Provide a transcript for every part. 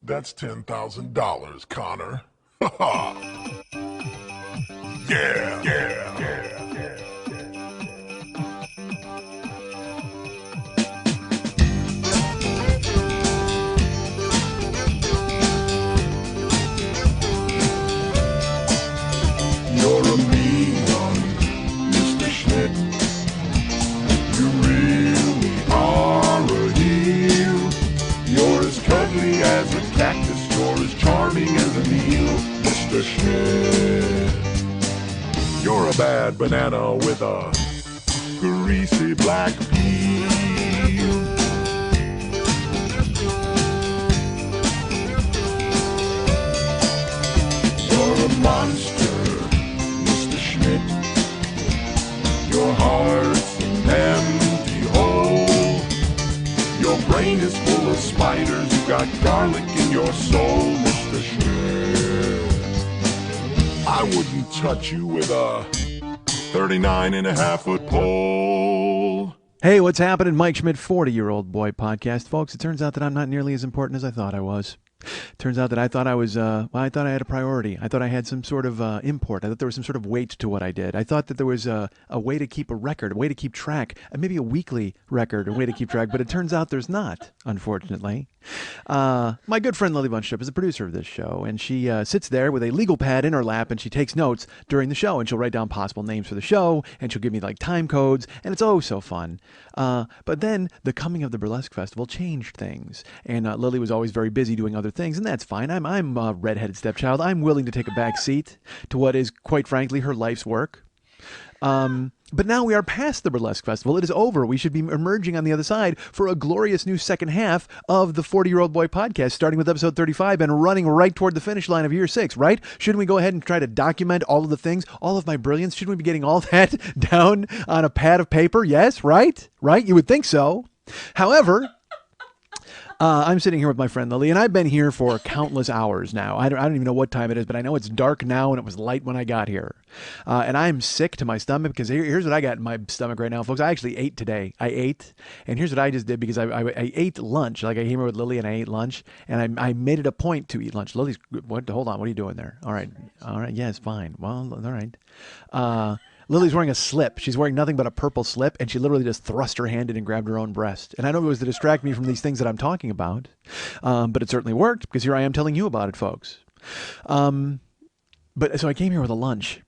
That's $10,000, Connor. Ha ha! Yeah, yeah, yeah, yeah. You're a mean one, Mr. Schmidt. You really are a heel. You're as cuddly as a cactus. You're as charming as an eel, Mr. Schmidt. You're a bad banana with a greasy black peel. You're a monster, Mr. Schmidt. Your heart's an empty hole. Your brain is full of spiders. You got garlic in your soul, Mr. Schmidt. I wouldn't touch you with a 39.5-foot pole. Hey, what's happening? Mike Schmidt, 40-year-old boy podcast. Folks, it turns out that I'm not nearly as important as I thought I was. Turns out that I thought I was, I thought I had a priority. I thought I had some sort of import. I thought there was some sort of weight to what I did. I thought that there was a way to keep a record, a way to keep track, maybe a weekly record, a way to keep track, but it turns out there's not, unfortunately. My good friend Lily Bunstrup is the producer of this show, and she sits there with a legal pad in her lap, and she takes notes during the show, and she'll write down possible names for the show, and she'll give me like time codes, and it's oh so fun. But then the coming of the Burlesque Festival changed things, and Lily was always very busy doing other things, and that's fine. I'm a redheaded stepchild. I'm willing to take a back seat to what is, quite frankly, her life's work. But now we are past the Burlesque Festival. It is over. We should be emerging on the other side for a glorious new second half of the 40-year-old boy podcast, starting with episode 35 and running right toward the finish line of year 6, right? Shouldn't we go ahead and try to document all of the things, all of my brilliance? Shouldn't we be getting all that down on a pad of paper? Yes, right? Right? You would think so. However, I'm sitting here with my friend Lily, and I've been here for countless hours now. I don't even know what time it is, but I know it's dark now, and it was light when I got here. And I'm sick to my stomach because here's what I got in my stomach right now, folks. I actually ate today. I ate, and here's what I just did because I ate lunch. Like I came here with Lily, and I ate lunch, and I made it a point to eat lunch. Lily's, what? Hold on, what are you doing there? All right, yeah, it's fine. Well, all right. Lily's wearing a slip. She's wearing nothing but a purple slip, and she literally just thrust her hand in and grabbed her own breast. And I know it was to distract me from these things that I'm talking about, but it certainly worked because here I am telling you about it, folks. But so I came here with a lunch,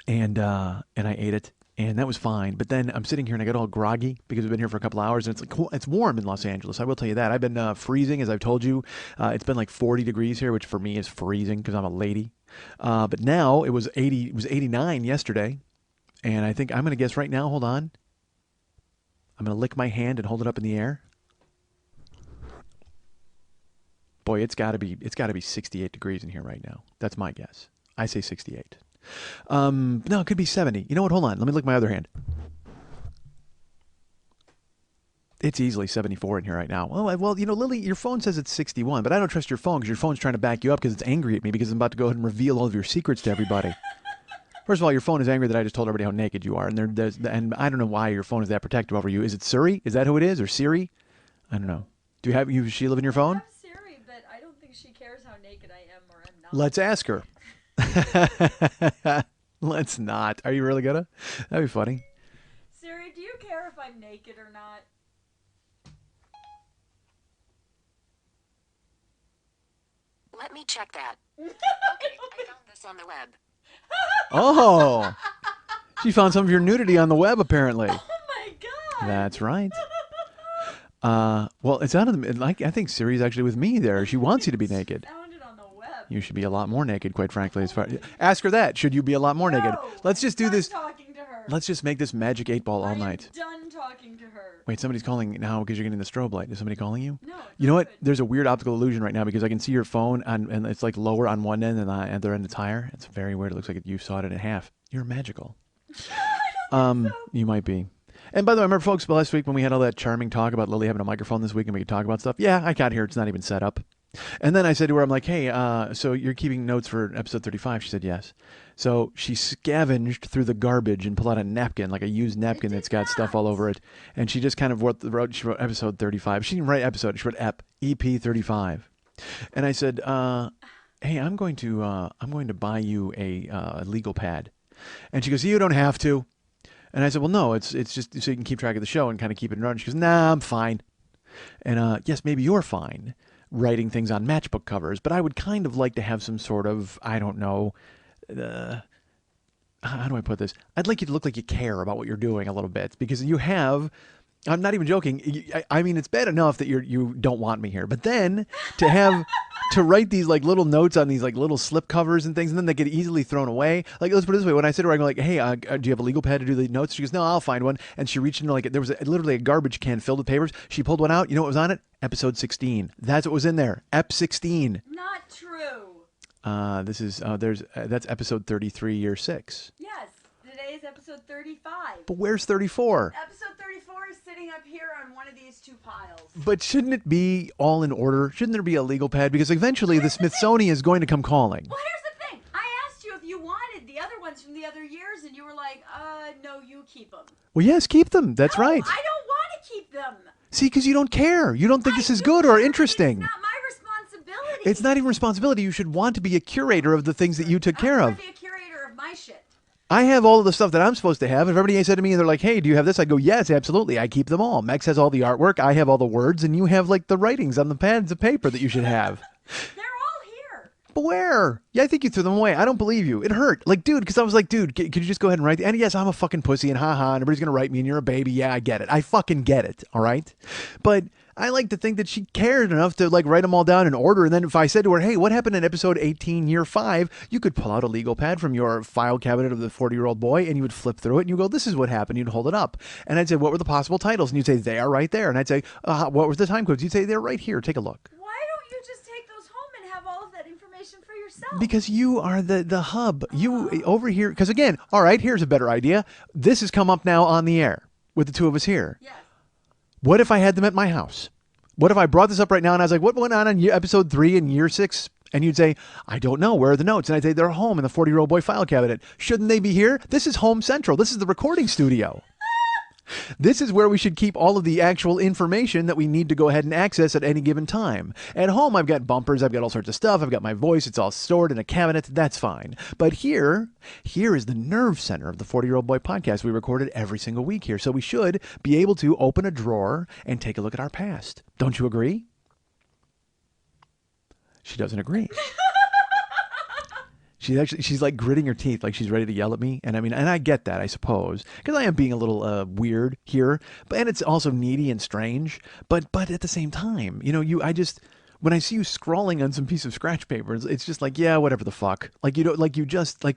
and I ate it, and that was fine. But then I'm sitting here and I got all groggy because we've been here for a couple hours, and it's like it's warm in Los Angeles. I will tell you that. I've been freezing, as I've told you. It's been like 40 degrees here, which for me is freezing because I'm a lady. But now it was 80. It was 89 yesterday, and I think I'm going to guess right now. Hold on. I'm going to lick my hand and hold it up in the air. Boy, it's got to be 68 degrees in here right now. That's my guess. I say 68. No, it could be 70. You know what? Hold on. Let me lick my other hand. It's easily 74 in here right now. Well, you know, Lily, your phone says it's 61, but I don't trust your phone because your phone's trying to back you up because it's angry at me because I'm about to go ahead and reveal all of your secrets to everybody. First of all, your phone is angry that I just told everybody how naked you are, and I don't know why your phone is that protective over you. Is it Siri? Is that who it is, or Siri? I don't know. Does she live in your phone? I have Siri, but I don't think she cares how naked I am or I'm not. Let's ask her. Let's not. Are you really gonna? That'd be funny. Siri, do you care if I'm naked or not? Let me check that. Okay, I found this on the web. Oh, she found some of your nudity on the web, apparently. Oh my god! That's right. Well, it's out of the like. I think Siri's actually with me there. She wants you to be naked. Found it on the web. You should be a lot more naked, quite frankly. As far ask her that. Should you be a lot more naked? Let's just do I'm this. Talking to her. Let's just make this magic 8-ball all I'm night. done talking to her. Wait, somebody's calling now because you're getting the strobe light. Is somebody calling you? No. You know what? Good. There's a weird optical illusion right now because I can see your phone and it's like lower on one end and the other end it's higher. It's very weird. It looks like you sawed it in half. You're magical. You might be. And by the way, remember, folks, last week when we had all that charming talk about Lily having a microphone this week and we could talk about stuff? Yeah, I got here. It's not even set up. And then I said to her, I'm like, hey, so you're keeping notes for episode 35? She said yes. So she scavenged through the garbage and pulled out a napkin, like a used napkin that's got stuff all over it. And she just kind of she wrote episode 35. She didn't write episode. She wrote EP 35. And I said, "Hey, I'm going to buy you a legal pad." And she goes, "You don't have to." And I said, "Well, no, it's just so you can keep track of the show and kind of keep it in order." She goes, "Nah, I'm fine." And yes, maybe you're fine writing things on matchbook covers, but I would kind of like to have some sort of, I don't know, how do I put this? I'd like you to look like you care about what you're doing a little bit, because you have. I'm not even joking. I mean, it's bad enough that you don't want me here, but then to write these like little notes on these like little slip covers and things, and then they get easily thrown away. Like, let's put it this way: when I said to her, I go like, "Hey, do you have a legal pad to do the notes?" She goes, "No, I'll find one." And she reached into like there was literally a garbage can filled with papers. She pulled one out. You know what was on it? Episode 16. That's what was in there. Ep 16. Not true. That's episode 33, year 6. Yes, today is episode 35. But where's 34? Episode 34 is sitting up here on one of these two piles. But shouldn't it be all in order? Shouldn't there be a legal pad? Because eventually the Smithsonian is going to come calling. Well, here's the thing. I asked you if you wanted the other ones from the other years, and you were like, no, you keep them. Well, yes, keep them. That's No, right. I don't want to keep them. See, because you don't care. You don't think this is good or interesting. It's not my responsibility. It's not even responsibility. You should want to be a curator of the things that you took care I of. want to be a curator of my shit. I have all of the stuff that I'm supposed to have. If everybody said to me, they're like, "Hey, do you have this?" I go, "Yes, absolutely. I keep them all." Mex has all the artwork. I have all the words, and you have like the writings on the pads of paper that you should have. They're all here. But where? Yeah, I think you threw them away. I don't believe you. It hurt. Like, dude, because I was like, dude, could you just go ahead and write the... And yes, I'm a fucking pussy and haha, and everybody's going to write me and you're a baby. Yeah, I get it. I fucking get it. All right? But I like to think that she cared enough to like write them all down in order. And then if I said to her, "Hey, what happened in episode 18, year 5? You could pull out a legal pad from your file cabinet of the 40-year-old boy and you would flip through it and you go, "This is what happened." You'd hold it up. And I'd say, "What were the possible titles?" And you'd say, "They are right there." And I'd say, "What was the time codes?" You'd say, "They're right here. Take a look." Why don't you just take those home and have all of that information for yourself? Because you are the hub. You over here. Because again, all right, here's a better idea. This has come up now on the air with the two of us here. Yes. What if I had them at my house? What if I brought this up right now and I was like, "What went on in episode 3 and year 6? And you'd say, "I don't know. Where are the notes?" And I'd say, "They're home in the 40-year-old boy file cabinet." Shouldn't they be here? This is home central. This is the recording studio. This is where we should keep all of the actual information that we need to go ahead and access at any given time. At home, I've got bumpers. I've got all sorts of stuff. I've got my voice. It's all stored in a cabinet. That's fine. But here is the nerve center of the 40-year-old boy podcast. We record it every single week here. So we should be able to open a drawer and take a look at our past. Don't you agree? She doesn't agree. She's like gritting her teeth, like she's ready to yell at me. And I mean, and I get that, I suppose, because I am being a little weird here, and it's also needy and strange. But at the same time, you know, when I see you scrawling on some piece of scratch paper, it's just like, yeah, whatever the fuck. Like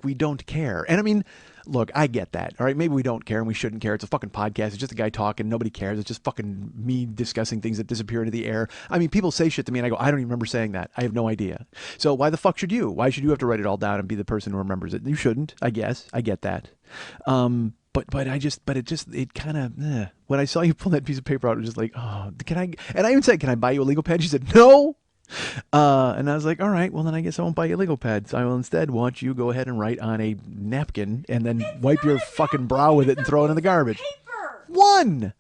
we don't care. And I mean, look, I get that. All right, maybe we don't care and we shouldn't care. It's a fucking podcast. It's just a guy talking. Nobody cares. It's just fucking me discussing things that disappear into the air. I mean, people say shit to me and I go, "I don't even remember saying that. I have no idea." So why the fuck should you? Why should you have to write it all down and be the person who remembers it? You shouldn't, I guess. I get that. But it kind of, when I saw you pull that piece of paper out, it was just like, "Oh, can I?" And I even said, "Can I buy you a legal pad?" She said, "No." And I was like, "All right, well then I guess I won't buy you legal pads. I will instead want you go ahead and write on a napkin and then wipe your fucking brow with it and throw it in the garbage." Paper.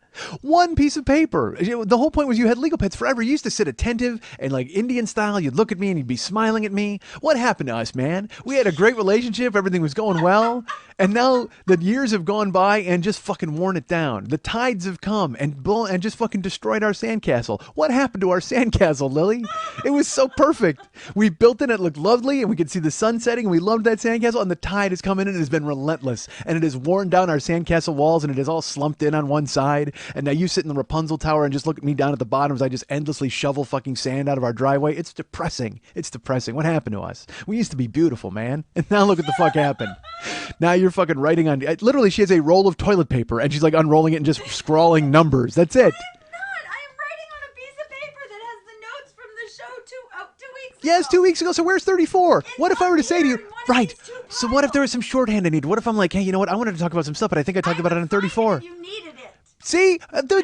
One piece of paper. The whole point was you had legal pads forever. You used to sit attentive and like Indian style. You'd look at me and you'd be smiling at me. What happened to us, man? We had a great relationship. Everything was going well. And now the years have gone by and just fucking worn it down. The tides have come and just fucking destroyed our sandcastle. What happened to our sandcastle, Lily? It was so perfect. We built it. It looked lovely and we could see the sun setting. And we loved that sandcastle. And the tide has come in and it has been relentless. And it has worn down our sandcastle walls and it is all slumped in on one side. And now you sit in the Rapunzel tower and just look at me down at the bottom as I just endlessly shovel fucking sand out of our driveway. It's depressing. It's depressing. What happened to us? We used to be beautiful, man. And now look what the fuck happened. Now you're fucking writing on... Literally, she has a roll of toilet paper and she's like unrolling it and just scrawling numbers. That's it. I'm writing on a piece of paper that has the notes from the show 2 weeks ago. Yes, 2 weeks ago. So where's 34? What if I were to say to you... in one of Right. these two So what if there was piles? some shorthand I need? What if I'm like, "Hey, you know what? I wanted to talk about some stuff, but I think I talked about it on 34. You needed it. See,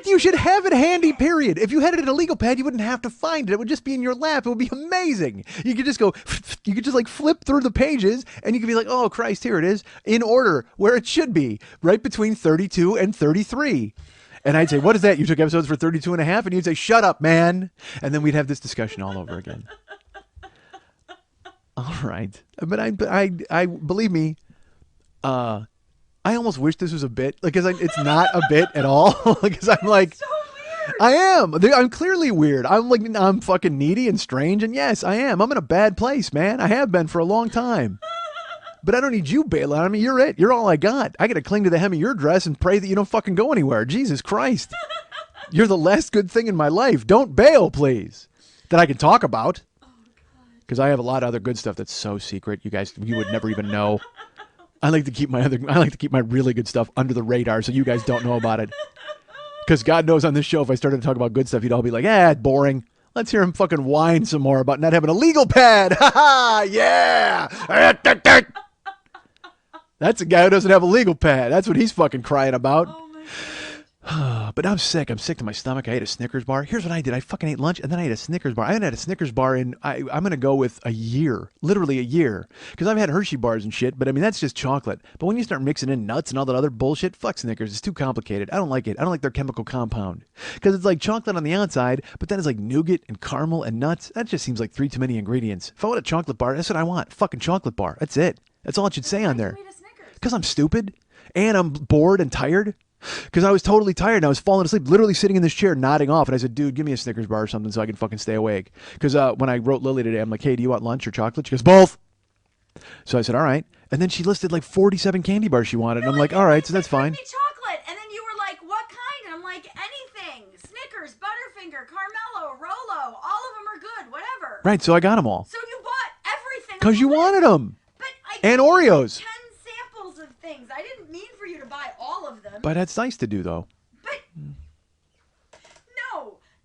you should have it handy, period. If you had it in a legal pad, you wouldn't have to find it. It would just be in your lap. It would be amazing. You could just go, you could just like flip through the pages and you could be like, "Oh, Christ, here it is," in order where it should be, right between 32 and 33. And I'd say, "What is that? You took episodes for 32 and a half?" And you'd say, "Shut up, man." And then we'd have this discussion all over again. All right. But I believe me, I almost wish this was a bit. Like, cause it's not a bit at all. Because I'm like, So weird. I am. I'm clearly weird. I'm fucking needy and strange. And yes, I am. I'm in a bad place, man. I have been for a long time. But I don't need you bailing on me. You're it. You're all I got. I got to cling to the hem of your dress and pray that you don't fucking go anywhere. Jesus Christ. You're the last good thing in my life. Don't bail, please. That I can talk about. Because I have a lot of other good stuff that's so secret. You would never even know. I like to keep my really good stuff under the radar so you guys don't know about it. Because God knows on this show, if I started to talk about good stuff, you'd all be like, boring. Let's hear him fucking whine some more about not having a legal pad. Ha ha, yeah. That's a guy who doesn't have a legal pad. That's what he's fucking crying about. Oh my god. But I'm sick. I'm sick to my stomach. I ate a Snickers bar. Here's what I did. I fucking ate lunch and then I ate a Snickers bar. I haven't had a Snickers bar in, I'm going to go with a year. Literally a year. Because I've had Hershey bars and shit, but I mean, that's just chocolate. But when you start mixing in nuts and all that other bullshit, fuck Snickers. It's too complicated. I don't like it. I don't like their chemical compound. Because it's like chocolate on the outside, but then it's like nougat and caramel and nuts. That just seems like 3 too many ingredients. If I want a chocolate bar, that's what I want. Fucking chocolate bar. That's it. That's all it should say on there. Why'd you eat a Snickers? Because I'm stupid and I'm bored and tired. Because I was totally tired and I was falling asleep, literally sitting in this chair, nodding off. And I said, dude, give me a Snickers bar or something so I can fucking stay awake. Because when I wrote Lily today, I'm like, hey, do you want lunch or chocolate? She goes, both. So I said, all right. And then she listed like 47 candy bars she wanted. And I'm like, all right, so that's fine. Give me chocolate. And then you were like, what kind? And I'm like, anything. Snickers, Butterfinger, Carmelo, Rolo. All of them are good. Whatever. Right, so I got them all. So you bought everything. Because you wanted them. But I And gave you Oreos. 10 samples of things. I didn't mean for you to buy all of them. But that's nice to do, though. But no,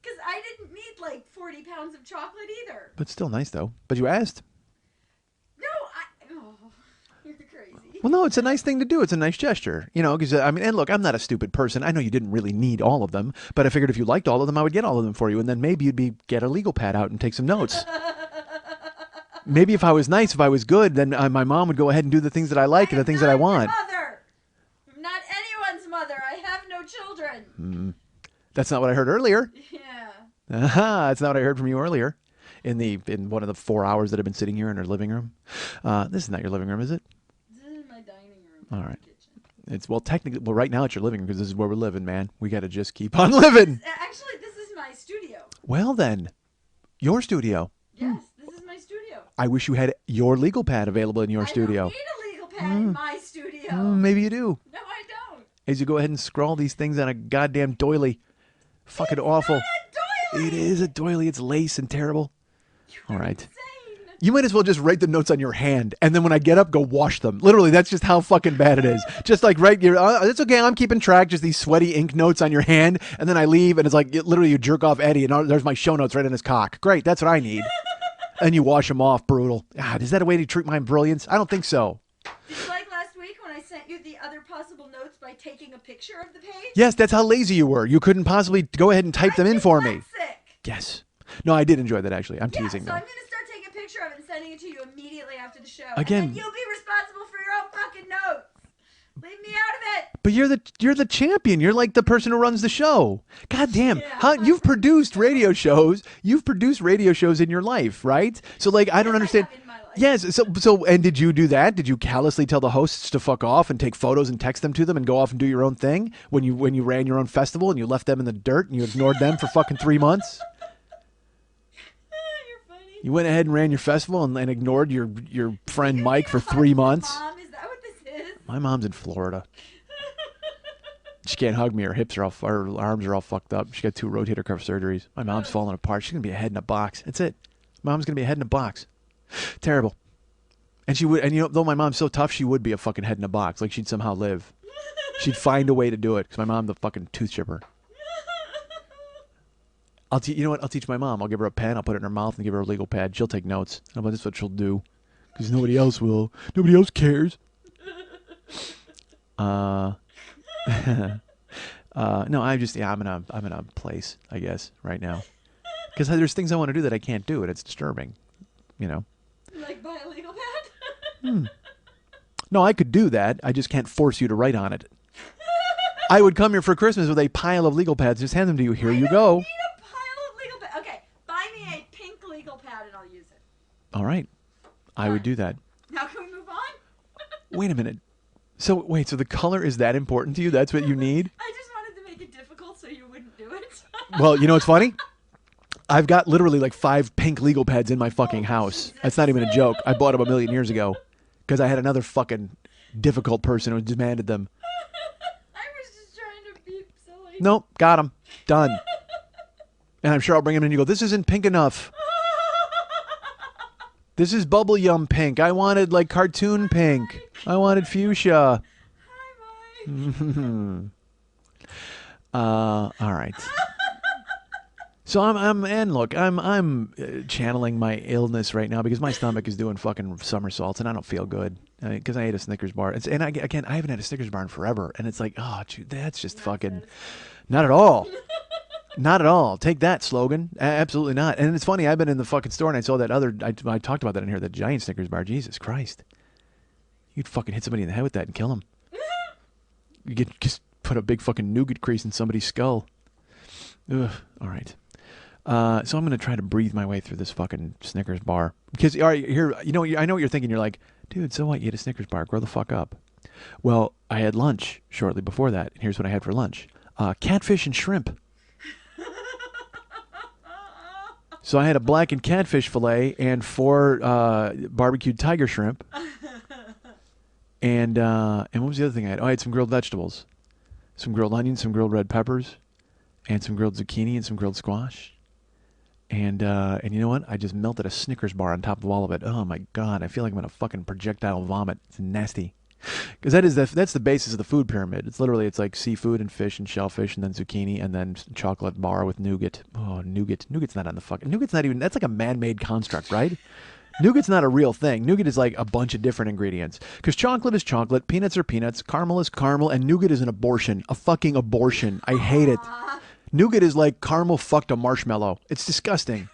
because I didn't need like 40 pounds of chocolate either. But still nice, though. But you asked. No, you're crazy. Well, no, it's a nice thing to do. It's a nice gesture. You know, because, I mean, and look, I'm not a stupid person. I know you didn't really need all of them. But I figured if you liked all of them, I would get all of them for you. And then maybe you'd get a legal pad out and take some notes. Maybe if I was nice, if I was good, then my mom would go ahead and do the things that I like and the things that I want. Mother. I'm not anyone's mother. I have no children. That's not what I heard earlier. Yeah. Aha, that's not what I heard from you earlier in one of the 4 hours that I've been sitting here in her living room. This is not your living room, is it? This is my dining room. All right. It's technically, right now it's your living room because this is where we're living, man. We got to just keep on living. Actually, this is my studio. Well then, your studio. Yes, this is my studio. I wish you had your legal pad available in your studio. I don't need a legal pad in my studio. Maybe you do. No, I don't. As you go ahead and scroll these things on a goddamn doily. Fucking awful. Not a doily. It is a doily. It's lace and terrible. All right. Insane. You might as well just write the notes on your hand, and then when I get up, go wash them. Literally, that's just how fucking bad it is. Just like write your, it's okay, I'm keeping track, just these sweaty ink notes on your hand, and then I leave, and it's like, literally, you jerk off Eddie, and there's my show notes right on his cock. Great, that's what I need. And you wash them off, brutal. God, is that a way to treat my brilliance? I don't think so. Did you like last week when I sent you the other possible notes by taking a picture of the page? Yes, that's how lazy you were. You couldn't possibly go ahead and type them in for me. Sick. Yes. No, I did enjoy that, actually. I'm teasing, so though. I'm going to start taking a picture of it and sending it to you immediately after the show. Again. And then you'll be responsible for your own fucking notes. Leave me out of it. But you're the champion. You're like the person who runs the show. God damn. Yeah. You've produced radio shows. You've produced radio shows in your life, right? So like I don't Yes, I understand. have in my life. Yes, so and did you do that? Did you callously tell the hosts to fuck off and take photos and text them to them and go off and do your own thing when you ran your own festival and you left them in the dirt and you ignored them for fucking 3 months? You're funny. You went ahead and ran your festival and ignored your friend Mike for 3 months. Mom, is that what this is? My mom's in Florida. She can't hug me. Her arms are all fucked up. She got 2 rotator cuff surgeries. My mom's falling apart. She's gonna be a head in a box. That's it. Mom's gonna be a head in a box. Terrible. And though my mom's so tough, she would be a fucking head in a box. Like she'd somehow live. She'd find a way to do it. Because my mom's the fucking tooth chipper. You know what? I'll teach my mom. I'll give her a pen. I'll put it in her mouth and give her a legal pad. She'll take notes. That's what she'll do. Because nobody else will. Nobody else cares. No, I'm in a place, I guess, right now. Because there's things I want to do that I can't do, and it's disturbing. You know. Like buy a legal pad? No, I could do that. I just can't force you to write on it. I would come here for Christmas with a pile of legal pads. Just hand them to you. Here you go. I need a pile of legal pads. Okay, buy me a pink legal pad and I'll use it. All right. I would do that. Now can we move on? Wait a minute. So the color is that important to you? That's what you need? I just wanted to make it difficult so you wouldn't do it. Well, you know what's funny? I've got literally like 5 pink legal pads in my fucking house. Jesus. That's not even a joke. I bought them a million years ago because I had another fucking difficult person who demanded them. I was just trying to be silly. Nope, got them. Done. And I'm sure I'll bring them in and you go, this isn't pink enough. This is bubble yum pink. I wanted like cartoon pink. I wanted fuchsia. Hi, Mike. All right. So I'm channeling my illness right now because my stomach is doing fucking somersaults and I don't feel good because I ate a Snickers bar. I haven't had a Snickers bar in forever, and it's like, oh, dude, that's just fucking not at all. Not at all. Take that, slogan. Absolutely not. And it's funny, I've been in the fucking store and I saw that I talked about that in here, that giant Snickers bar. Jesus Christ. You'd fucking hit somebody in the head with that and kill them. You could just put a big fucking nougat crease in somebody's skull. Ugh. All right. So I'm going to try to breathe my way through this fucking Snickers bar. Because, all right, here, I know what you're thinking. You're like, dude, so what? You ate a Snickers bar. Grow the fuck up. Well, I had lunch shortly before that. And here's what I had for lunch. Catfish and shrimp. So I had a blackened catfish fillet and 4 barbecued tiger shrimp. And what was the other thing I had? Oh, I had some grilled vegetables. Some grilled onions, some grilled red peppers, and some grilled zucchini and some grilled squash. And you know what? I just melted a Snickers bar on top of all of it. Oh my God, I feel like I'm gonna fucking projectile vomit. It's nasty. Because that's the basis of the food pyramid. It's like seafood and fish and shellfish and then zucchini and then chocolate bar with nougat. Oh, nougat. Nougat's not on the fucking... Nougat's not even... That's like a man-made construct, right? Nougat's not a real thing. Nougat is like a bunch of different ingredients. Because chocolate is chocolate, peanuts are peanuts, caramel is caramel, and nougat is an abortion. A fucking abortion. I hate it. Nougat is like caramel fucked a marshmallow. It's disgusting.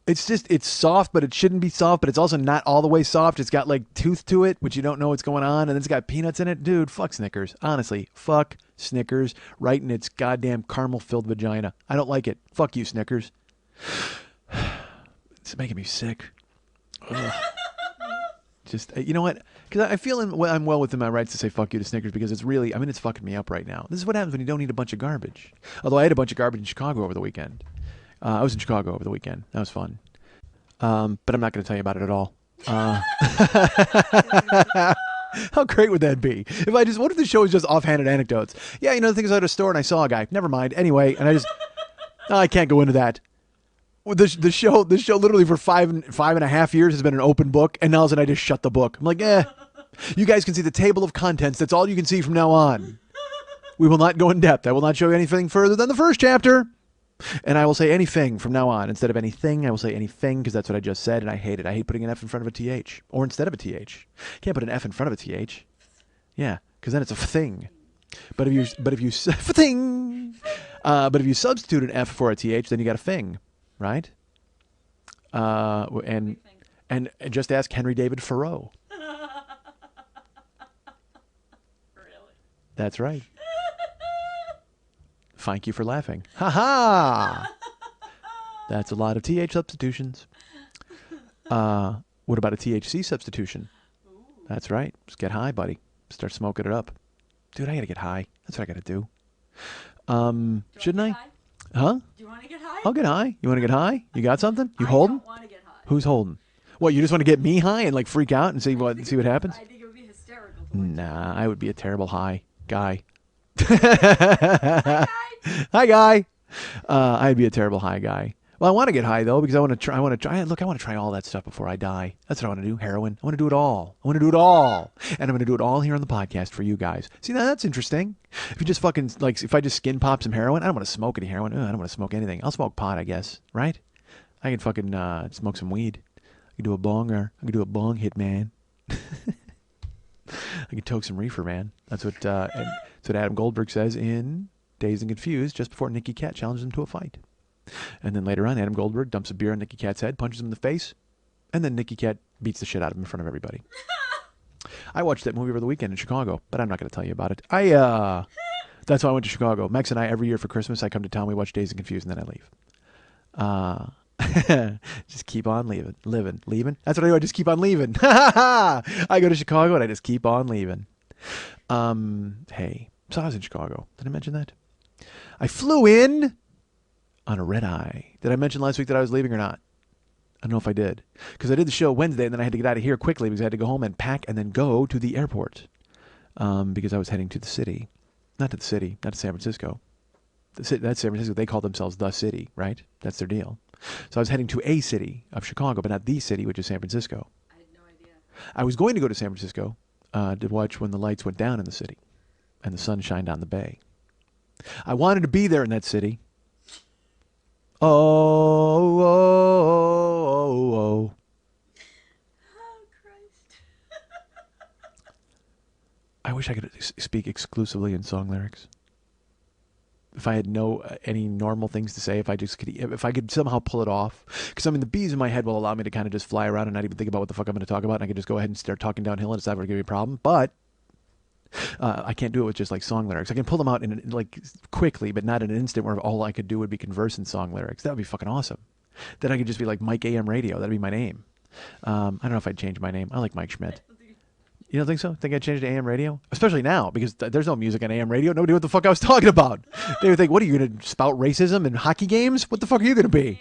It's soft, but it shouldn't be soft, but it's also not all the way soft. It's got like tooth to it, which you don't know what's going on, and then it's got peanuts in it. Dude, fuck Snickers. Honestly, fuck Snickers right in its goddamn caramel-filled vagina. I don't like it. Fuck you, Snickers. It's making me sick. Ugh. Just, you know what? Because I feel I'm well within my rights to say fuck you to Snickers because it's really, it's fucking me up right now. This is what happens when you don't eat a bunch of garbage. Although I ate a bunch of garbage in Chicago over the weekend. I was in Chicago over the weekend. That was fun. But I'm not going to tell you about it at all. How great would that be? What if the show was just offhanded anecdotes? Yeah, the thing is I was at a store and I saw a guy. Never mind. Anyway, and I can't go into that. The show literally for five and a half years has been an open book, and now all of a sudden I just shut the book. I'm like, you guys can see the table of contents. That's all you can see from now on. We will not go in depth. I will not show you anything further than the first chapter. And I will say anything from now on. Instead of anything, I will say anything because that's what I just said, and I hate it. I hate putting an F in front of a TH. Or instead of a TH. Can't put an F in front of a TH. Yeah, because then it's a thing. But if you thing. But if you substitute an F for a TH, then you got a thing, right? And just ask Henry David Thoreau. Really? That's right. Thank you for laughing. Ha ha! That's a lot of TH substitutions. What about a THC substitution? Ooh. That's right. Just get high, buddy. Start smoking it up. Dude, I gotta get high. That's what I gotta do. Shouldn't I? High? Huh? Do you want to get high? I'll get high. You want to get high? You got something? You I holding? don't want to get high. Who's holding? What, you just want to get me high and like freak out and see what happens? I think it would be hysterical. To watch. Nah, I would be a terrible high guy. Hi, Hi, guy. I'd be a terrible high guy. Well, I want to get high though because I want to try. Look, I want to try all that stuff before I die. That's what I want to do. Heroin. I want to do it all. And I'm going to do it all here on the podcast for you guys. See, now that's interesting. If you just fucking if I just skin pop some heroin, I don't want to smoke any heroin. I don't want to smoke anything. I'll smoke pot, I guess. Right? I can fucking smoke some weed. I can do a bonger. I can do a bong hit, man. I can toke some reefer, man. That's what Adam Goldberg says in Dazed and Confused just before Nicky Cat challenges him to a fight. And then later on, Adam Goldberg dumps a beer on Nicky Cat's head, punches him in the face, and then Nicky Cat beats the shit out of him in front of everybody. I watched that movie over the weekend in Chicago, but I'm not going to tell you about it. That's why I went to Chicago. Max and I, every year for Christmas, I come to town, we watch Dazed and Confused, and then I leave. Just keep on leaving. That's what I do. I just keep on leaving. I go to Chicago and I just keep on leaving. Hey, so I was in Chicago. Did I mention that? I flew in on a red eye. Did I mention last week that I was leaving or not? I don't know if I did. Because I did the show Wednesday and then I had to get out of here quickly because I had to go home and pack and then go to the airport. Because I was heading to the city. Not to the city, not to San Francisco. That's San Francisco. They call themselves the city, right? That's their deal. So I was heading to a city of Chicago, but not the city, which is San Francisco. I had no idea. I was going to go to San Francisco to watch when the lights went down in the city and the sun shined on the bay. I wanted to be there in that city. Oh, oh, oh, oh. Oh, Christ. I wish I could speak exclusively in song lyrics. If I had any normal things to say, if I could somehow pull it off, because I mean the bees in my head will allow me to kind of just fly around and not even think about what the fuck I'm going to talk about, and I could just go ahead and start talking downhill, and it's not going to give me a problem. But I can't do it with just like song lyrics. I can pull them out in like quickly, but not in an instant where all I could do would be converse in song lyrics. That would be fucking awesome. Then I could just be like Mike AM Radio. That'd be my name. I don't know if I'd change my name. I like Mike Schmidt. You don't think so? Think I'd change to AM radio? Especially now, because there's no music on AM radio. Nobody knew what the fuck I was talking about. They would think, what are you going to spout racism and hockey games? What the fuck are you going to be?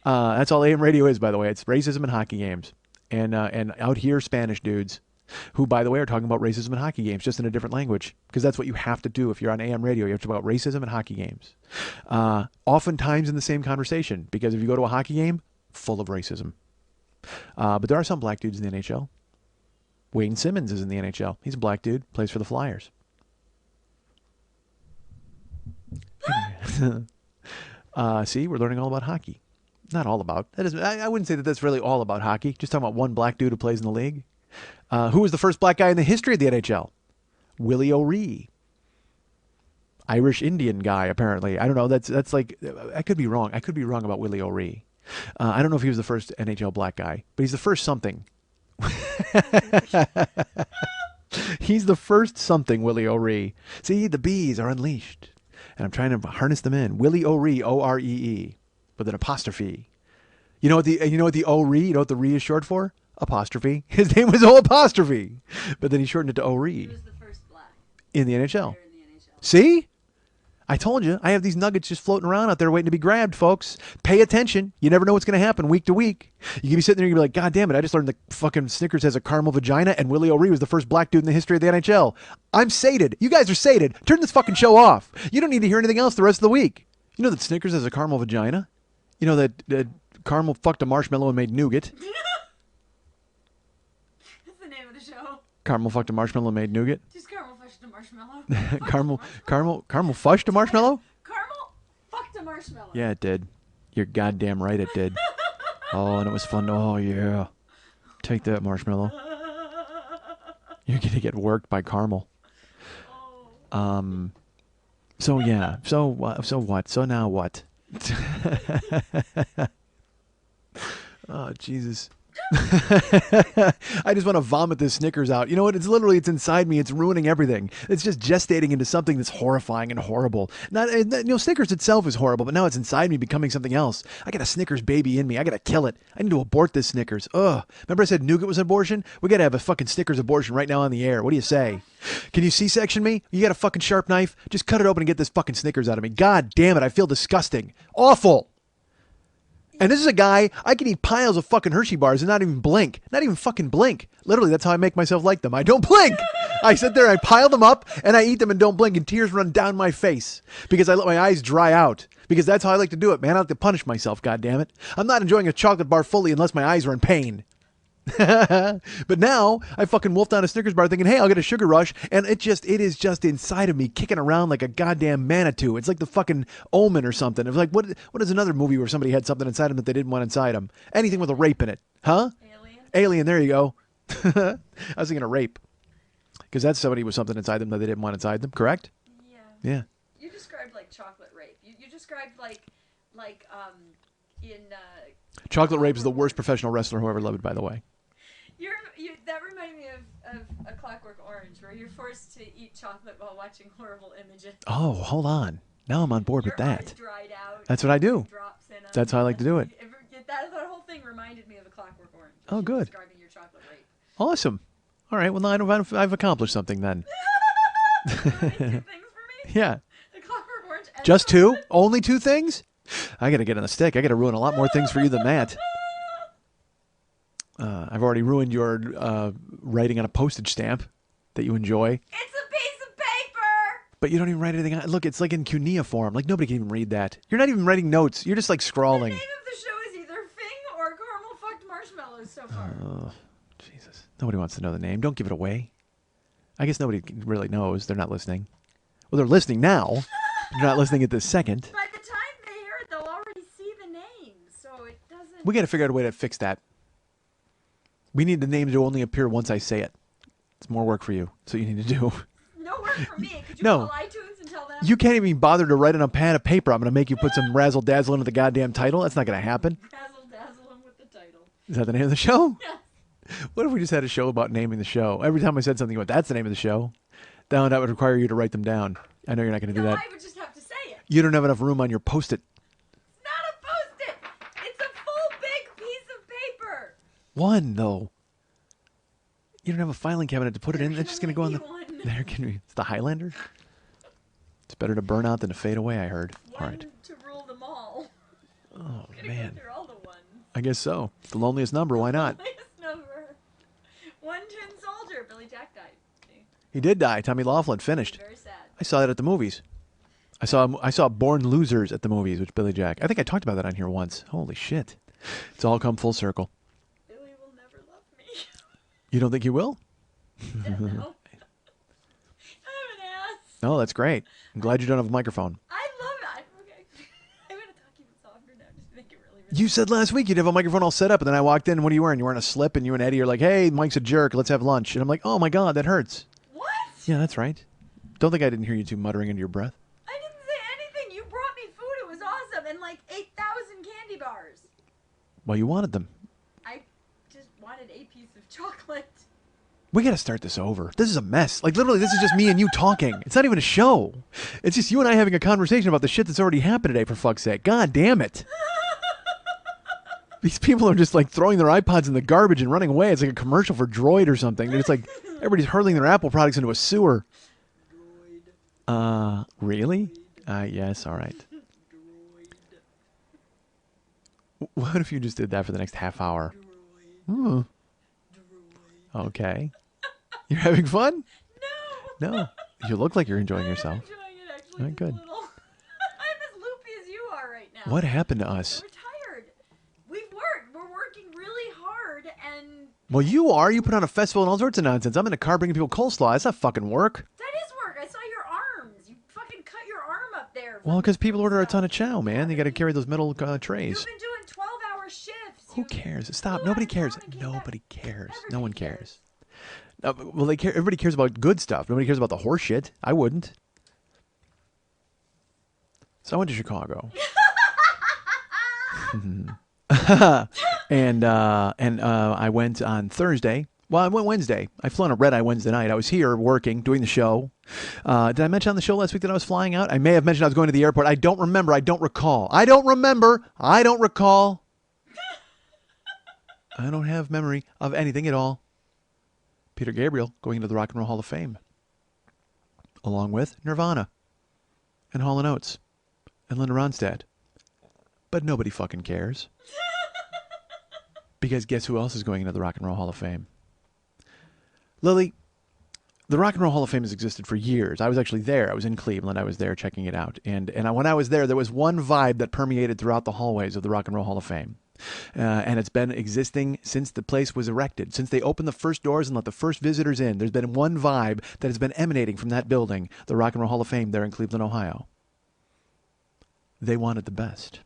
That's all AM radio is, by the way. It's racism and hockey games. And out here, Spanish dudes, who, by the way, are talking about racism and hockey games, just in a different language. Because that's what you have to do if you're on AM radio. You have to talk about racism and hockey games. Oftentimes in the same conversation. Because if you go to a hockey game, full of racism. But there are some black dudes in the NHL. Wayne Simmons is in the NHL. He's a black dude, plays for the Flyers. See, we're learning all about hockey. Not all about. That is, I wouldn't say that that's really all about hockey. Just talking about one black dude who plays in the league. Who was the first black guy in the history of the NHL? Willie O'Ree. Irish Indian guy, apparently. I don't know. That's like, I could be wrong. I could be wrong about Willie O'Ree. I don't know if he was the first NHL black guy, but he's the first something. He's the first something, Willie O'Ree. See, the bees are unleashed, and I'm trying to harness them in. Willie O'Ree, O-R-E-E, with an apostrophe. You know what the O'Ree? You know what the Ree is short for? Apostrophe. His name was O apostrophe, but then he shortened it to O'Ree. He was the first black in the NHL. player in the NHL. See? I told you, I have these nuggets just floating around out there waiting to be grabbed, folks. Pay attention. You never know what's going to happen week to week. You can be sitting there and you can be like, God damn it, I just learned that fucking Snickers has a caramel vagina and Willie O'Ree was the first black dude in the history of the NHL. I'm sated. You guys are sated. Turn this fucking show off. You don't need to hear anything else the rest of the week. You know that Snickers has a caramel vagina? You know that caramel fucked a marshmallow and made nougat? That's the name of the show. Caramel fucked a marshmallow and made nougat? Just caramel fudged a marshmallow. Caramel fudged a marshmallow? Caramel fucked a marshmallow. Yeah, it did. You're goddamn right it did. Oh, and it was fun. Oh, yeah. Take that, marshmallow. You're going to get worked by caramel. So, yeah. So what? So now what? Oh, Jesus. I just want to vomit this Snickers out. You know what? It's inside me. It's ruining everything. It's just gestating into something that's horrifying and horrible. Snickers itself is horrible, but now it's inside me becoming something else. I got a Snickers baby in me. I got to kill it. I need to abort this Snickers. Ugh. Remember I said nougat was an abortion? We got to have a fucking Snickers abortion right now on the air. What do you say? Can you C-section me? You got a fucking sharp knife? Just cut it open and get this fucking Snickers out of me. God damn it. I feel disgusting. Awful. And this is a guy, I can eat piles of fucking Hershey bars and not even blink. Not even fucking blink. Literally, that's how I make myself like them. I don't blink. I sit there, I pile them up, and I eat them and don't blink, and tears run down my face because I let my eyes dry out. Because that's how I like to do it, man. I like to punish myself, goddammit. I'm not enjoying a chocolate bar fully unless my eyes are in pain. But now I fucking wolfed down a Snickers bar thinking, hey, I'll get a sugar rush, and it is just inside of me kicking around like a goddamn Manitou. It's like the fucking Omen or something. It was like, what is another movie where somebody had something inside them that they didn't want inside them? Anything with a rape in it. Huh? Alien, there you go. I was thinking of rape. Because that's somebody with something inside them that they didn't want inside them, correct? Yeah. You described like chocolate rape. You described like in Chocolate rape is the worst professional wrestler who ever lived, by the way. That reminded me of A Clockwork Orange, where you're forced to eat chocolate while watching horrible images. Oh, hold on. Now I'm on board with Your that. eyes dried out. That's what I do. Drops in 'em. That's how I like to do it. You thing reminded me of A Clockwork Orange. Oh, She's good. Describing your chocolate rape. Awesome. All right. Well, I've accomplished something then. Two things for me? Yeah. The Clockwork Orange and Just two? chocolate? Only two things? I got to get on the stick. I got to ruin a lot more things for you than that. I've already ruined your writing on a postage stamp that you enjoy. It's a piece of paper! But you don't even write anything on. Look, it's like in cuneiform. Like, nobody can even read that. You're not even writing notes. You're just like The scrawling. name of the show is either Fing or Caramel Fucked Marshmallows so far. Oh, Jesus. Nobody wants to know the name. Don't give it away. I guess nobody really knows. They're not listening. Well, they're listening now. They're not listening at this second. By the time they hear it, they'll already see the name, so it doesn't... We got to figure out a way to fix that. We need the name to only appear once I say it. It's more work for you. That's what you need to do. No work for me. Could you No. call iTunes and tell them? You can't even bother to write on a pad of paper. I'm going to make you put some razzle dazzle into the goddamn title. That's not going to happen. Razzle dazzle them with the title. Is that the name of the show? Yes. What if we just had a show about naming the show? Every time I said something, you went, that's the name of the show. That would require you to write them down. I know you're not going to do No, that. I would just have to say it. You don't have enough room on your Post-it. It's not a Post-it. It's a full big piece of paper. One, though. You don't have a filing cabinet to put it There in. can It's just going to go on only the... be one. There can be... It's the Highlander? It's better to burn out than to fade away, I heard. All right. One to rule them all. Oh, I'm gonna man. go through all the ones. I guess so. The loneliest number. Why not? Last number. One Tin Soldier. Billy Jack died. See? He did die. Tommy Laughlin finished. Very sad. I saw that at the movies. I saw Born Losers at the movies with Billy Jack. I think I talked about that on here once. Holy shit. It's all come full circle. Billy will never love me. You don't think you will? No. I'm an ass. No, that's great. I'm glad you don't have a microphone. I love it. Okay. I'm gonna talk even softer now just to make it really You said last week you'd have a microphone all set up, and then I walked in, and what are you wearing? You're wearing a slip, and you and Eddie are like, hey, Mike's a jerk. Let's have lunch. And I'm like, oh, my God, that hurts. What? Yeah, that's right. Don't think I didn't hear you two muttering under your breath. I didn't say anything. You brought me food. It was awesome. And like 8,000 candy bars. Well, you wanted them. I just wanted a piece of chocolate. We got to start this over. This is a mess. Like, literally, this is just me and you talking. It's not even a show. It's just you and I having a conversation about the shit that's already happened today, for fuck's sake. God damn it. These people are just like throwing their iPods in the garbage and running away. It's like a commercial for Droid or something. It's like everybody's hurling their Apple products into a sewer. Really? Yes, all right. What if you just did that for the next half hour? Hmm. Okay. You're having fun? No. No. You look like you're enjoying yourself. I'm enjoying it actually. Oh, just good. A little. I'm as loopy as you are right now. What happened to us? We're tired. We've worked. We're working really hard and Well, you are. You put on a festival and all sorts of nonsense. I'm in a car bringing people coleslaw. That's not fucking work. that is work. I saw your arms. You fucking cut your arm up there. Well, because people order a ton of chow, man. They got to carry those metal trays. You've been doing 12-hour shifts. Who You- cares? Stop. You Nobody left town cares. and came back. Nobody cares. Everybody No one cares. Well, they care. Everybody cares about good stuff. Nobody cares about the horse shit. I wouldn't. So I went to Chicago. and I went on Thursday. Well, I went Wednesday. I flew on a red-eye Wednesday night. I was here working, doing the show. Did I mention on the show last week that I was flying out? I may have mentioned I was going to the airport. I don't remember. I don't recall. I don't remember. I don't recall. I don't have memory of anything at all. Peter Gabriel going into the Rock and Roll Hall of Fame. Along with Nirvana. And Hall & Oates. And Linda Ronstadt. But nobody fucking cares. Because guess who else is going into the Rock and Roll Hall of Fame? Lily, the Rock and Roll Hall of Fame has existed for years. I was actually there. I was in Cleveland. I was there checking it out. And when I was there was one vibe that permeated throughout the hallways of the Rock and Roll Hall of Fame. And it's been existing since the place was erected. Since they opened the first doors and let the first visitors in, there's been one vibe that has been emanating from that building, the Rock and Roll Hall of Fame there in Cleveland, Ohio. They wanted the best.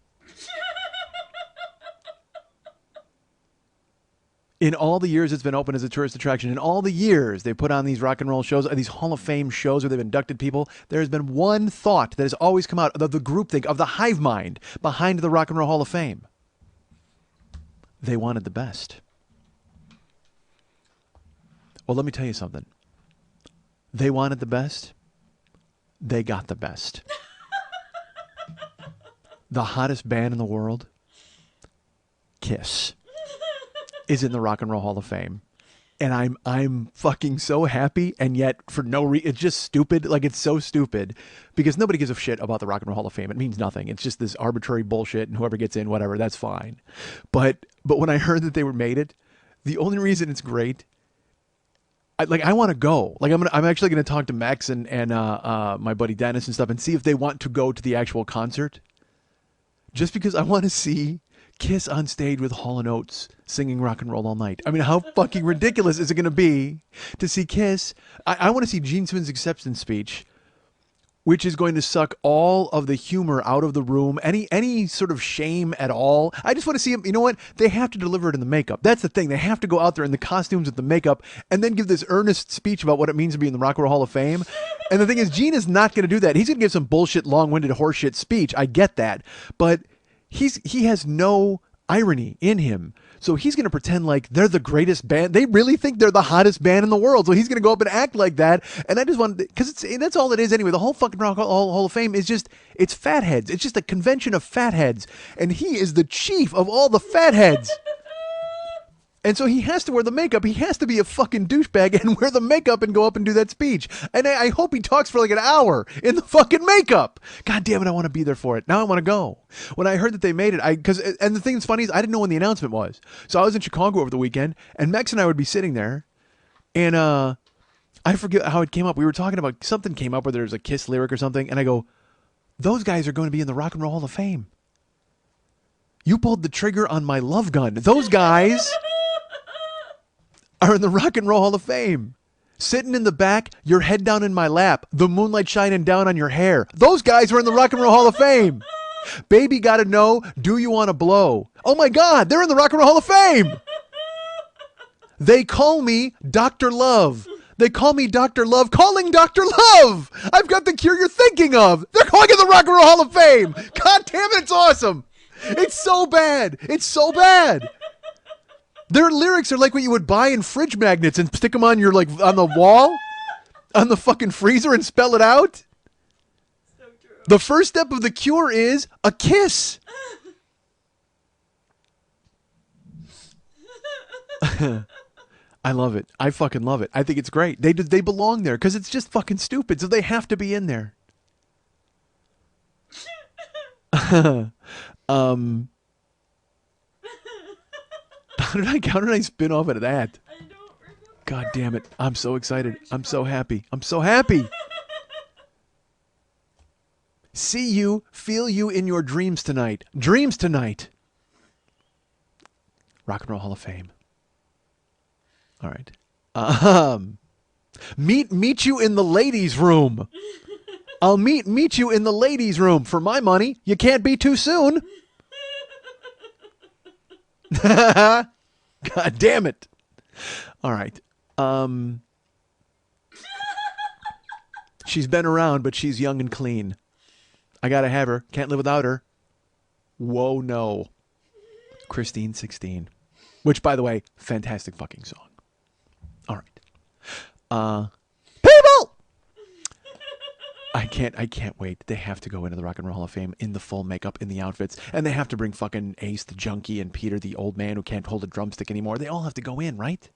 In all the years it's been open as a tourist attraction, in all the years they put on these rock and roll shows, these Hall of Fame shows where they've inducted people, there has been one thought that has always come out of the groupthink, of the hive mind behind the Rock and Roll Hall of Fame. They wanted the best. Well, let me tell you something. They wanted the best. They got the best. The hottest band in the world Kiss is in the Rock and Roll Hall of Fame. And I'm fucking so happy, and yet for no reason, it's just stupid. Like, it's so stupid because nobody gives a shit about the Rock and Roll Hall of Fame. It means nothing. It's just this arbitrary bullshit, and whoever gets in, whatever, that's fine. But when I heard that they were made it, the only reason it's great, I want to go. Like, I'm actually gonna talk to Max and my buddy Dennis and stuff, and see if they want to go to the actual concert, just because I want to see Kiss on stage with Hall & Oates singing Rock and Roll All Night. I mean, how fucking ridiculous is it going to be to see Kiss? I want to see Gene Simmons' acceptance speech, which is going to suck all of the humor out of the room, any sort of shame at all. I just want to see him. You know what? They have to deliver it in the makeup. That's the thing. They have to go out there in the costumes with the makeup and then give this earnest speech about what it means to be in the Rock and Roll Hall of Fame. And the thing is, Gene is not going to do that. He's going to give some bullshit, long-winded horseshit speech. I get that. But he has no irony in him. So he's going to pretend like they're the greatest band. They really think they're the hottest band in the world. So he's going to go up and act like that. And I just want, because that's all it is anyway. The whole fucking Rock Hall of Fame is just, it's fatheads. It's just a convention of fatheads. And he is the chief of all the fatheads. And so he has to wear the makeup. He has to be a fucking douchebag and wear the makeup and go up and do that speech. And I hope he talks for like an hour in the fucking makeup. God damn it, I want to be there for it. Now I want to go. When I heard that they made it, and the thing that's funny is I didn't know when the announcement was. So I was in Chicago over the weekend, and Max and I would be sitting there, and I forget how it came up. We were talking about, something came up where there's a Kiss lyric or something, and I go, those guys are going to be in the Rock and Roll Hall of Fame. You pulled the trigger on my love gun. Those guys are in the Rock and Roll Hall of Fame. Sitting in the back, your head down in my lap, the moonlight shining down on your hair. Those guys are in the Rock and Roll Hall of Fame. Baby Gotta Know, Do You Wanna Blow? Oh my God, they're in the Rock and Roll Hall of Fame. They call me Dr. Love. They call me Dr. Love, calling Dr. Love. I've got the cure you're thinking of. They're calling it the Rock and Roll Hall of Fame. God damn it, it's awesome. It's so bad. It's so bad. Their lyrics are like what you would buy in fridge magnets and stick them on your, like, on the wall, on the fucking freezer and spell it out. So true. The first step of the cure is a kiss. I love it. I fucking love it. I think it's great. They belong there because it's just fucking stupid. So they have to be in there. How did I spin off into that? I don't remember. God damn it. I'm so excited. I'm so happy. I'm so happy. See you, feel you in your dreams tonight. Dreams tonight. Rock and Roll Hall of Fame. All right. Meet you in the ladies' room. I'll meet you in the ladies' room. For my money, you can't be too soon. God damn it. All right. She's been around, but she's young and clean. I gotta have her. Can't live without her. Whoa, no. Christine 16. Which, by the way, fantastic fucking song. All right. People! I can't wait. They have to go into the Rock and Roll Hall of Fame in the full makeup, in the outfits, and they have to bring fucking Ace the junkie and Peter the old man who can't hold a drumstick anymore. They all have to go in, right?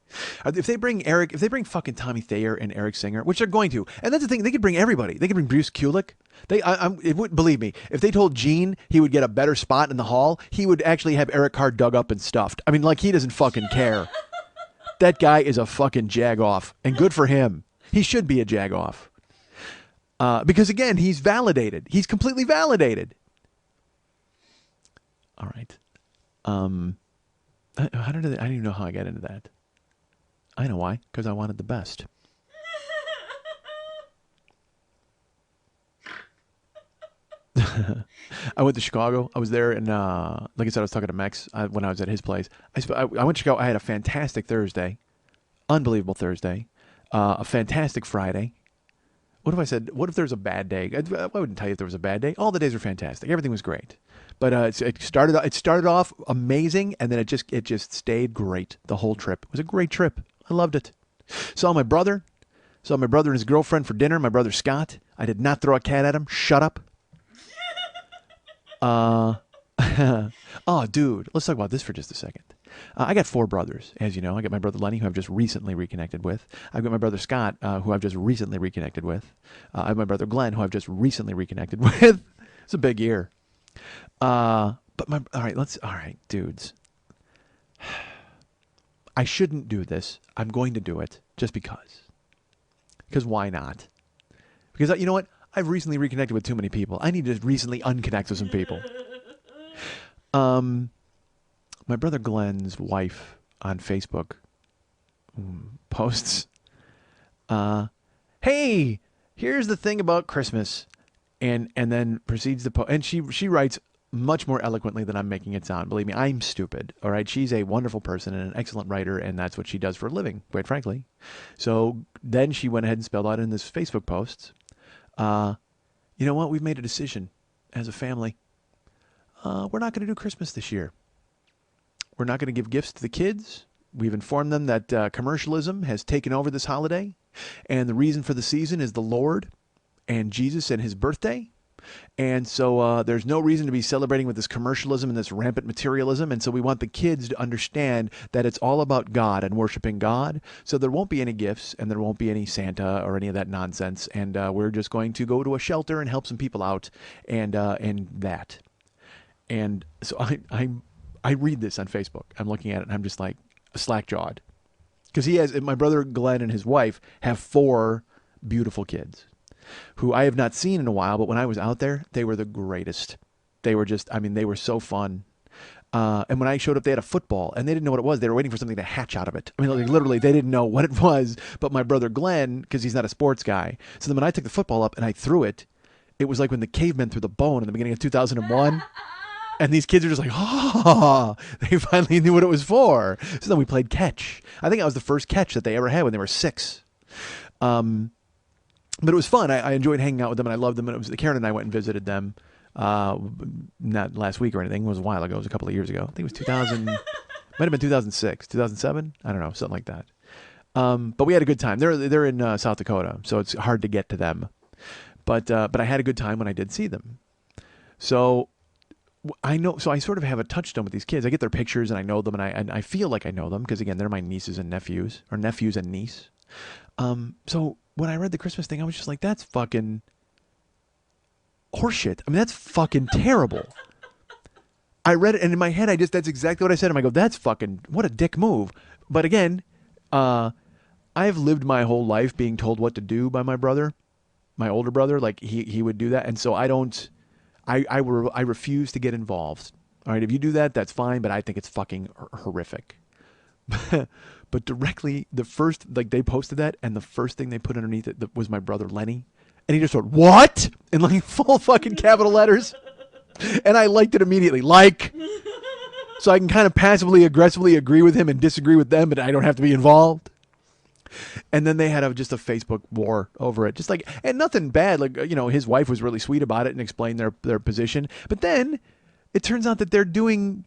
If they bring fucking Tommy Thayer and Eric Singer, which they're going to, and that's the thing, they could bring everybody. They could bring Bruce Kulick. It would, believe me, if they told Gene he would get a better spot in the hall, he would actually have Eric Carr dug up and stuffed. I mean, like, he doesn't fucking care. That guy is a fucking jag-off, and good for him. He should be a jag-off. Because, again, he's validated. He's completely validated. All right. I don't even know how I got into that. I know why. Because I wanted the best. I went to Chicago. I was there, and like I said, I was talking to Max when I was at his place. I went to Chicago. I had a fantastic Thursday. Unbelievable Thursday. A fantastic Friday. What if I said, what if there's a bad day? I wouldn't tell you if there was a bad day. All the days were fantastic. Everything was great. But it started off amazing, and then it just stayed great the whole trip. It was a great trip. I loved it. Saw my brother and his girlfriend for dinner, my brother Scott. I did not throw a cat at him. Shut up. Oh, dude, let's talk about this for just a second. I got 4 brothers, as you know. I got my brother Lenny, who I've just recently reconnected with. I've got my brother Scott, who I've just recently reconnected with. I have my brother Glenn, who I've just recently reconnected with. It's a big year. But all right, dudes. I shouldn't do this. I'm going to do it just because. Because why not? Because you know what? I've recently reconnected with too many people. I need to recently unconnect with some people. My brother Glenn's wife on Facebook posts, "Hey, here's the thing about Christmas," and then proceeds to post. And she writes much more eloquently than I'm making it sound. Believe me, I'm stupid. All right, she's a wonderful person and an excellent writer, and that's what she does for a living, quite frankly. So then she went ahead and spelled out in this Facebook post, "You know what? We've made a decision as a family. We're not going to do Christmas this year. We're not going to give gifts to the kids. We've informed them that commercialism has taken over this holiday, and the reason for the season is the Lord and Jesus and his birthday. And so there's no reason to be celebrating with this commercialism and this rampant materialism. And so we want the kids to understand that it's all about God and worshiping God. So there won't be any gifts and there won't be any Santa or any of that nonsense. And we're just going to go to a shelter and help some people out and that." And so I read this on Facebook. I'm looking at it and I'm just like slack-jawed. Because my brother Glenn and his wife have 4 beautiful kids who I have not seen in a while, but when I was out there, they were the greatest. They were they were so fun. And when I showed up, they had a football, and they didn't know what it was. They were waiting for something to hatch out of it. I mean, like, literally, they didn't know what it was. But my brother Glenn, because he's not a sports guy, so then when I took the football up and I threw it, it was like when the cavemen threw the bone in the beginning of 2001. And these kids are just like, oh, they finally knew what it was for. So then we played catch. I think that was the first catch that they ever had when they were 6. But it was fun. I enjoyed hanging out with them, and I loved them. And Karen and I went and visited them, not last week or anything. It was a while ago. It was a couple of years ago. I think it was 2000, might have been 2006, 2007. I don't know, something like that. But we had a good time. They're in South Dakota, so it's hard to get to them. But I had a good time when I did see them. So I know. So I sort of have a touchstone with these kids. I get their pictures and I know them, and I feel like I know them because again, they're my nieces and nephews, or nephews and niece. So when I read the Christmas thing, I was just like, that's fucking horseshit. I mean, that's fucking terrible. I read it, and in my head, that's exactly what I said. I go, that's fucking, what a dick move. But again, I've lived my whole life being told what to do by my brother, my older brother. Like he would do that, and so I refuse to get involved. All right, if you do that, that's fine, but I think it's fucking horrific. But directly, they posted that, and the first thing they put underneath it was my brother Lenny, and he just wrote, "What?" in like full fucking capital letters, and I liked it immediately, so I can kind of passively aggressively agree with him and disagree with them, but I don't have to be involved. And then they had just a Facebook war over it, just like, and nothing bad. Like, his wife was really sweet about it and explained their position. But then it turns out that they're going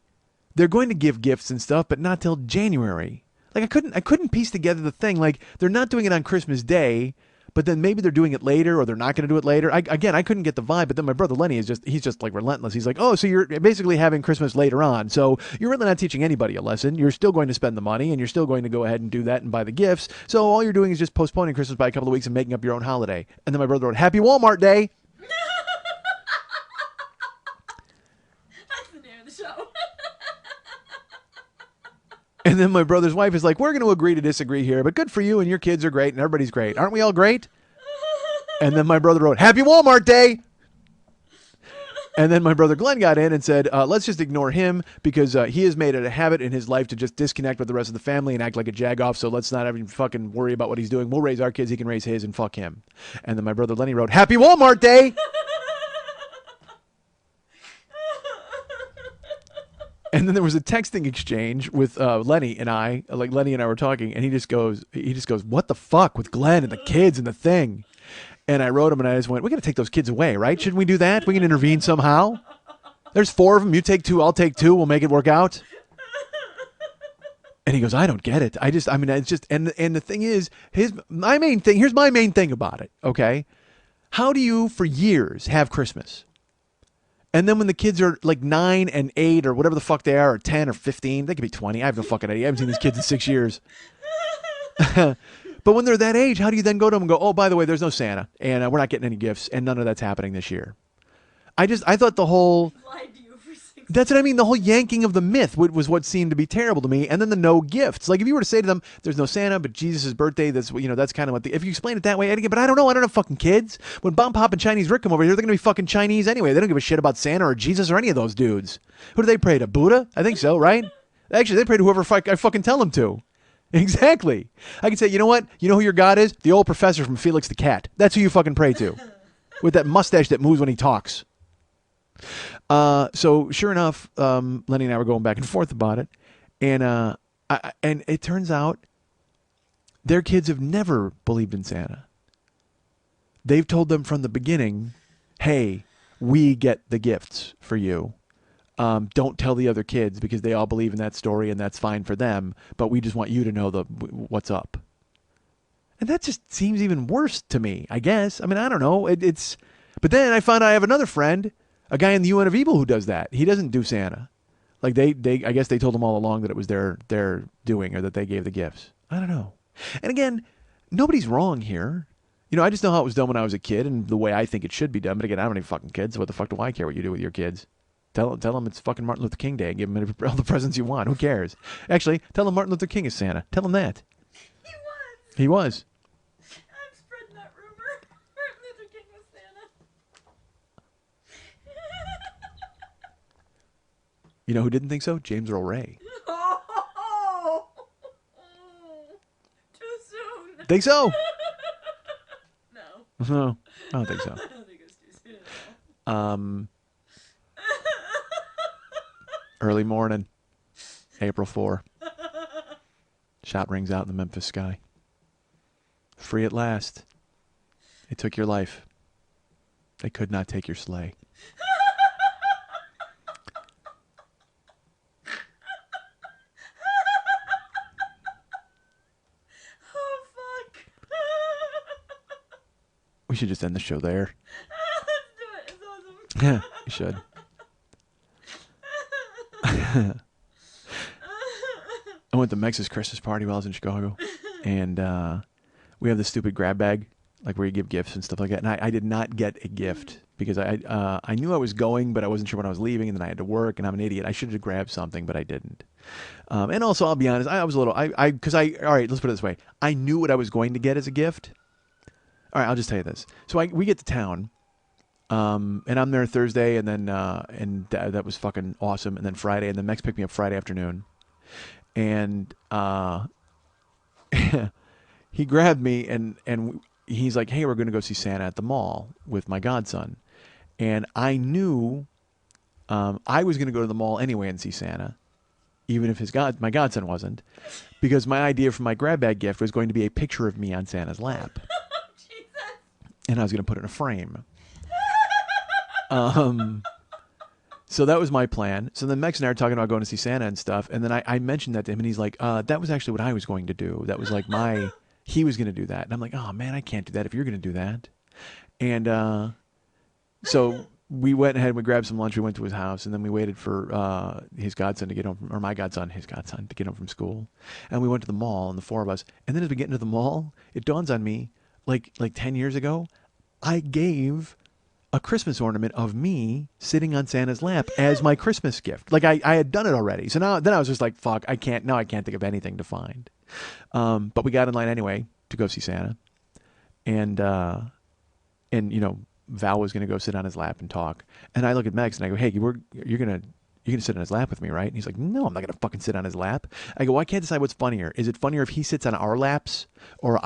to give gifts and stuff, but not till January. Like I couldn't piece together the thing. Like they're not doing it on Christmas Day, but then maybe they're doing it later, or they're not going to do it later. I couldn't get the vibe. But then my brother Lenny he's just like relentless. He's like, oh, so you're basically having Christmas later on. So you're really not teaching anybody a lesson. You're still going to spend the money, and you're still going to go ahead and do that and buy the gifts. So all you're doing is just postponing Christmas by a couple of weeks and making up your own holiday. And then my brother wrote, "Happy Walmart Day." That's the name of the show. And then my brother's wife is like, "We're going to agree to disagree here, but good for you, and your kids are great, and everybody's great. Aren't we all great?" And then my brother wrote, "Happy Walmart Day." And then my brother Glenn got in and said, let's just ignore him because he has made it a habit in his life to just disconnect with the rest of the family and act like a jagoff, so let's not even fucking worry about what he's doing. We'll raise our kids, he can raise his, and fuck him. And then my brother Lenny wrote, "Happy Walmart Day." And then there was a texting exchange with Lenny and I. Like Lenny and I were talking, and he just goes, "What the fuck with Glenn and the kids and the thing?" And I wrote him, and I just went, "We got to take those kids away, right? Shouldn't we do that? We can intervene somehow. There's 4 of them. You take 2, I'll take 2. We'll make it work out." And he goes, "I don't get it. It's just." And the thing is, here's my main thing about it. Okay, how do you for years have Christmas? And then when the kids are like 9 and 8 or whatever the fuck they are, or 10 or 15, they could be 20. I have no fucking idea. I haven't seen these kids in 6 years. But when they're that age, how do you then go to them and go, oh, by the way, there's no Santa, and we're not getting any gifts, and none of that's happening this year? I thought the whole... Lied to you for 6 That's what I mean. The whole yanking of the myth was what seemed to be terrible to me. And then the no gifts. Like if you were to say to them, there's no Santa, but Jesus' birthday, that's kind of what if you explain it that way, but I don't know. I don't have fucking kids. When Bomb Pop and Chinese Rick come over here, they're going to be fucking Chinese anyway. They don't give a shit about Santa or Jesus or any of those dudes. Who do they pray to? Buddha? I think so, right? Actually, they pray to whoever I fucking tell them to. Exactly. I can say, you know what? You know who your God is? The old professor from Felix the Cat. That's who you fucking pray to. With that mustache that moves when he talks. So sure enough, Lenny and I were going back and forth about it, and and it turns out their kids have never believed in Santa. They've told them from the beginning, "Hey, we get the gifts for you. Don't tell the other kids because they all believe in that story and that's fine for them. But we just want you to know what's up." And that just seems even worse to me. I guess. I mean, I don't know. It's. But then I found I have another friend. A guy in the UN of Evil who does that. He doesn't do Santa. Like I guess they told him all along that it was their doing or that they gave the gifts. I don't know. And again, nobody's wrong here. I just know how it was done when I was a kid and the way I think it should be done. But again, I don't have any fucking kids. So what the fuck do I care what you do with your kids? Tell them it's fucking Martin Luther King Day. Give them all the presents you want. Who cares? Actually, tell them Martin Luther King is Santa. Tell them that. He was. I'm spreading that rumor. Martin Luther King was Santa. You know who didn't think so? James Earl Ray. Oh, too soon. Think so? No, No, I don't think so. I don't think it's too soon at all. Early morning, April 4. Shot rings out in the Memphis sky. Free at last. They took your life. They could not take your sleigh. Oh fuck! We should just end the show there. Let's do it. It's awesome. Yeah, we should. I went to Mex's Christmas party while I was in Chicago, and we have this stupid grab bag, like where you give gifts and stuff like that. And I did not get a gift because I knew I was going, but I wasn't sure when I was leaving, and then I had to work, and I'm an idiot. I should have grabbed something, but I didn't. And also, I'll be honest, I was a little, all right, let's put it this way. I knew what I was going to get as a gift. All right, I'll just tell you this. So we get to town. And I'm there Thursday, and then that was fucking awesome. And then Friday, and then Mex picked me up Friday afternoon, and he grabbed me, and he's like, "Hey, we're going to go see Santa at the mall with my godson," and I knew I was going to go to the mall anyway and see Santa, even if my godson wasn't, because my idea for my grab bag gift was going to be a picture of me on Santa's lap, Jesus. and I was going to put it in a frame. So that was my plan. So then Mex and I are talking about going to see Santa and stuff. And then I mentioned that to him, and he's like, that was actually what I was going to do. That was like he was going to do that. And I'm like, oh man, I can't do that if you're going to do that. And, so we went ahead and we grabbed some lunch. We went to his house, and then we waited for, his godson to get home or my godson, his godson to get home from school. And we went to the mall, and the four of us. And then as we get into the mall, it dawns on me, like 10 years ago, I gave a Christmas ornament of me sitting on Santa's lap as my Christmas gift. Like I had done it already. So then I was just like, fuck, I can't think of anything to find. But we got in line anyway to go see Santa. And Val was going to go sit on his lap and talk. And I look at Mex and I go, hey, you're going to sit on his lap with me, right? And he's like, no, I'm not going to fucking sit on his lap. I go, well, I can't decide what's funnier. Is it funnier if he sits on our laps or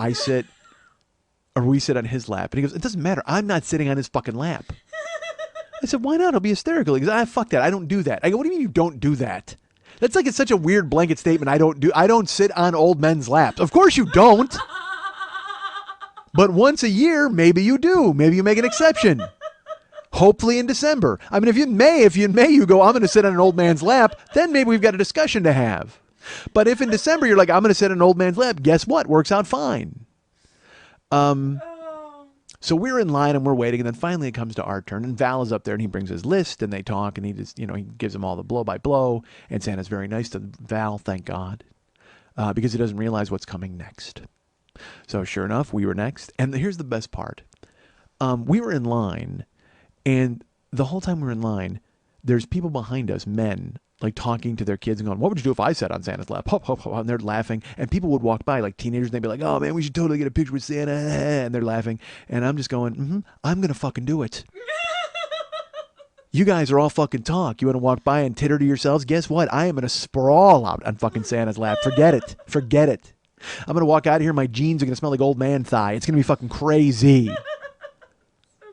or we sit on his lap? And he goes, it doesn't matter. I'm not sitting on his fucking lap. I said, why not? It'll be hysterical. He goes, fuck that. I don't do that. I go, what do you mean you don't do that? That's like, it's such a weird blanket statement. I don't sit on old men's laps. Of course you don't. But once a year, maybe you do. Maybe you make an exception. Hopefully in December. I mean, if in May you go, I'm going to sit on an old man's lap, then maybe we've got a discussion to have. But if in December you're like, I'm going to sit on an old man's lap, guess what? Works out fine. So So we're in line and we're waiting, and then finally it comes to our turn, and Val is up there, and he brings his list, and they talk, and he just, he gives them all the blow by blow, and Santa's very nice to Val, thank God, because he doesn't realize what's coming next. So sure enough, we were next, and here's the best part. We were in line, and the whole time we were in line, there's people behind us, men, like talking to their kids and going, what would you do if I sat on Santa's lap? Hop, hop, hop, and they're laughing. And people would walk by, like teenagers, and they'd be like, oh man, we should totally get a picture with Santa. And they're laughing. And I'm just going, I'm going to fucking do it. You guys are all fucking talk. You want to walk by and titter to yourselves? Guess what? I am going to sprawl out on fucking Santa's lap. Forget it. Forget it. I'm going to walk out of here. My jeans are going to smell like old man thigh. It's going to be fucking crazy. So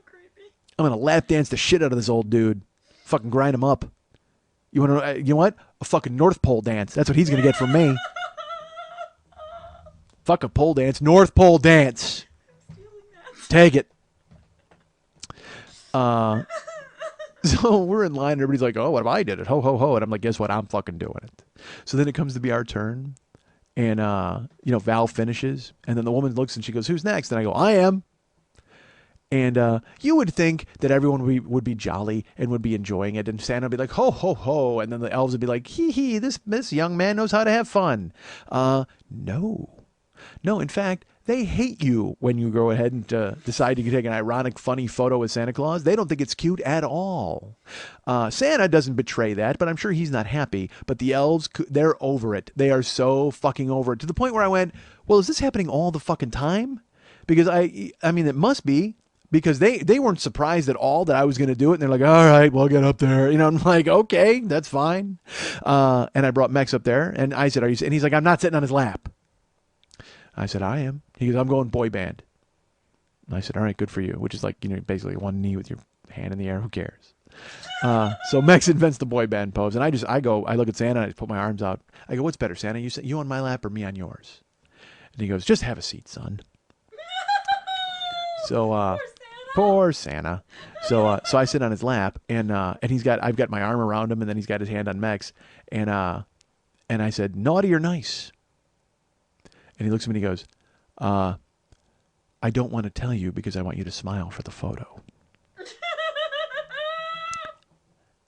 creepy. I'm going to lap dance the shit out of this old dude. Fucking grind him up. You want to? You know what? A fucking North Pole dance. That's what he's gonna get from me. Fuck a pole dance. North Pole dance. Take it. So we're in line, and everybody's like, "Oh, what if I did it? Ho ho ho!" And I'm like, "Guess what? I'm fucking doing it." So then it comes to be our turn, and Val finishes, and then the woman looks and she goes, "Who's next?" And I go, "I am." And you would think that everyone would be jolly and would be enjoying it. And Santa would be like, ho, ho, ho. And then the elves would be like, hee, hee, this young man knows how to have fun. No. In fact, they hate you when you go ahead and decide to take an ironic, funny photo with Santa Claus. They don't think it's cute at all. Santa doesn't betray that, but I'm sure he's not happy. But the elves, they're over it. They are so fucking over it. To the point where I went, well, is this happening all the fucking time? Because I mean, it must be. Because they weren't surprised at all that I was going to do it. And they're like, all right, we'll get up there. I'm like, okay, that's fine. And I brought Mex up there. And I said, are you? And he's like, I'm not sitting on his lap. I said, I am. He goes, I'm going boy band. And I said, all right, good for you. Which is like, basically one knee with your hand in the air. Who cares? So Mex invents the boy band pose. And I look at Santa and I just put my arms out. I go, what's better, Santa? You on my lap or me on yours? And he goes, just have a seat, son. So, poor Santa. So I sit on his lap, and I've got my arm around him, and then he's got his hand on Mex, and I said, naughty or nice? And he looks at me and he goes, I don't want to tell you because I want you to smile for the photo.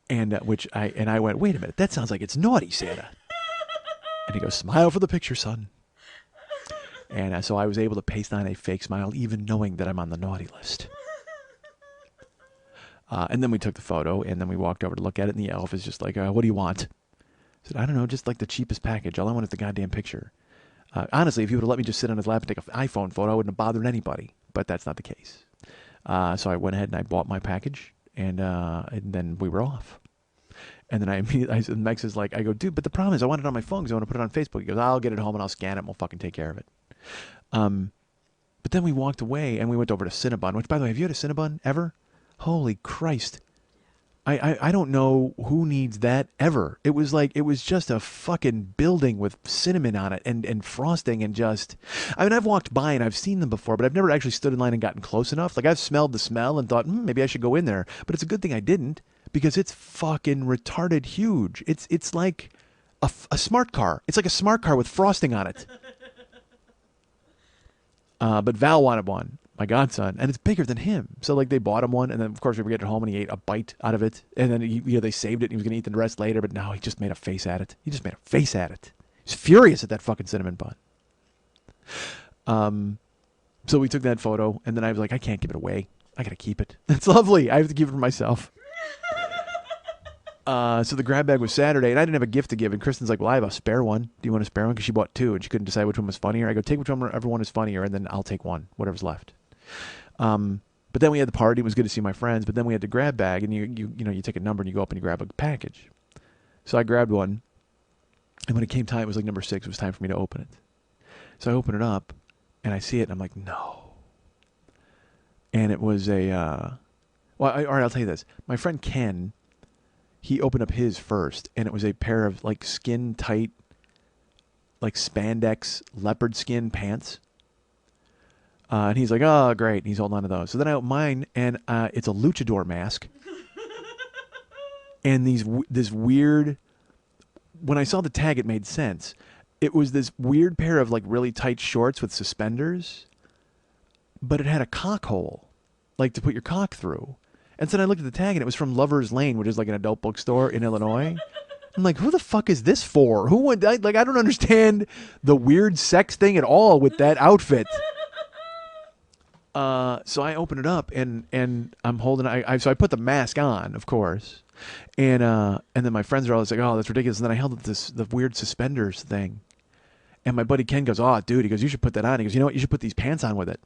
And I went, wait a minute, that sounds like it's naughty, Santa. And he goes, smile for the picture, son. And so I was able to paste on a fake smile, even knowing that I'm on the naughty list. And then we took the photo, and then we walked over to look at it, and the elf is just like, what do you want? I said, I don't know, just like the cheapest package. All I want is the goddamn picture. Honestly, if he would have let me just sit on his lap and take an iPhone photo, I wouldn't have bothered anybody. But that's not the case. So I went ahead and I bought my package, and then we were off. And then Mex is like, I go, dude, but the problem is I want it on my phone because I want to put it on Facebook. He goes, I'll get it home and I'll scan it and we'll fucking take care of it. But then we walked away and we went over to Cinnabon, which, by the way, have you had a Cinnabon ever? Holy Christ. I don't know who needs that ever. It was just a fucking building with cinnamon on it and frosting and just, I've walked by and I've seen them before, but I've never actually stood in line and gotten close enough. Like I've smelled the smell and thought, maybe I should go in there, but it's a good thing I didn't because it's fucking retarded huge. It's like a smart car. It's like a smart car with frosting on it. But Val wanted one, my godson, and it's bigger than him. So like they bought him one, and then of course we were getting home and he ate a bite out of it, and then they saved it and he was gonna eat the rest later, but no, he just made a face at it. He's furious at that fucking cinnamon bun. So we took that photo, and then I was like, I can't give it away. I gotta keep it. It's lovely. I have to keep it for myself. So the grab bag was Saturday, and I didn't have a gift to give. And Kristen's like, well, I have a spare one. Do you want a spare one? Because she bought two, and she couldn't decide which one was funnier. I go, take whichever one is funnier, and then I'll take one, whatever's left. But then we had the party. It was good to see my friends. But then we had the grab bag, and you take a number, and you go up and you grab a package. So I grabbed one, and when it came time, it was like number 6. It was time for me to open it. So I open it up, and I see it, and I'm like, no. And it was all right, I'll tell you this. My friend Ken, he opened up his first, and it was a pair of like skin tight, like spandex leopard skin pants. And he's like, oh, great. And he's holding on to those. So then I open mine, and it's a luchador mask. And this weird, when I saw the tag, it made sense. It was this weird pair of like really tight shorts with suspenders, but it had a cock hole. like to put your cock through. And so then I looked at the tag and it was from Lover's Lane, which is like an adult bookstore in Illinois. I'm like, who the fuck is this for? Who would I don't understand the weird sex thing at all with that outfit. So I open it up and I'm holding so I put the mask on, of course. And then my friends are always like, oh, that's ridiculous. And then I held up the weird suspenders thing. And my buddy Ken goes, oh, dude, he goes, you should put that on. He goes, you know what? You should put these pants on with it.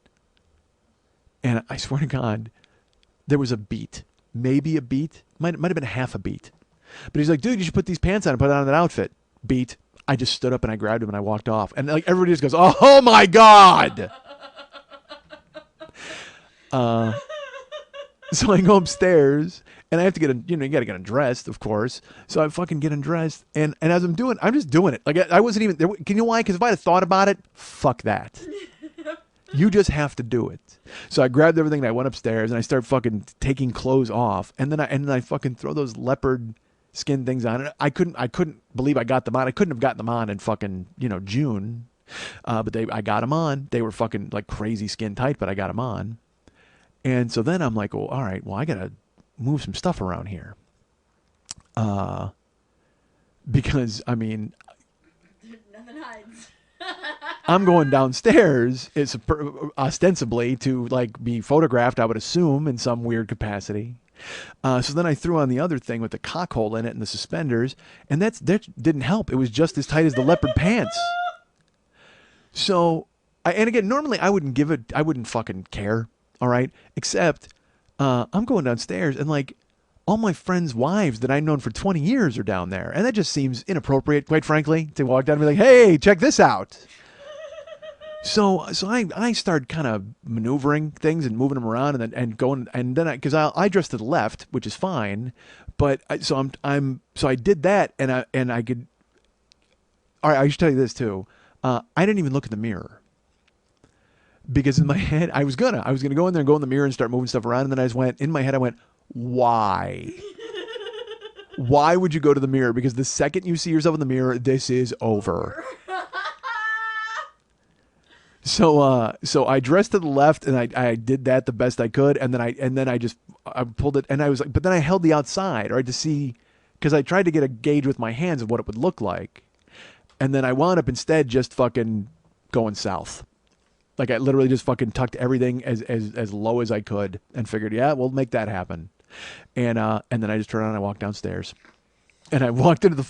And I swear to God, there was a beat, maybe a beat, might have been half a beat. But he's like, dude, you should put these pants on and put it on that outfit. Beat. I just stood up and I grabbed him and I walked off. And like everybody just goes, oh my God. So I go upstairs and I have to get you got to get undressed, of course. So I fucking get undressed and as I'm just doing it. Like I wasn't even there. Can you know why? Because if I had thought about it, fuck that. You just have to do it. So I grabbed everything and I went upstairs and I started fucking taking clothes off. And then I fucking throw those leopard skin things on. And I couldn't believe I got them on. I couldn't have gotten them on in fucking, June. But I got them on. They were fucking like crazy skin tight, but I got them on. And so then I'm like, well, all right, well, I got to move some stuff around here. Because, I mean, Nothing hides. I'm going downstairs, it's ostensibly to like be photographed, I would assume, in some weird capacity. So then I threw on the other thing with the cock hole in it and the suspenders, and that didn't help. It was just as tight as the leopard pants. So, and again, normally I wouldn't fucking care, all right? Except I'm going downstairs and like all my friends' wives that I've known for 20 years are down there. And that just seems inappropriate, quite frankly, to walk down and be like, hey, check this out. So I started kind of maneuvering things and moving them around and going, and then because I dressed to the left, which is fine, but so I did that and I could. All right, I should tell you this too. I didn't even look in the mirror because in my head I was gonna go in there and go in the mirror and start moving stuff around, and then I went, why? Why would you go to the mirror? Because the second you see yourself in the mirror, this is over. So I dressed to the left and I did that the best I could, and then I pulled it, and I was like, but then I held the outside, right, to see, because I tried to get a gauge with my hands of what it would look like, and then I wound up instead just fucking going south. Like I literally just fucking tucked everything as low as I could and figured, yeah, we'll make that happen. And then I just turned around and I walked downstairs. And I walked into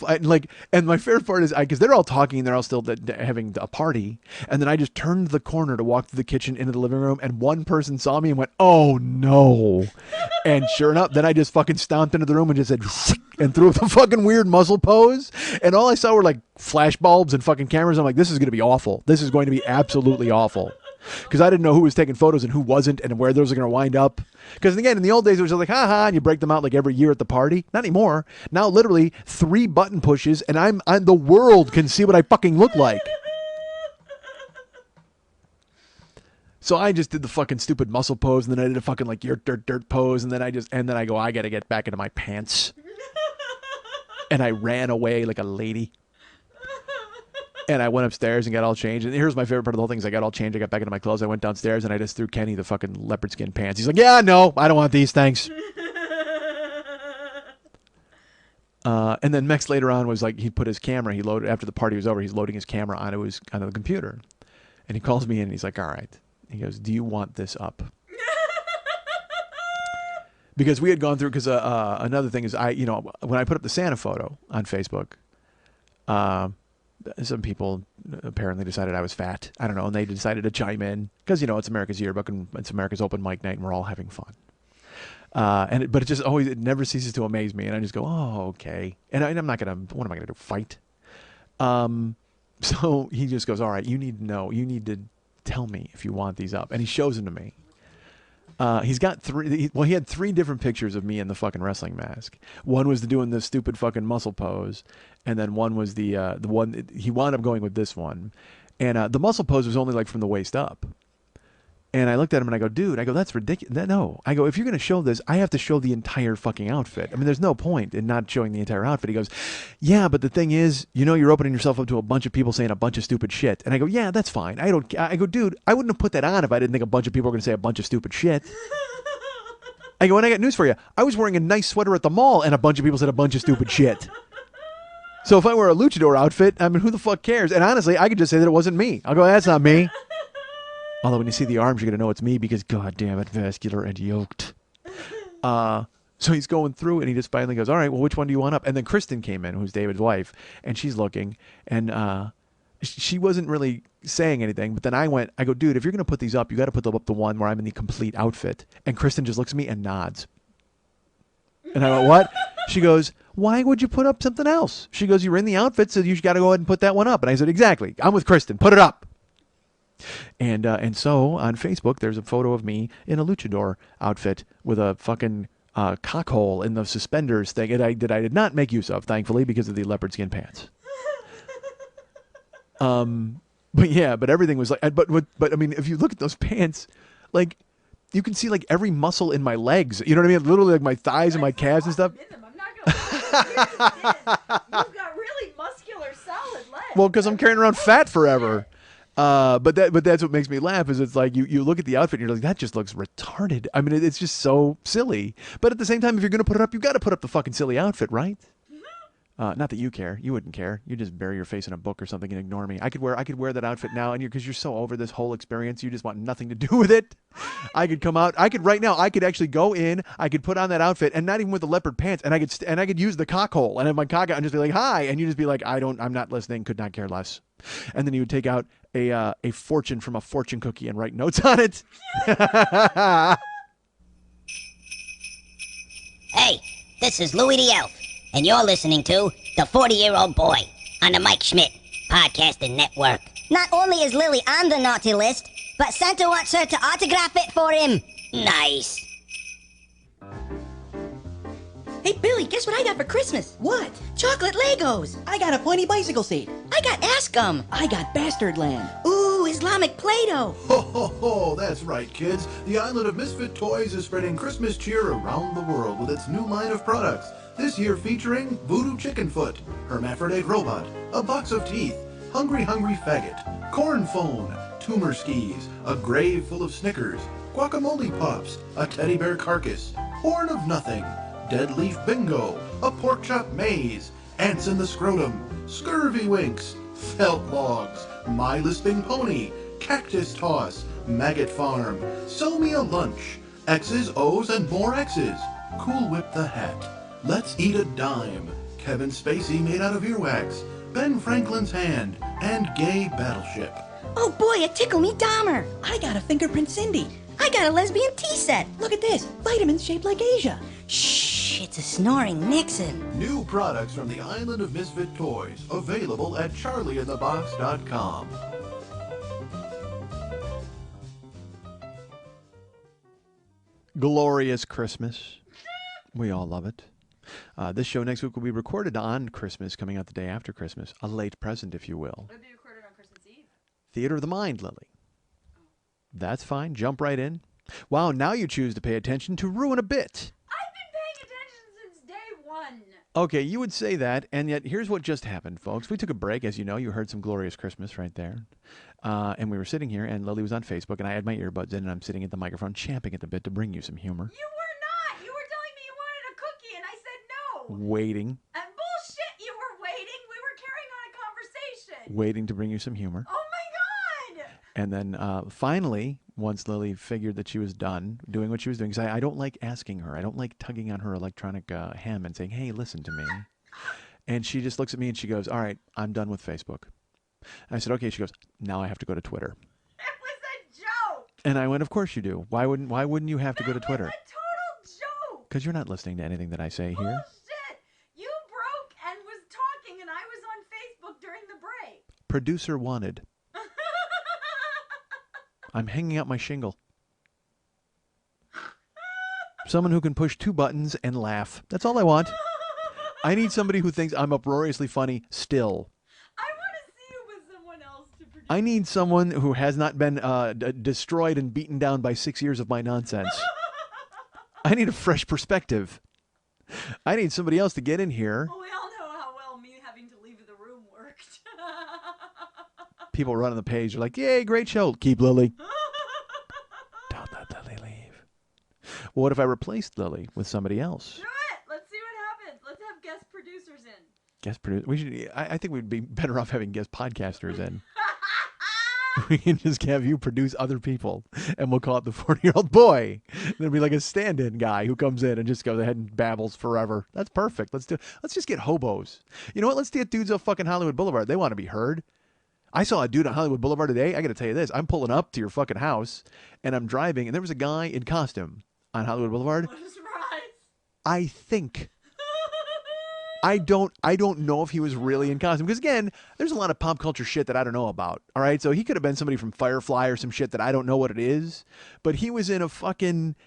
and my favorite part is because they're all talking and they're all still having a party. And then I just turned the corner to walk through the kitchen into the living room, and one person saw me and went, oh no. And sure enough, then I just fucking stomped into the room and just said, and threw the fucking weird muscle pose. And all I saw were like flash bulbs and fucking cameras. I'm like, this is going to be awful. This is going to be absolutely awful. Because I didn't know who was taking photos and who wasn't and where those are going to wind up. Because again, in the old days, it was just like, ha, and you break them out like every year at the party. Not anymore. Now, literally, 3 button pushes, and I'm the world can see what I fucking look like. So I just did the fucking stupid muscle pose, and then I did a fucking like your dirt pose, and then I go, I got to get back into my pants. And I ran away like a lady. And I went upstairs and got all changed. And here's my favorite part of the whole thing is I got all changed. I got back into my clothes. I went downstairs and I just threw Kenny the fucking leopard skin pants. He's like, yeah, no, I don't want these, thanks. And then Mex later on was like, he put his camera, after the party was over, he's loading his camera onto the computer. And he calls me in and he's like, all right. He goes, do you want this up? Because we had gone through, because another thing is when I put up the Santa photo on Facebook, some people apparently decided I was fat. I don't know. And they decided to chime in because, it's America's Yearbook and it's America's Open Mic Night and we're all having fun. But it never ceases to amaze me. And I just go, oh, okay. And what am I going to do? Fight? So he just goes, all right, you need to know. You need to tell me if you want these up. And he shows them to me. He's got he had 3 different pictures of me in the fucking wrestling mask. One was doing the stupid fucking muscle pose. And then one was the one, he wound up going with this one. And the muscle pose was only like from the waist up. And I looked at him and I go, dude, I go, that's ridiculous. No. I go, if you're going to show this, I have to show the entire fucking outfit. I mean, there's no point in not showing the entire outfit. He goes, yeah, but the thing is, you're opening yourself up to a bunch of people saying a bunch of stupid shit. And I go, yeah, that's fine. I go, dude, I wouldn't have put that on if I didn't think a bunch of people were going to say a bunch of stupid shit. I go, and I got news for you. I was wearing a nice sweater at the mall and a bunch of people said a bunch of stupid shit. So if I wear a luchador outfit, I mean, who the fuck cares? And honestly, I could just say that it wasn't me. I'll go, that's not me. Although when you see the arms, you're going to know it's me because, god damn it, vascular and yoked. So he's going through and he just finally goes, all right, well, which one do you want up? And then Kristen came in, who's David's wife, and she's looking. And she wasn't really saying anything. But then I go, dude, if you're going to put these up, you got to put them up the one where I'm in the complete outfit. And Kristen just looks at me and nods. And I went, what? She goes, why would you put up something else? She goes, you're in the outfit, so you got to go ahead and put that one up. And I said, exactly. I'm with Kristen. Put it up. And so on Facebook, there's a photo of me in a luchador outfit with a fucking cock hole in the suspenders thing that I did not make use of, thankfully, because of the leopard skin pants. But everything was like, but I mean, if you look at those pants, like you can see like every muscle in my legs. You know what I mean? Literally like my thighs and my calves and stuff. I'm not gonna lie. You've got really muscular, solid legs. Well, because I'm carrying around fat forever. But that's what makes me laugh is it's like you look at the outfit and you're like, that just looks retarded. I mean, it's just so silly. But at the same time, if you're going to put it up, you got to put up the fucking silly outfit, right? Not that you care. You wouldn't care. You just bury your face in a book or something and ignore me. I could wear that outfit now, and because you're so over this whole experience, you just want nothing to do with it. I could come out. I could actually go in. I could put on that outfit, and not even with the leopard pants, and I could use the cock hole and have my cock out and just be like, hi, and you just be like, I'm not listening. Could not care less. And then you would take out a fortune from a fortune cookie and write notes on it. Hey, this is Louie the Elf, and you're listening to The 40-Year-Old Boy on the Mike Schmidt Podcasting Network. Not only is Lily on the naughty list, but Santa wants her to autograph it for him. Nice. Hey, Billy, guess what I got for Christmas? What? Chocolate Legos. I got a pointy bicycle seat. I got Ascum. I got Bastardland. Ooh, Islamic Play-Doh. Ho, ho, ho, that's right, kids. The Island of Misfit Toys is spreading Christmas cheer around the world with its new line of products. This year featuring Voodoo Chicken Foot, Hermaphrodite Robot, a Box of Teeth, Hungry Hungry Faggot, Corn Phone, Tumor Skis, a Grave Full of Snickers, Guacamole Pops, a Teddy Bear Carcass, Horn of Nothing, Dead Leaf Bingo, a Pork Chop Maze, Ants in the Scrotum, Scurvy Winks, Felt Logs, My Lisping Pony, Cactus Toss, Maggot Farm, Sew Me a Lunch, X's, O's, and more X's, Cool Whip the Hat, Let's Eat a Dime, Kevin Spacey made out of earwax, Ben Franklin's Hand, and Gay Battleship. Oh boy, a Tickle Me Dahmer. I got a Fingerprint Cindy. I got a lesbian tea set. Look at this. Vitamins shaped like Asia. Shh, it's a snoring Nixon. New products from the Island of Misfit Toys, available at charlieinthebox.com. Glorious Christmas. We all love it. This show next week will be recorded on Christmas, coming out the day after Christmas. A late present, if you will. It'll be recorded on Christmas Eve. Theater of the Mind, Lily. That's fine. Jump right in. Wow, now you choose to pay attention to ruin a bit. I've been paying attention since day one. Okay, you would say that, and yet here's what just happened, folks. We took a break, as you know. You heard some Glorious Christmas right there. And we were sitting here, and Lily was on Facebook, and I had my earbuds in, and I'm sitting at the microphone, champing at the bit to bring you some humor. You were not. You were telling me you wanted a cookie, and I said no. Waiting, And bullshit, you were waiting. We were carrying on a conversation. waiting to bring you some humor. Oh my god. And then finally, once Lily figured that she was done doing what she was doing, because I don't like asking her. I don't like tugging on her electronic hem and saying, hey, listen to me. And she just looks at me and she goes, all right, I'm done with Facebook. And I said, okay. She goes, now I have to go to Twitter. It was a joke. And I went, of course you do. Why wouldn't you have to go to Twitter? It was a total joke. Because you're not listening to anything that I say here. Bullshit. You broke and was talking, and I was on Facebook during the break. Producer wanted. I'm hanging out my shingle. Someone who can push 2 buttons and laugh. That's all I want. I need somebody who thinks I'm uproariously funny still. I want to see you with someone else to produce I need someone who has not been destroyed and beaten down by 6 years of my nonsense. I need a fresh perspective. I need somebody else to get in here. Well, we all know how well me having to leave the room worked. People running the page are like, yay, great show. Keep Lily. Don't let Lily leave. Well, what if I replaced Lily with somebody else? Do it. Let's see what happens. Let's have guest producers in. Guest producer. We should. I think we'd be better off having guest podcasters in. We can just have you produce other people, and we'll call it the 40-year-old boy. There'll be like a stand-in guy who comes in and just goes ahead and babbles forever. That's perfect. Let's just get hobos. You know what? Let's get dudes off fucking Hollywood Boulevard. They want to be heard. I saw a dude on Hollywood Boulevard today. I got to tell you this. I'm pulling up to your fucking house, and I'm driving, and there was a guy in costume on Hollywood Boulevard. What a surprise. I think. I don't know if he was really in costume. Because, again, there's a lot of pop culture shit that I don't know about. All right? So he could have been somebody from Firefly or some shit that I don't know what it is. But he was in a fucking...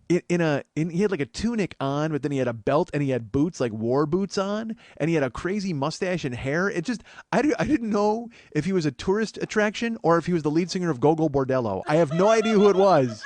he had like a tunic on, but then he had a belt and he had boots, like war boots on. And he had a crazy mustache and hair. It just... I didn't know if he was a tourist attraction or if he was the lead singer of Gogol Bordello. I have no idea who it was.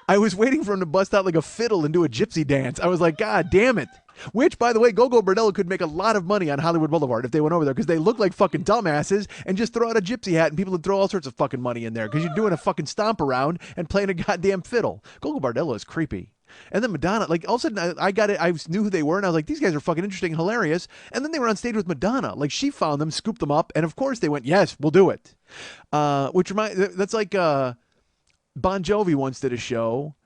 I was waiting for him to bust out like a fiddle and do a gypsy dance. I was like, God damn it. Which, by the way, Gogol Bordello could make a lot of money on Hollywood Boulevard if they went over there because they look like fucking dumbasses and just throw out a gypsy hat and people would throw all sorts of fucking money in there because you're doing a fucking stomp around and playing a goddamn fiddle. Gogol Bordello is creepy. And then Madonna, like all of a sudden I got it. I knew who they were and I was like, these guys are fucking interesting and hilarious. And then they were on stage with Madonna. Like she found them, scooped them up. And of course they went, yes, we'll do it. That's like Bon Jovi once did a show.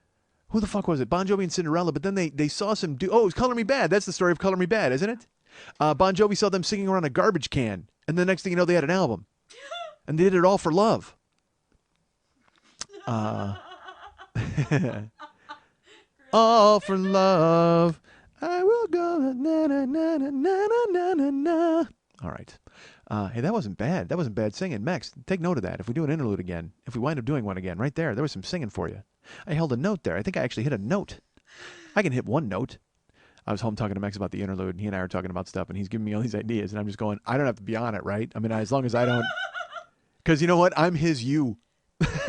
Who the fuck was it? Bon Jovi and Cinderella. But then they saw some dude. Oh, it was Color Me Bad. That's the story of Color Me Bad, isn't it? Bon Jovi saw them singing around a garbage can. And the next thing you know, they had an album. And they did it all for love. All for love. I will go. Na, na, na, na, na, na, na, na. All right. Hey, that wasn't bad. That wasn't bad singing. Max, take note of that. If we do an interlude again, if we wind up doing one again, right there was some singing for you. I held a note there. I think I actually hit a note. I can hit one note. I was home talking to Max about the interlude, and he and I were talking about stuff, and he's giving me all these ideas, and I'm just going, I don't have to be on it, right? I mean, as long as I don't... Because you know what? I'm his you. You're an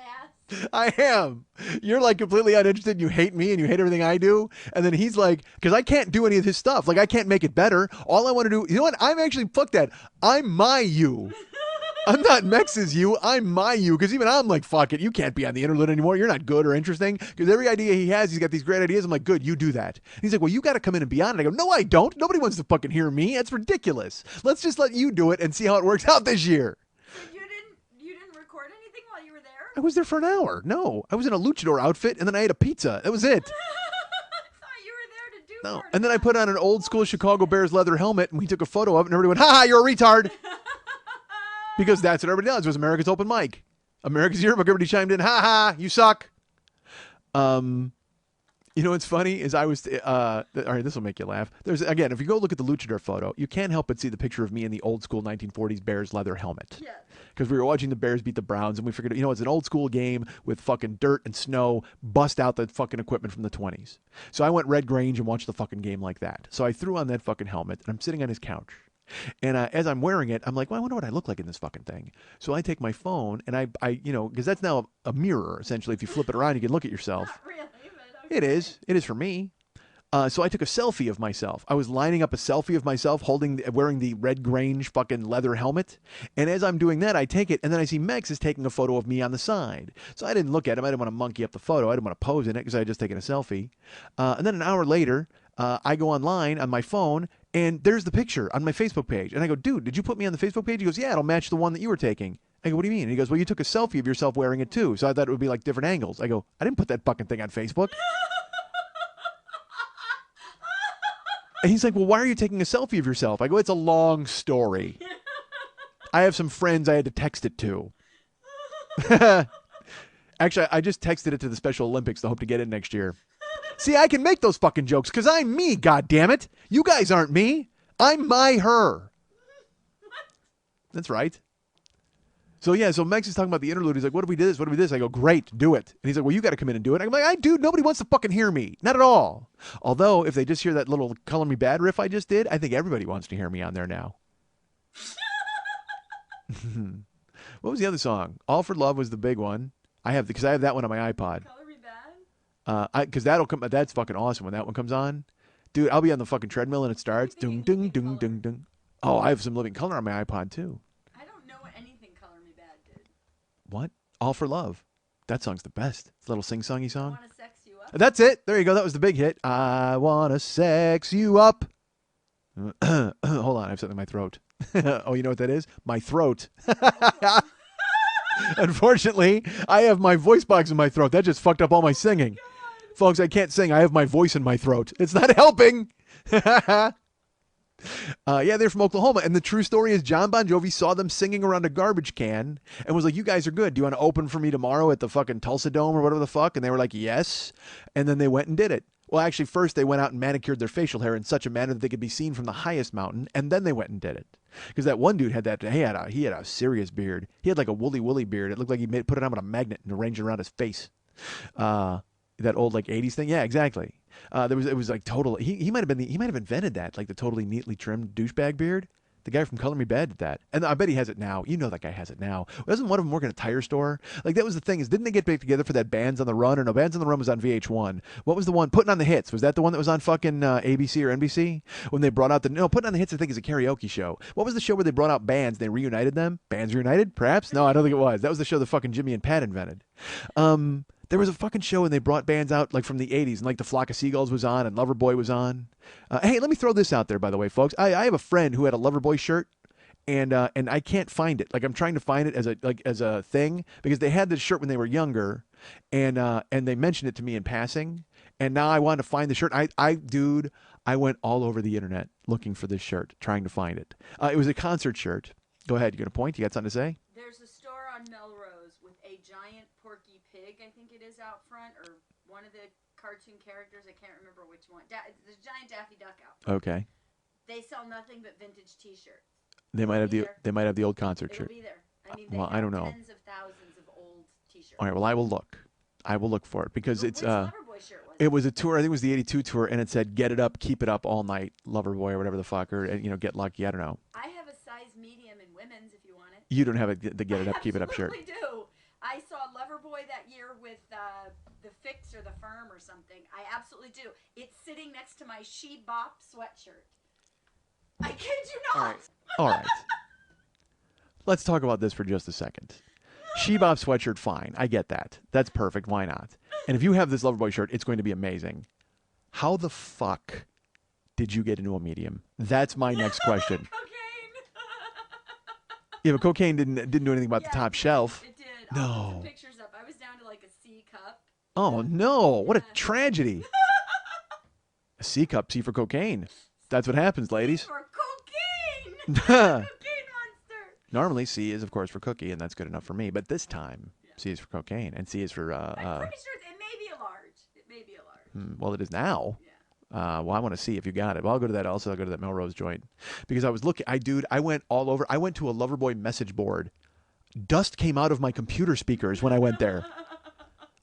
ass. I am. You're like completely uninterested. And you hate me and you hate everything I do. And then he's like, because I can't do any of his stuff. Like I can't make it better. All I want to do, you know what? I'm actually, fuck that. I'm my you. I'm not Mex's you. I'm my you. Because even I'm like, fuck it. You can't be on the interlude anymore. You're not good or interesting. Because every idea he has, he's got these great ideas. I'm like, good, you do that. And he's like, well, you got to come in and be on it. I go, no, I don't. Nobody wants to fucking hear me. That's ridiculous. Let's just let you do it and see how it works out this year. So you didn't record anything while you were there? I was there for an hour. No, I was in a luchador outfit and then I ate a pizza. That was it. I thought you were there to do No. more And then I than put on an old school Chicago Bears leather helmet and we took a photo of it and everybody went, ha ha, you're a retard. Because that's what everybody does. It was America's open mic. America's Yearbook. Everybody chimed in, ha ha, you suck. You know what's funny is I was, all right, this will make you laugh. There's, again, if you go look at the luchador photo, you can't help but see the picture of me in the old school 1940s Bears leather helmet. Yes. Because we were watching the Bears beat the Browns, and we figured, you know, it's an old school game with fucking dirt and snow, bust out the fucking equipment from the 20s. So I went Red Grange and watched the fucking game like that. So I threw on that fucking helmet, and I'm sitting on his couch. And as I'm wearing it, I'm like, well, I wonder what I look like in this fucking thing. So I take my phone, and I you know, because that's now a mirror, essentially. If you flip it around, you can look at yourself. Not really, but okay. It is. It is for me. So I took a selfie of myself. I was lining up a selfie of myself wearing the Red Grange fucking leather helmet. And as I'm doing that, I take it, and then I see Mex is taking a photo of me on the side. So I didn't look at him. I didn't want to monkey up the photo. I didn't want to pose in it because I had just taken a selfie. And then an hour later, I go online on my phone, and there's the picture on my Facebook page. And I go, dude, did you put me on the Facebook page? He goes, yeah, it'll match the one that you were taking. I go, what do you mean? And he goes, well, you took a selfie of yourself wearing it too. So I thought it would be like different angles. I go, I didn't put that fucking thing on Facebook. And he's like, well, why are you taking a selfie of yourself? I go, it's a long story. I have some friends I had to text it to. Actually, I just texted it to the Special Olympics to hope to get in next year. See, I can make those fucking jokes because I'm me, goddammit. You guys aren't me. I'm my her. That's right. So, yeah, so Mex is talking about the interlude. He's like, what if we did this? What if we did this? I go, great, do it. And he's like, well, you got to come in and do it. I'm like, dude, nobody wants to fucking hear me. Not at all. Although, if they just hear that little Color Me Bad riff I just did, I think everybody wants to hear me on there now. What was the other song? All for Love was the big one. I have because I have that one on my iPod. Color Me Bad? Because that'll come. That's fucking awesome when that one comes on, dude. I'll be on the fucking treadmill and it starts. Dung dung dung dung dung. Oh, I have some Living Color on my iPod too. I don't know anything Color Me Bad did. What? All for Love. That song's the best. It's a little sing-songy I song. want to sex you up. That's it. There you go. That was the big hit. I wanna sex you up. Hold on, I have something in my throat. Oh, you know what that is? My throat. Unfortunately, I have my voice box in my throat. That just fucked up all my singing. Folks, I can't sing. I have my voice in my throat. It's not helping. Yeah, they're from Oklahoma. And the true story is John Bon Jovi saw them singing around a garbage can and was like, you guys are good. Do you want to open for me tomorrow at the fucking Tulsa Dome or whatever the fuck? And they were like, yes. And then they went and did it. Well, actually, first they went out and manicured their facial hair in such a manner that they could be seen from the highest mountain, and then they went and did it. Because that one dude had that, he had a serious beard. He had like a woolly beard. It looked like he put it on with a magnet and arranged it around his face. That old like 80s thing. Yeah, exactly. It was like total. He might have invented that, like the totally neatly trimmed douchebag beard. The guy from Color Me Bad did that. And I bet he has it now. You know that guy has it now. Doesn't one of them work in a tire store? Like, that was the thing, is didn't they get back together for that Bands on the Run? Or no, Bands on the Run was on VH1. What was the one? Putting on the Hits. Was that the one that was on fucking ABC or NBC? When they brought out Putting on the Hits, I think, is a karaoke show. What was the show where they brought out bands, they reunited them? Bands Reunited, perhaps? No, I don't think it was. That was the show that fucking Jimmy and Pat invented. There was a fucking show and they brought bands out like from the 80s, and like the Flock of Seagulls was on and Loverboy was on. Hey, let me throw this out there, by the way, folks. I have a friend who had a Loverboy shirt. And I can't find it. Like, I'm trying to find it as a thing, because they had this shirt when they were younger, and they mentioned it to me in passing. And now I want to find the shirt. Dude, I went all over the internet looking for this shirt, trying to find it. It was a concert shirt. Go ahead. You got a point? You got something to say? There's a store on Melrose with a giant Porky Pig, I think it is, out front, or one of the cartoon characters. I can't remember which one. There's a giant Daffy Duck out front. Okay. They sell nothing but vintage T-shirts. They might have the old concert shirt. It'll be there. I mean, Well, I don't know. tens of thousands of old T-shirts. All right. Well, I will look. For it, because it's Which Loverboy shirt was it was a tour. I think it was the '82 tour, and it said "Get it up, keep it up all night, Loverboy" or whatever the fuck, or get lucky. I don't know. I have a size medium in women's if you want it. You don't have the "Get it up, keep it up" shirt. I do. I saw Loverboy that year with the Fix or the Firm or something. I absolutely do. It's sitting next to my She Bop sweatshirt. I kid you not. All right. Let's talk about this for just a second. She Bop sweatshirt, fine. I get that. That's perfect. Why not? And if you have this Loverboy shirt, it's going to be amazing. How the fuck did you get into a medium? That's my next question. Cocaine. Yeah, but cocaine didn't do anything about the top shelf. It did. No. I'll put some pictures up. I was down to like a C cup. Oh, no. What a Yeah. tragedy. A C cup, C for cocaine. That's what happens, ladies. For cocaine. Cocaine monster. Normally, C is, of course, for cookie, and that's good enough for me. But this time, C is for cocaine, and C is for... I'm pretty sure it may be a large. It may be a large. well, it is now. Yeah. Well, I want to see if you got it. Well, I'll go to that. Also, I'll go to that Melrose joint. Because I was looking... I went all over. I went to a Loverboy message board. Dust came out of my computer speakers when I went there.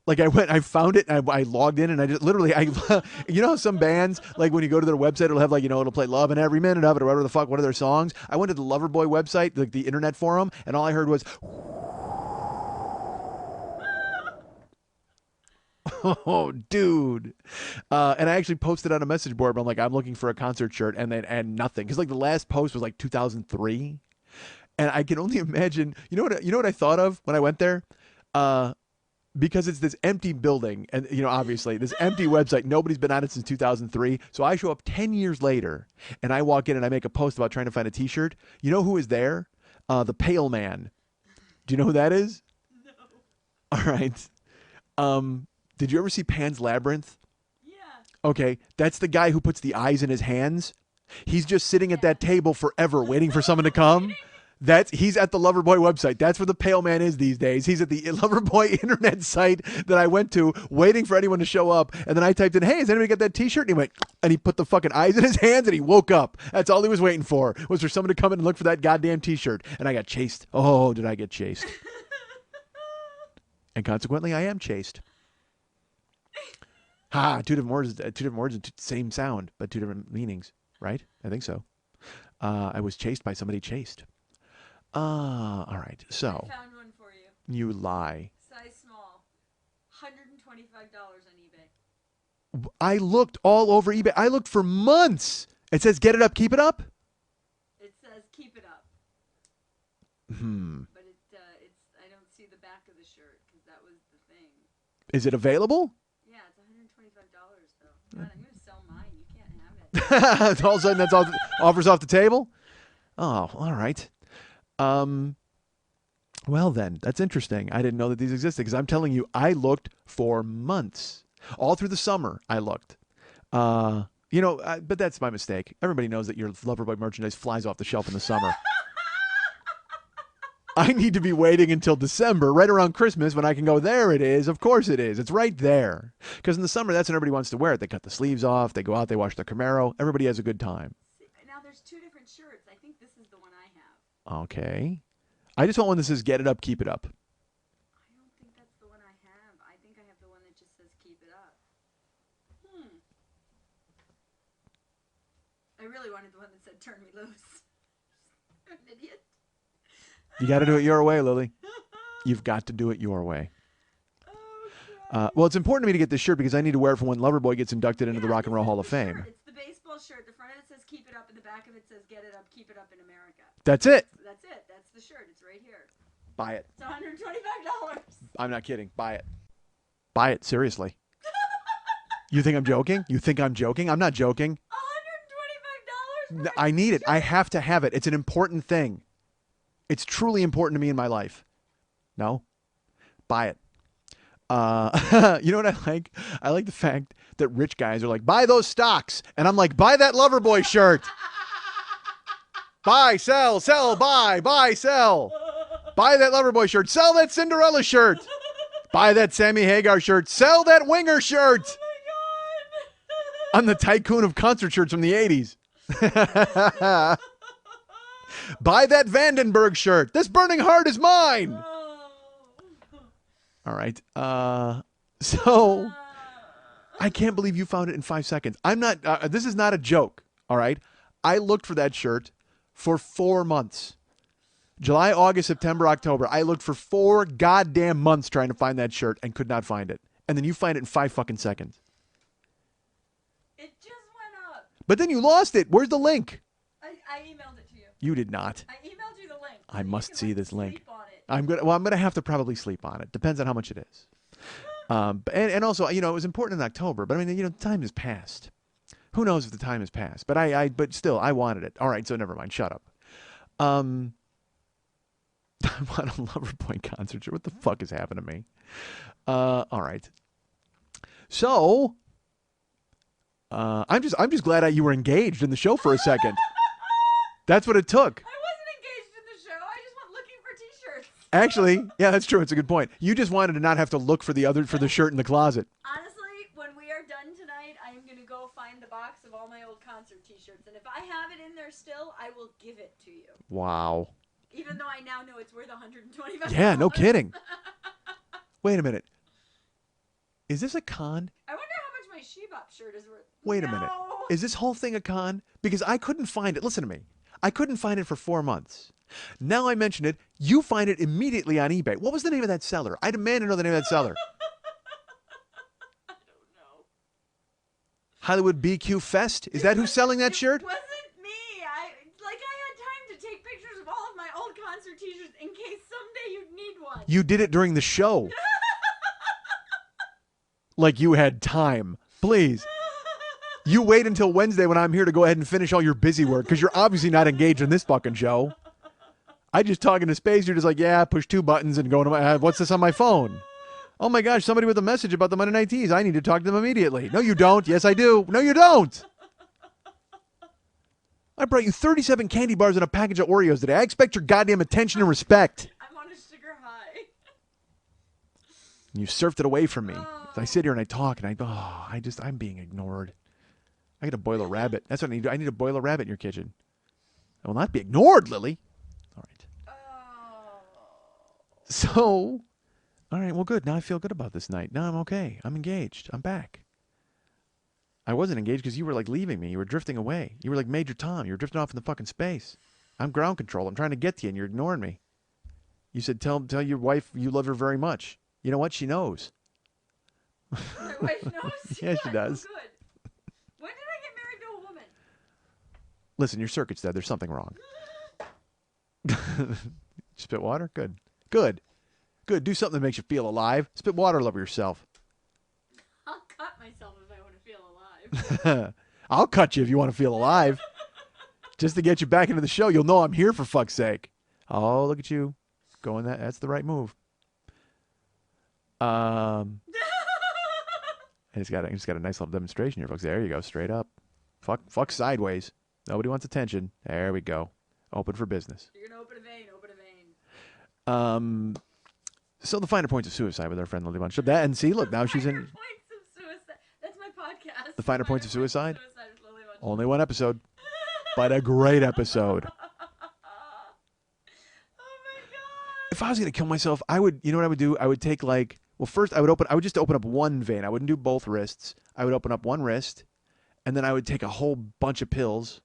Like, I found it, and I logged in, and I just literally, you know how some bands, like when you go to their website, it'll have like, it'll play Love in Every Minute of It, or whatever the fuck, one of their songs. I went to the Loverboy website, like the internet forum, and all I heard was, oh, dude. And I actually posted on a message board, but I'm like, I'm looking for a concert shirt, and nothing. Because like the last post was like 2003. And I can only imagine, you know what I thought of when I went there? Because it's this empty building, and obviously this empty website, nobody's been on it since 2003. So I show up 10 years later, and I walk in and I make a post about trying to find a T-shirt. You know who is there? The Pale Man. Do you know who that is? No. All right. Did you ever see Pan's Labyrinth? Yeah. Okay, that's the guy who puts the eyes in his hands. He's just sitting at that table forever, waiting for someone to come. He's at the Loverboy website. That's where the Pale Man is these days. He's at the Loverboy internet site that I went to, waiting for anyone to show up. And then I typed in, "Hey, has anybody got that T-shirt?" And he went, and he put the fucking eyes in his hands, and he woke up. That's all he was waiting for, was for someone to come in and look for that goddamn T-shirt. And I got chased. Oh, did I get chased? And consequently, I am chased. Ha! Two different words, same sound, but two different meanings, right? I think so. I was chased by somebody chased. All right. So I found one for you. you lie. Size small. $125 on eBay. I looked all over eBay. I looked for months. It says get it up, keep it up. It says keep it up. But it's I don't see the back of the shirt because that was the thing. Is it available? Yeah, it's $125 though. God, I'm gonna sell mine. You can't have it. All of a sudden, that's all offers off the table. Oh, all right. Well then, that's interesting. I didn't know that these existed because I'm telling you, I looked for months, all through the summer. I looked. But that's my mistake. Everybody knows that your Loverboy merchandise flies off the shelf in the summer. I need to be waiting until December, right around Christmas, when I can go, there it is. Of course it is. It's right there. Because in the summer, that's when everybody wants to wear it. They cut the sleeves off. They go out. They wash their Camaro. Everybody has a good time. Now there's two different shirts. I think this is the one I have. Okay. I just want one that says, get it up, keep it up. I don't think that's the one I have. I think I have the one that just says keep it up. I really wanted the one that said turn me loose. I'm an idiot. You got to do it your way, Lily. You've got to do it your way. Well, it's important to me to get this shirt because I need to wear it for when Loverboy gets inducted into the Rock and Roll Hall of Fame. It's the baseball shirt. The front of it says keep it up, and the back of it says get it up, keep it up in America. That's it. That's it. That's the shirt. It's right here. Buy it. It's $125. I'm not kidding. Buy it. Buy it. Seriously. You think I'm joking? You think I'm joking? I'm not joking. $125? I need it. I have to have it. It's an important thing. It's truly important to me in my life. No? Buy it. You know what I like? I like the fact that rich guys are like, buy those stocks. And I'm like, buy that Loverboy shirt. Buy, sell, buy, sell. Buy that Loverboy shirt. Sell that Cinderella shirt. Buy that Sammy Hagar shirt. Sell that Winger shirt. Oh my God. I'm the tycoon of concert shirts from the 80s. Buy that Vandenberg shirt. This burning heart is mine. All right. So I can't believe you found it in 5 seconds. I'm not, this is not a joke. All right. I looked for that shirt for 4 months. July, August, September, October. I looked for 4 goddamn months trying to find that shirt and could not find it. And then you find it in 5 fucking seconds. It just went up. But then you lost it. Where's the link? I emailed it to you. You did not. I emailed you the link. I You must can, see this link. sleep on it. I'm gonna have to probably sleep on it. Depends on how much it is. And also, it was important in October, but I mean, time has passed. Who knows if the time has passed? But but still, I wanted it. All right, so never mind. Shut up. I want a Loverboy concert shirt. What the fuck has happened to me? All right. So, I'm just glad you were engaged in the show for a second. That's what it took. I wasn't engaged in the show. I just went looking for T-shirts. Actually, yeah, that's true. It's a good point. You just wanted to not have to look for the shirt in the closet. Honestly, when we are done tonight, I'm going to go find the box of all my old concert T-shirts. And if I have it in there still, I will give it to you. Wow. Even though I now know it's worth $125. Yeah, no kidding. Wait a minute. Is this a con? I wonder how much my Shebop shirt is worth. Wait a minute. Is this whole thing a con? Because I couldn't find it. Listen to me. I couldn't find it for 4 months. Now I mention it, you find it immediately on eBay. What was the name of that seller? I demand to know the name of that seller. I don't know. Hollywood BQ Fest? Is that who's selling that shirt? It wasn't me. I had time to take pictures of all of my old concert T-shirts in case someday you'd need one. You did it during the show. Like you had time. Please. You wait until Wednesday when I'm here to go ahead and finish all your busy work because you're obviously not engaged in this fucking show. I just talk into space. You're just like, yeah, push 2 buttons and go to my, what's this on my phone? Oh my gosh, somebody with a message about the Monday Night Teas. I need to talk to them immediately. No, you don't. Yes, I do. No, you don't. I brought you 37 candy bars and a package of Oreos today. I expect your goddamn attention and respect. I'm on a sugar high. You surfed it away from me. I sit here and I talk and I'm being ignored. I got to boil a rabbit. That's what I need. I need to boil a rabbit in your kitchen. I will not be ignored, Lily. All right. So, all right. Well, good. Now I feel good about this night. Now I'm okay. I'm engaged. I'm back. I wasn't engaged because you were like leaving me. You were drifting away. You were like Major Tom. You were drifting off in the fucking space. I'm ground control. I'm trying to get to you, and you're ignoring me. You said tell your wife you love her very much. You know what? She knows. My wife knows. Yeah, she Good. does. Oh, good. When did I get married to a woman? Listen, your circuit's dead. There's something wrong. Spit water? Good. Good. Good. Do something that makes you feel alive. Spit water all over yourself. I'll cut myself if I want to feel alive. I'll cut you if you want to feel alive. Just to get you back into the show. You'll know I'm here for fuck's sake. Oh, look at you. Going that's the right move. And it's got a nice little demonstration here, folks. There you go. Straight up. Fuck sideways. Nobody wants attention. There we go. Open for business. You're going to open a vein. Open a vein. So the finer points of suicide with our friend Lily Bunch. That and see, look, now she's in Finer Points of Suicide. That's my podcast. the finer points of suicide. With Lily Bunch. Only one episode, but a great episode. Oh my god. If I was gonna kill myself, I would. You know what I would do? I would take first I would just open up one vein. I wouldn't do both wrists. I would open up one wrist, and then I would take a whole bunch of pills.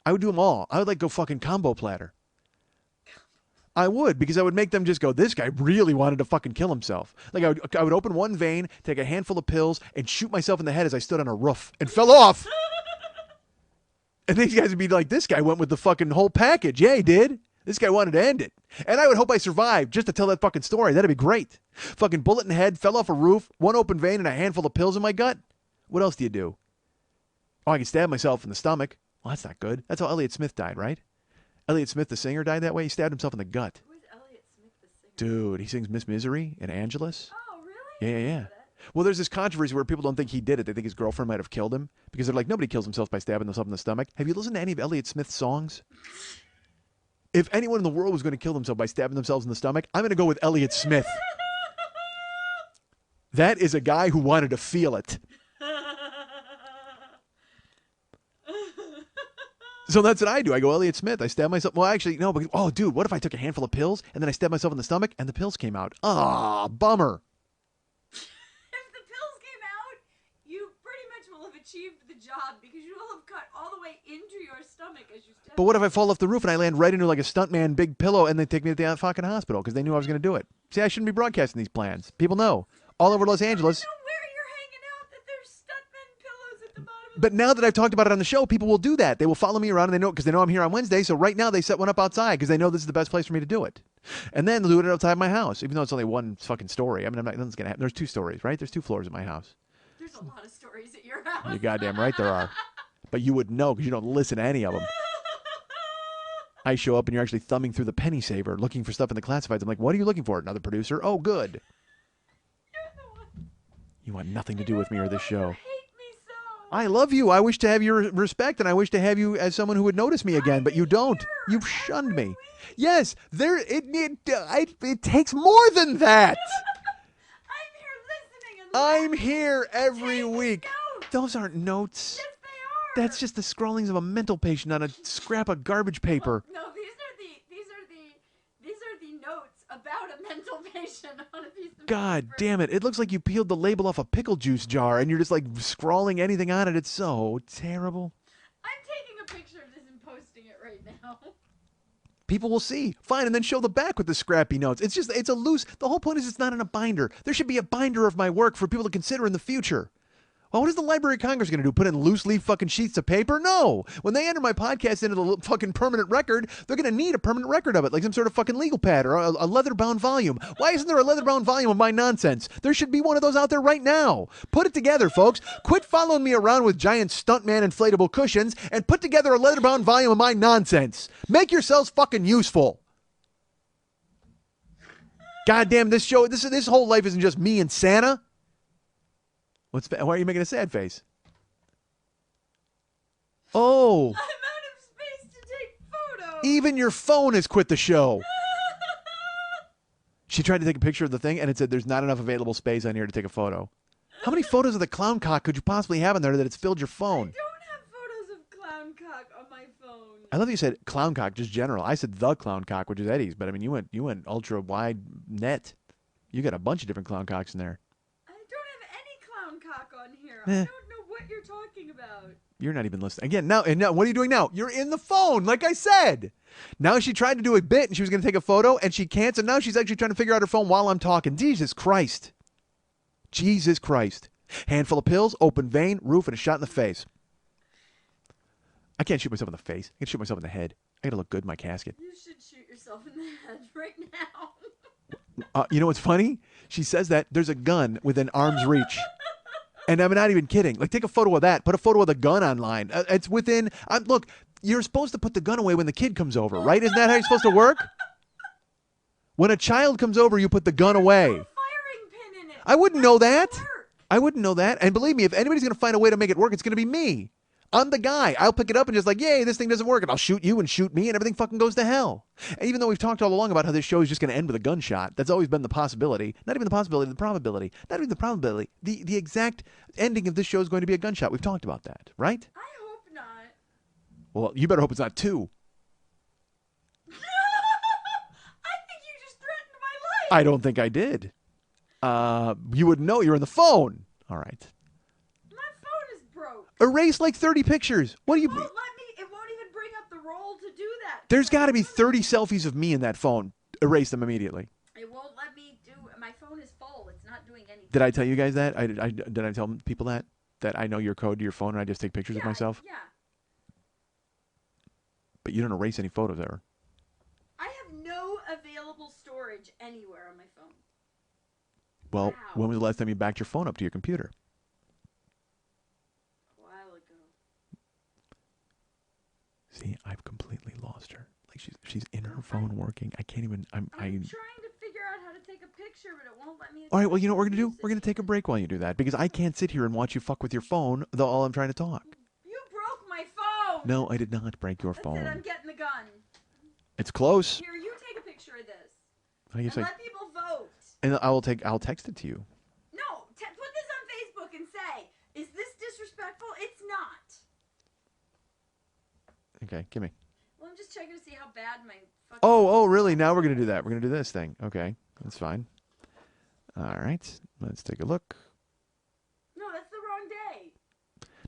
I would do them all. I would go fucking combo platter. I would, because I would make them just go, this guy really wanted to fucking kill himself. I would open one vein, take a handful of pills, and shoot myself in the head as I stood on a roof and fell off. And these guys would be like, this guy went with the fucking whole package. Yeah, he did. This guy wanted to end it. And I would hope I survived just to tell that fucking story. That'd be great. Fucking bullet in the head, fell off a roof, one open vein, and a handful of pills in my gut. What else do you do? Oh, I can stab myself in the stomach. Well, that's not good. That's how Elliott Smith died, right? Elliott Smith, the singer, died that way. He stabbed himself in the gut. Who is Elliott Smith, the singer? Dude, he sings Miss Misery and Angelus. Oh, really? Yeah. Well, there's this controversy where people don't think he did it. They think his girlfriend might have killed him because they're like, nobody kills themselves by stabbing themselves in the stomach. Have you listened to any of Elliott Smith's songs? If anyone in the world was going to kill themselves by stabbing themselves in the stomach, I'm going to go with Elliott Smith. That is a guy who wanted to feel it. So that's what I do. I go Elliott Smith. I stab myself. Well, actually, no. But dude, what if I took a handful of pills and then I stabbed myself in the stomach and the pills came out? Ah, bummer. If the pills came out, you pretty much will have achieved the job because you will have cut all the way into your stomach as you step. But what if I fall off the roof and I land right into like a stuntman big pillow and they take me to the fucking hospital because they knew I was going to do it? See, I shouldn't be broadcasting these plans. People know. All over Los Angeles. I don't know where you're hanging out that there's stuntman pillows at the bottom of But now that I've talked about it on the show, people will do that. They will follow me around and they know because they know I'm here on Wednesday. So right now they set one up outside because they know this is the best place for me to do it. And then they'll do it outside my house, even though it's only one fucking story. I mean, nothing's going to happen. There's 2 stories, right? There's 2 floors at my house. There's a lot of stories at your house. You're goddamn right there are. But you would know because you don't listen to any of them. I show up and you're actually thumbing through the penny saver looking for stuff in the classifieds. I'm like, what are you looking for? Another producer? Oh, good. You're the one. You want nothing to do with me or this show. You hate me so. I love you. I wish to have your respect, and I wish to have you as someone who would notice me again, but you don't. You've shunned me. Yes, it takes more than that. I'm here listening and I'm here every Take week. notes. Those aren't notes. Yes, they are. That's just the scrawlings of a mental patient on a scrap of garbage paper. No, these are the notes about a mental patient on a piece of God paper. damn it. It looks like you peeled the label off a pickle juice jar and you're just like scrawling anything on it. It's so terrible. I'm taking a picture of this and posting it right now. People will see. Fine, and then show the back with the scrappy notes. It's a loose. The whole point is it's not in a binder. There should be a binder of my work for people to consider in the future. Well, what is the Library of Congress going to do? Put in loose leaf fucking sheets of paper? No. When they enter my podcast into the fucking permanent record, they're going to need a permanent record of it, like some sort of fucking legal pad or a leather-bound volume. Why isn't there a leather-bound volume of my nonsense? There should be one of those out there right now. Put it together, folks. Quit following me around with giant stuntman inflatable cushions and put together a leather-bound volume of my nonsense. Make yourselves fucking useful. Goddamn, this show, this whole life isn't just me and Santa. Why are you making a sad face? Oh. I'm out of space to take photos. Even your phone has quit the show. She tried to take a picture of the thing, and it said there's not enough available space on here to take a photo. How many photos of the clown cock could you possibly have in there that it's filled your phone? I don't have photos of clown cock on my phone. I love you said clown cock, just general. I said the clown cock, which is Eddie's, but I mean you went ultra wide net. You got a bunch of different clown cocks in there. I don't have any clown cock on here. Eh. I don't know what you're talking about. You're not even listening. Again, now, what are you doing now? You're in the phone, like I said. Now she tried to do a bit, and she was going to take a photo, and she can't, so now she's actually trying to figure out her phone while I'm talking. Jesus Christ. Jesus Christ. Handful of pills, open vein, roof, and a shot in the face. I can't shoot myself in the face. I can shoot myself in the head. I got to look good in my casket. You should shoot yourself in the head right now. You know what's funny? She says that there's a gun within arm's reach. And I'm not even kidding. Like, take a photo of that. Put a photo of the gun online. It's within... look, you're supposed to put the gun away when the kid comes over, right? Isn't that how you're supposed to work? When a child comes over, you put the gun away. There's no firing pin in it. I wouldn't know that. Work. I wouldn't know that. And believe me, if anybody's going to find a way to make it work, it's going to be me. I'm the guy. I'll pick it up and just like, yay, this thing doesn't work. And I'll shoot you and shoot me and everything fucking goes to hell. And even though we've talked all along about how this show is just going to end with a gunshot, that's always been the possibility. Not even the possibility, the probability. Not even the probability. The exact ending of this show is going to be a gunshot. We've talked about that, right? I hope not. Well, you better hope it's not 2. I think you just threatened my life. I don't think I did. You wouldn't know. You're on the phone. All right. My phone is broke. Erase like 30 pictures. What do you... It won't even bring up the roll to do that. There's got to be 30 selfies of me in that phone. Erase them immediately. It won't let me do... My phone is full. It's not doing anything. Did I tell you guys that? Did I tell people that? That I know your code to your phone and I just take pictures of myself? Yeah. But you don't erase any photos ever. I have no available storage anywhere on my phone. Well, Wow. when was the last time you backed your phone up to your computer? A while ago. See, I've completely lost her. Like she's in her phone working. I can't even... I'm trying to figure out how to take a picture, but it won't let me... All right, well, you know what we're going to do? We're going to take a break while you do that because I can't sit here and watch you fuck with your phone while I'm trying to talk. You broke my phone! No, I did not break your That's phone. it, I'm getting the gun. It's close. Here, you take a picture of this. I guess And let people vote. and I'll text it to you. No, put this on Facebook and say, is this disrespectful? It's not. Okay, give me. Well, I'm just checking to see how bad my fucking... Oh, really? Now we're going to do that. We're going to do this thing. Okay, that's fine. All right, let's take a look. No, that's the wrong day.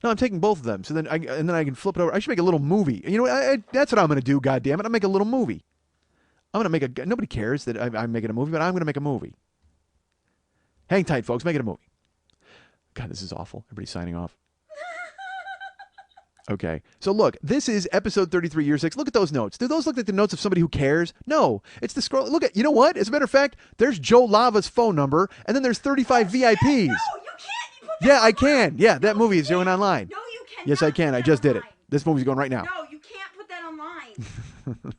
No, I'm taking both of them. So then I can flip it over. I should make a little movie. You know what? That's what I'm going to do, goddammit. I'll make a little movie. I'm going to make nobody cares that I'm making a movie, but I'm going to make a movie. Hang tight, folks. Make it a movie. God, this is awful. Everybody's signing off. Okay. So look, this is episode 33, year 6. Look at those notes. Do those look like the notes of somebody who cares? No. It's the scroll. Look at, you know what? As a matter of fact, there's Joe Lava's phone number, and then there's 35 VIPs. No, you can't. You put that Yeah, I online. can. Yeah, that No, movie you is going can't. online. No, you cannot. Yes, I can. put I that just did it. online. This movie's going right now. No, you can't put that online.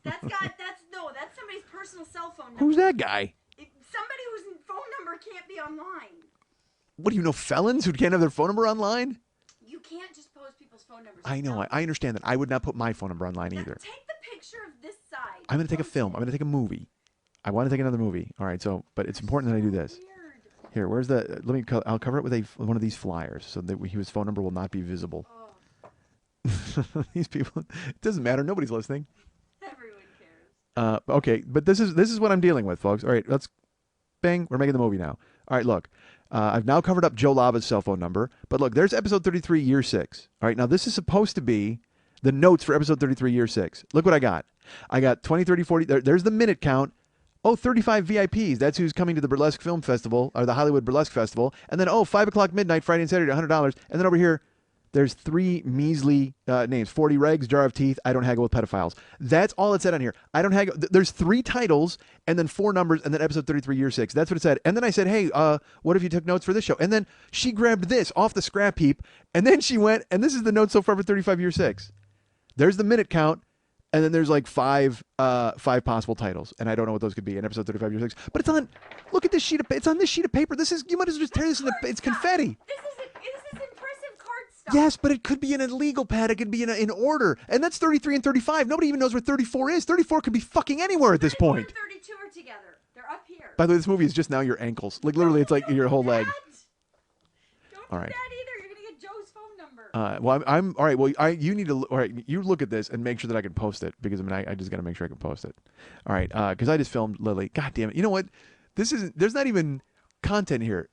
That's somebody's personal cell phone number. Who's that guy? Somebody whose phone number can't be online. What do you know, felons who can't have their phone number online? You can't just post people's phone numbers. I know. No. I understand that. I would not put my phone number online Now, either. take the picture of this side. I'm going to take a Post film. it. I'm going to take a movie. I want to take another movie. All right. So, but it's important that I do this. Weird. Here, where's the? I'll cover it with one of these flyers so that his phone number will not be visible. Oh, These people. It doesn't matter. Nobody's listening. everyone cares. Okay, but this is what I'm dealing with, folks. All right, let's bang. We're making the movie now. All right, look. I've now covered up Joe Lava's cell phone number, but look, there's episode 33, year 6. All right, now this is supposed to be the notes for episode 33, year 6. Look what I got. I got 20, 30, 40. There's the minute count. Oh, 35 VIPs. That's who's coming to the Burlesque Film Festival, or the Hollywood Burlesque Festival. And then, 5 o'clock midnight, Friday and Saturday, $100. And then over here, there's 3 measly names. 40 regs, jar of teeth, I don't haggle with pedophiles. That's all it said on here. I don't haggle. There's 3 titles, and then 4 numbers, and then episode 33, year 6. That's what it said. And then I said, hey, what if you took notes for this show? And then she grabbed this off the scrap heap, and then she went, and this is the note so far for 35, year 6. There's the minute count. And then there's like 5 possible titles, and I don't know what those could be in episode 35, year 6. But it's on. Look at this sheet of. It's on this sheet of paper. This is. You might as well just tear this into. It's confetti. This is impressive card stuff. Yes, but it could be in a legal pad. It could be in order, and that's 33 and 35. Nobody even knows where 34 is. 34 could be fucking anywhere at this 34 point. and 32 are together. They're up here. By the way, this movie is just now your ankles. Like literally, it's like Don't your do whole leg. that. Don't All do right. that either. You're gonna get Joe's phone number. Well, I'm all right. Well, you need to. All right, you look at this and make sure that I can post it because I just got to make sure I can post it. All right, because I just filmed Lily. God damn it! You know what? This isn't. There's not even content here.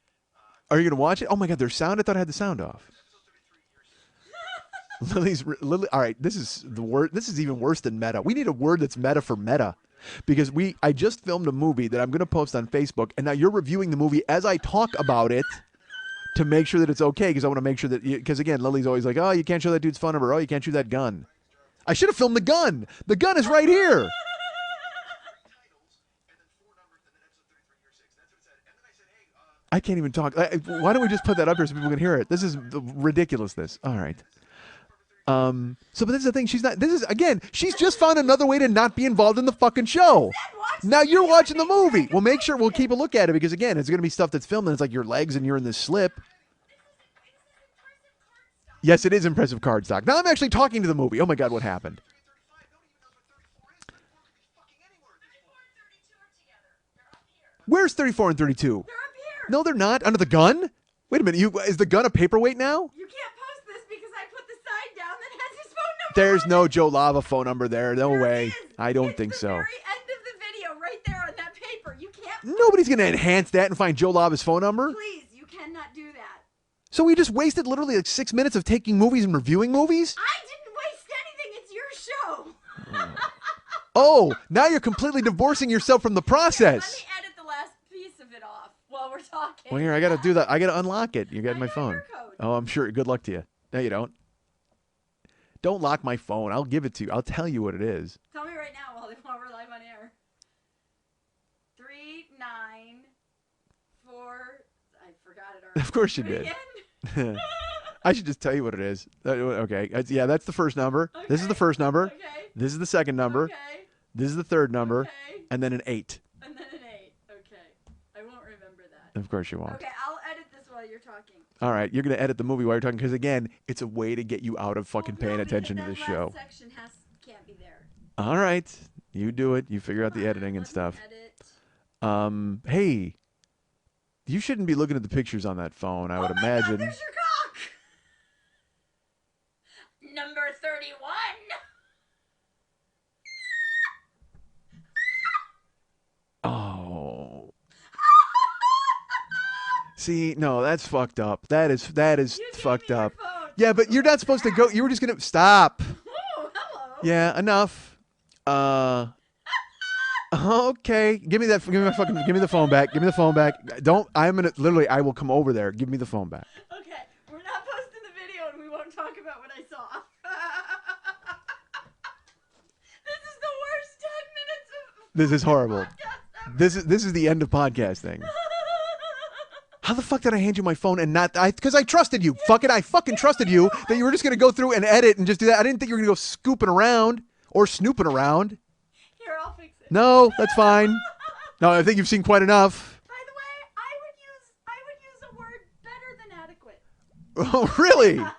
Are you gonna watch it? Oh my God, there's sound. I thought I had the sound off. Lily. All right, this is the word. This is even worse than meta. We need a word that's meta for meta, because I just filmed a movie that I'm going to post on Facebook, and now you're reviewing the movie as I talk about it to make sure that it's okay. Because I want to make sure that because again, Lily's always like, oh, you can't show that dude's phone number. Oh, you can't shoot that gun. I should have filmed the gun. The gun is right here. I can't even talk. Why don't we just put that up here so people can hear it? This is ridiculousness. All right. But this is the thing. She's just found another way to not be involved in the fucking show. Now you're watching the movie. We'll make sure we'll keep a look at it because again, it's going to be stuff that's filmed and it's like your legs and you're in this slip. Yes, it is impressive card stock. Now I'm actually talking to the movie. Oh my God, what happened? Where's 34 and 32? They're up here. No, they're not. Under the gun? Wait a minute. Is the gun a paperweight now? You can't post this because I put the sign down that has his phone number. There's on no it. Joe Lava phone number there. No There way. is. I don't It's think the so. very end of the video, right there on that paper. You can't. Nobody's going to enhance that and find Joe Lava's phone number. Please, you cannot do that. So we just wasted literally like 6 minutes of taking movies and reviewing movies? I didn't waste anything. It's your show. Oh, now you're completely divorcing yourself from the Let process. me edit the last piece of it off while we're talking. Well, here, I got to do that. I got to unlock it. You got I my know phone. your code. Oh, I'm sure. Good luck to you. No, you don't. Don't lock my phone. I'll give it to you. I'll tell you what it is. Tell me right now while we're live on air. 394. I forgot it already. Of course you Do it did. again? I should just tell you what it is. Okay. Yeah, that's the first number. This is the Okay. first number. Okay. This is the second number. Okay. This is the third number. Okay. And then an 8. And then an 8. Okay. I won't remember that. Of course you won't. Okay, I'll edit this while you're talking. All right, you're going to edit the movie while you're talking because, again, it's a way to get you out of fucking Well, no, paying attention to because this that show. last section can't be there. All right. You do it. You figure out the Come on, editing and let me stuff. edit. Hey, you shouldn't be looking at the pictures on that phone, I would Oh my imagine. God, there's your cock. Number 31. Oh. See, no, that's fucked up. That is You gave fucked me your up. phone. Yeah, but you're not supposed to go. You were just going to stop. Oh, hello. Yeah, enough. Okay. Give me that. Give me the phone back. Give me the phone back. I will come over there. Give me the phone back. Okay, we're not posting the video and we won't talk about what I saw. This is the worst 10 minutes of This is horrible. podcast ever. This is the end of podcasting. How the fuck did I hand you my phone and not because I trusted you. Fuck it, I fucking trusted you that you were just gonna go through and edit and just do that. I didn't think you were gonna go scooping around or snooping around. Here, I'll fix it. No, that's fine. No, I think you've seen quite enough. By the way, I would use a word better than adequate. Oh, really? I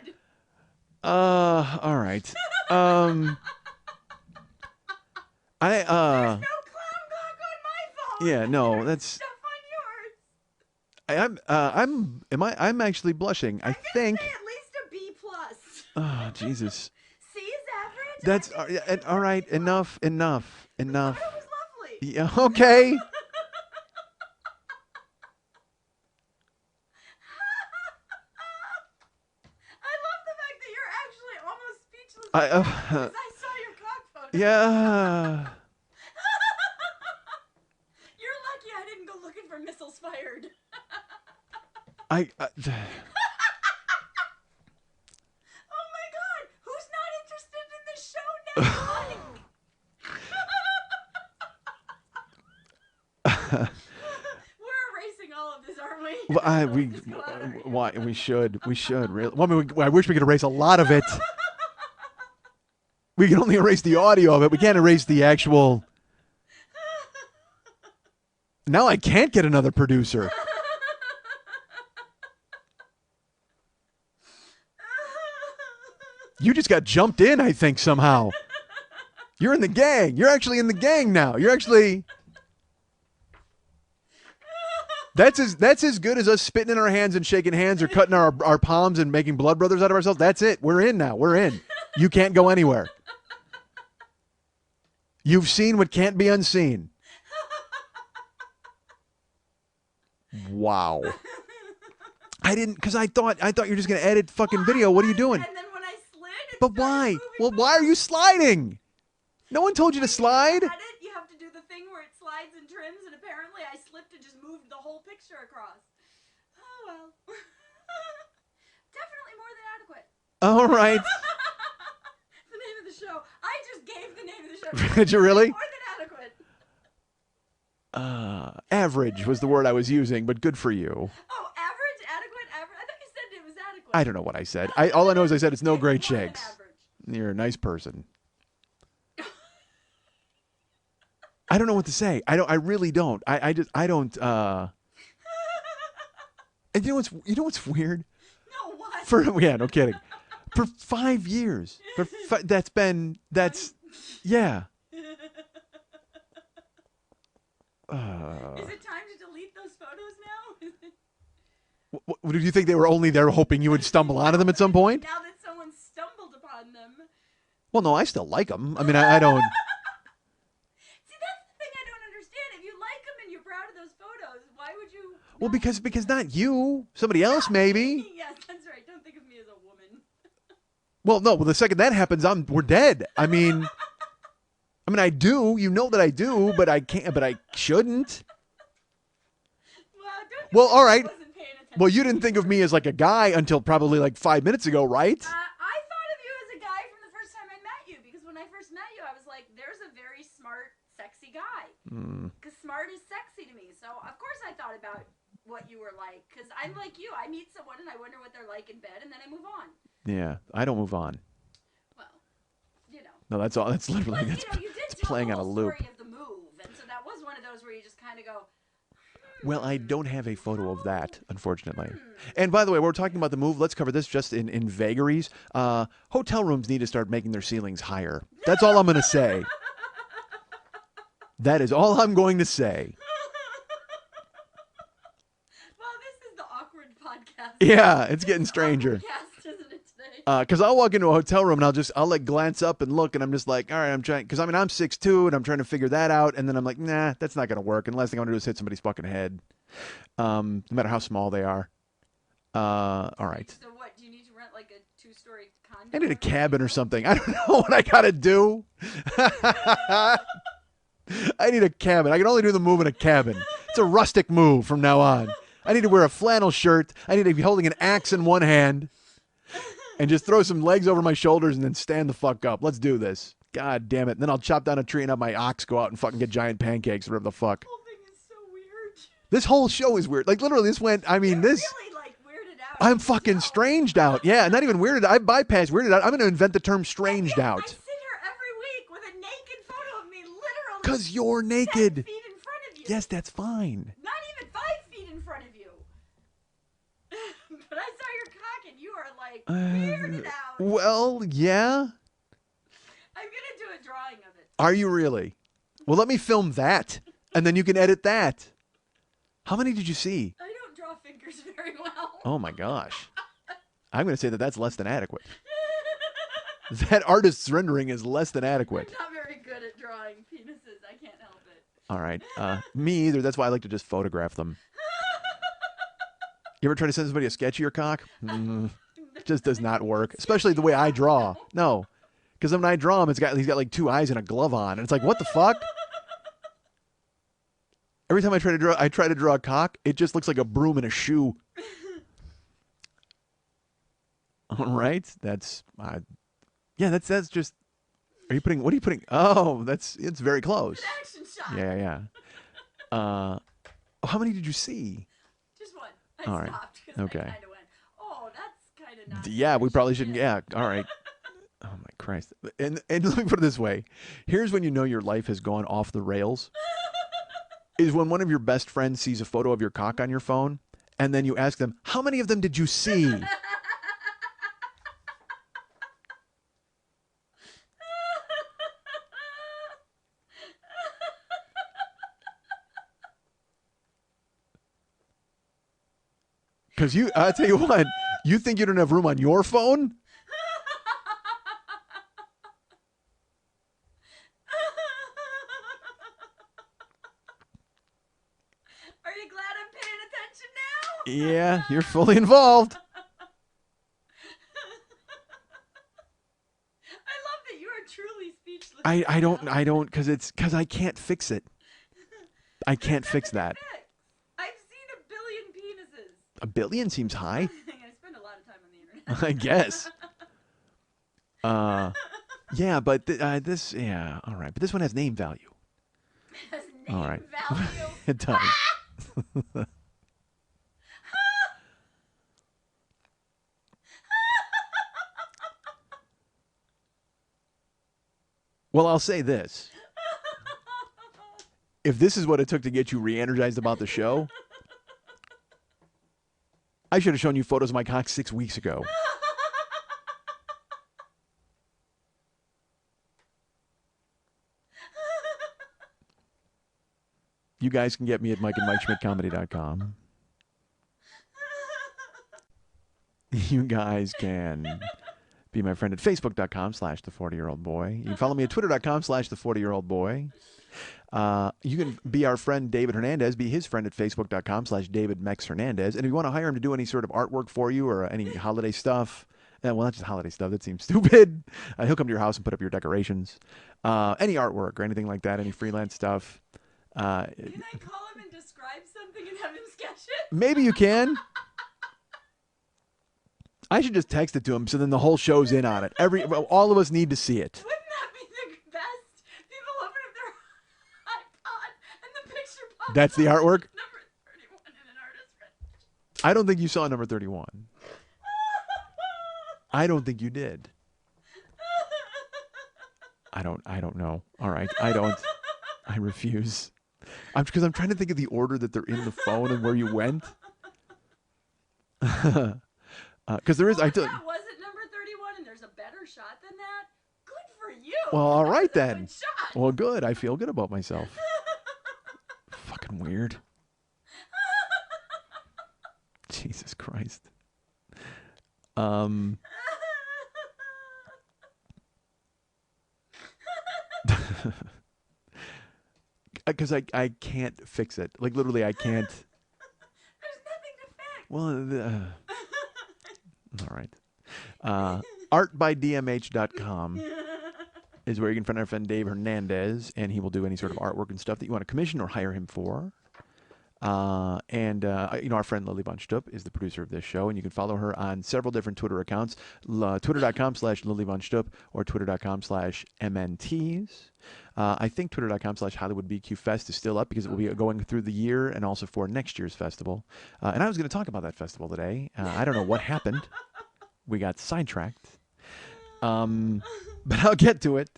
would. All right. No clown cock on my phone. Yeah, no, There's that's. stuff on yours. I'm actually blushing. I think. Say at least a B plus. Oh, Jesus. C is average. That's I think C all right. is B+. Enough. I thought it was lovely. Yeah. Okay. I love the fact that you're actually almost speechless. I, because I saw your cock photo. Yeah. You're lucky I didn't go looking for missiles fired. I. Oh my god, who's not interested in this show now? We're erasing all of this, aren't we? Why we should really. Well, I mean, I wish we could erase a lot of it. We can only erase the audio of it. We can't erase the actual. Now I can't get another producer. You just got jumped in, I think, somehow. You're in the gang. You're actually in the gang now. You're actually. That's as good as us spitting in our hands and shaking hands or cutting our palms and making blood brothers out of ourselves. That's it. We're in now. We're in. You can't go anywhere. You've seen what can't be unseen. Wow. I didn't, because I thought you were just gonna edit fucking video. What are you doing? And then when I But why? Well, why are you sliding? No one told you to slide. You have to do the thing where it slides and trims, and apparently I slipped and just moved the whole picture across. Oh well. Definitely more than adequate. All right. The name of the show. I just gave the name of the show. Did you really? More than adequate. Average was the word I was using, but good for you. Oh, average, adequate, average. I thought you said it was adequate. I don't know what I said. All I know is I said it's no great More than shakes. average. You're a nice person. I don't know what to say. I really don't. I don't. And you know what's weird? No, what? Yeah, no kidding. For 5 years, yeah. Is it time to delete those photos now? Do you think they were only there hoping you would stumble onto them at some point? Now that someone stumbled upon them. Well, no, I still like them. I mean, I don't. See, that's the thing I don't understand. If you like them and you're proud of those photos, why would you? Well, because not you, somebody else maybe. Yes, that's right. Don't think of me as a woman. Well, no. Well, the second that happens, we're dead. I mean, I do. You know that I do, but I can't. But I shouldn't. Well, all right. Well, you didn't think of me as like a guy until probably like 5 minutes ago, right? I thought of you as a guy from the first time I met you, because when I first met you, I was like, "There's a very smart, sexy guy." Because smart is sexy to me. So of course I thought about what you were like, because I'm like you. I meet someone and I wonder what they're like in bed, and then I move on. Yeah, I don't move on. Well, you know. No, that's all. That's literally But, that's, you did it's tell playing the on a whole loop. story of the move, and so that was one of those where you just kind of go. Well, I don't have a photo of that, unfortunately. And by the way, we're talking about the move. Let's cover this just in vagaries. Hotel rooms need to start making their ceilings higher. That's all I'm going to say. That is all I'm going to say. Well, this is the awkward podcast. Yeah, it's getting stranger. Podcast, isn't it today? Because I'll walk into a hotel room and I'll like glance up and look, and I'm just like, all right, I'm trying, because I'm 6'2", and I'm trying to figure that out, and then I'm like, nah, that's not gonna work. And the last thing I want to do is hit somebody's fucking head, no matter how small they are. All right. So what? Do you need to rent like a 2-story condo? I need a cabin or something. I don't know what I gotta do. I need a cabin. I can only do the move in a cabin. It's a rustic move from now on. I need to wear a flannel shirt. I need to be holding an axe in one hand and just throw some legs over my shoulders and then stand the fuck up. Let's do this. God damn it. And then I'll chop down a tree and have my ox go out and fucking get giant pancakes or whatever the fuck. The whole thing is so weird. This whole show is weird. Like, literally, this went, I mean, this... Really, like, weirded out. I'm fucking stranged out. Yeah, not even weirded. I bypassed weirded out. I'm going to invent the term stranged I out. sit here every week with a naked photo of me, literally. Because you're 10 naked. feet in front of you. Yes, that's fine. Not even 5 feet in front of you. But I saw your cock and you are like weirded out. Well, yeah. I'm gonna do a drawing of it. Are you really? Well, let me film that, and then you can edit that. How many did you see? I don't draw fingers very well. Oh my gosh. I'm going to say that that's less than adequate. That artist's rendering is less than adequate. I'm not very good at drawing penises. I can't help it. All right. Me either. That's why I like to just photograph them. You ever try to send somebody a sketch of your cock? Just does not work, especially the way I draw. No, because when I draw him, he's got like 2 eyes and a glove on, and it's like, what the fuck? Every time I try to draw a cock, it just looks like a broom in a shoe. All right, that's that's just. Are you putting? What are you putting? Oh, it's very close. An action shot. Yeah. How many did you see? Just one. I All right. stopped because Okay. I kind of went, oh, that's kind of not. Yeah, we probably shouldn't. shouldn't. Yeah. All right. Oh my Christ. And let me put it this way. Here's when you know your life has gone off the rails. Is when one of your best friends sees a photo of your cock on your phone, and then you ask them, how many of them did you see? Because I'll tell you what, you think you don't have room on your phone? Are you glad I'm paying attention now? Yeah, you're fully involved. I don't, because I can't fix it. I can't fix that. I've seen a billion penises. A billion seems high. I spend a lot of time on the internet. I guess. Yeah, but this, yeah, all right. But this one has name value. Has name All right. value. It does. Well, I'll say this. If this is what it took to get you re-energized about the show, I should have shown you photos of my cock 6 weeks ago. You guys can get me at MikeandMikeSchmidtComedy.com. You guys can be my friend at Facebook.com/the40year-old-boy. You can follow me at Twitter.com/the40year-old-boy. You can be our friend David Hernandez, be his friend at Facebook.com/DavidMexHernandez. And if you want to hire him to do any sort of artwork for you or any holiday stuff, well, not just holiday stuff, that seems stupid. He'll come to your house and put up your decorations. Any artwork or anything like that, any freelance stuff. Can I call him and describe something and have him sketch it? Maybe you can. I should just text it to him so then the whole show's in on it. All of us need to see it. Wouldn't that be the best? People open up their iPod and the picture pops That's the up. artwork? Number 31 in an artist print. I don't think you saw number 31. I don't think you did. I don't know. All right. I refuse. Because I'm trying to think of the order that they're in the phone and where you went. Because there is. Well, if that wasn't number 31 and there's a better shot than that, good for you. Well, all right That was a then. good shot. Well, good. I feel good about myself. Fucking weird. Jesus Christ. Because I can't fix it. Like, literally, I can't. There's nothing to fix. Well, all right. Artbydmh.com is where you can find our friend Dave Hernandez, and he will do any sort of artwork and stuff that you want to commission or hire him for. Our friend Lily Von Stupp is the producer of this show, and you can follow her on several different Twitter accounts, twitter.com/Lily Von Stupp or twitter.com/MNTs. I think twitter.com/HollywoodBQFest is still up because it will be going through the year and also for next year's festival. And I was going to talk about that festival today. I don't know what happened. We got sidetracked. But I'll get to it.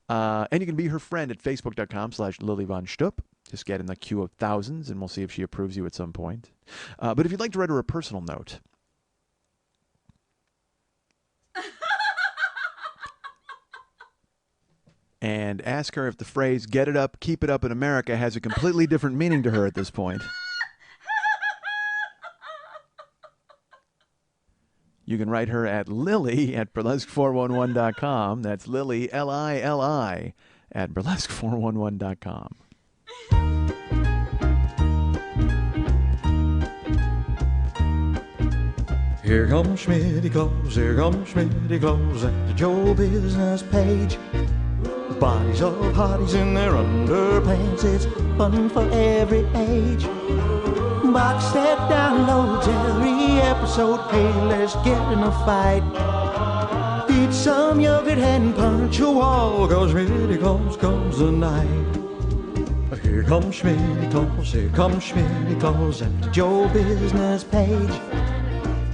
And you can be her friend at facebook.com/Lily Von Stupp. Just get in the queue of thousands, and we'll see if she approves you at some point. But if you'd like to write her a personal note, and ask her if the phrase "get it up, keep it up in America" has a completely different meaning to her at this point, you can write her at Lily at burlesque411.com. That's Lily, Lili, at burlesque411.com. Here comes Schmitty Claus, here comes Schmitty Claus at the Joe Business page. Bodies of hotties in their underpants, it's fun for every age. Box set downloads every episode, hey, let's get in a fight. Eat some yogurt and punch a wall, cause Schmitty Claus comes tonight. Here comes Schmitty Claus, here comes Schmitty Claus at the Joe Business page.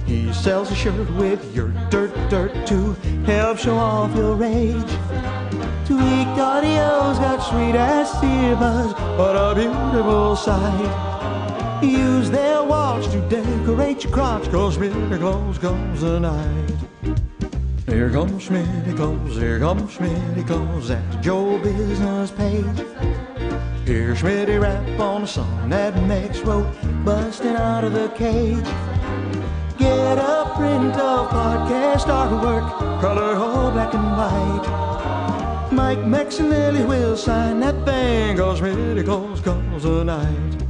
He sells a shirt with your dirt to help show off your rage. Tweaked audio's got sweet-ass earbuds, what a beautiful sight. Use their watch to decorate your crotch, cause Schmitty Claus comes tonight. Here comes Schmitty Claus, here comes Schmitty Claus at the Joe Business page. Here's Schmitty rap on a song that Mex wrote, busting out of the cage. Get a print of podcast artwork, color all black and white. Mike, Mex, and Lily will sign that thing, cause Schmitty Claus comes tonight.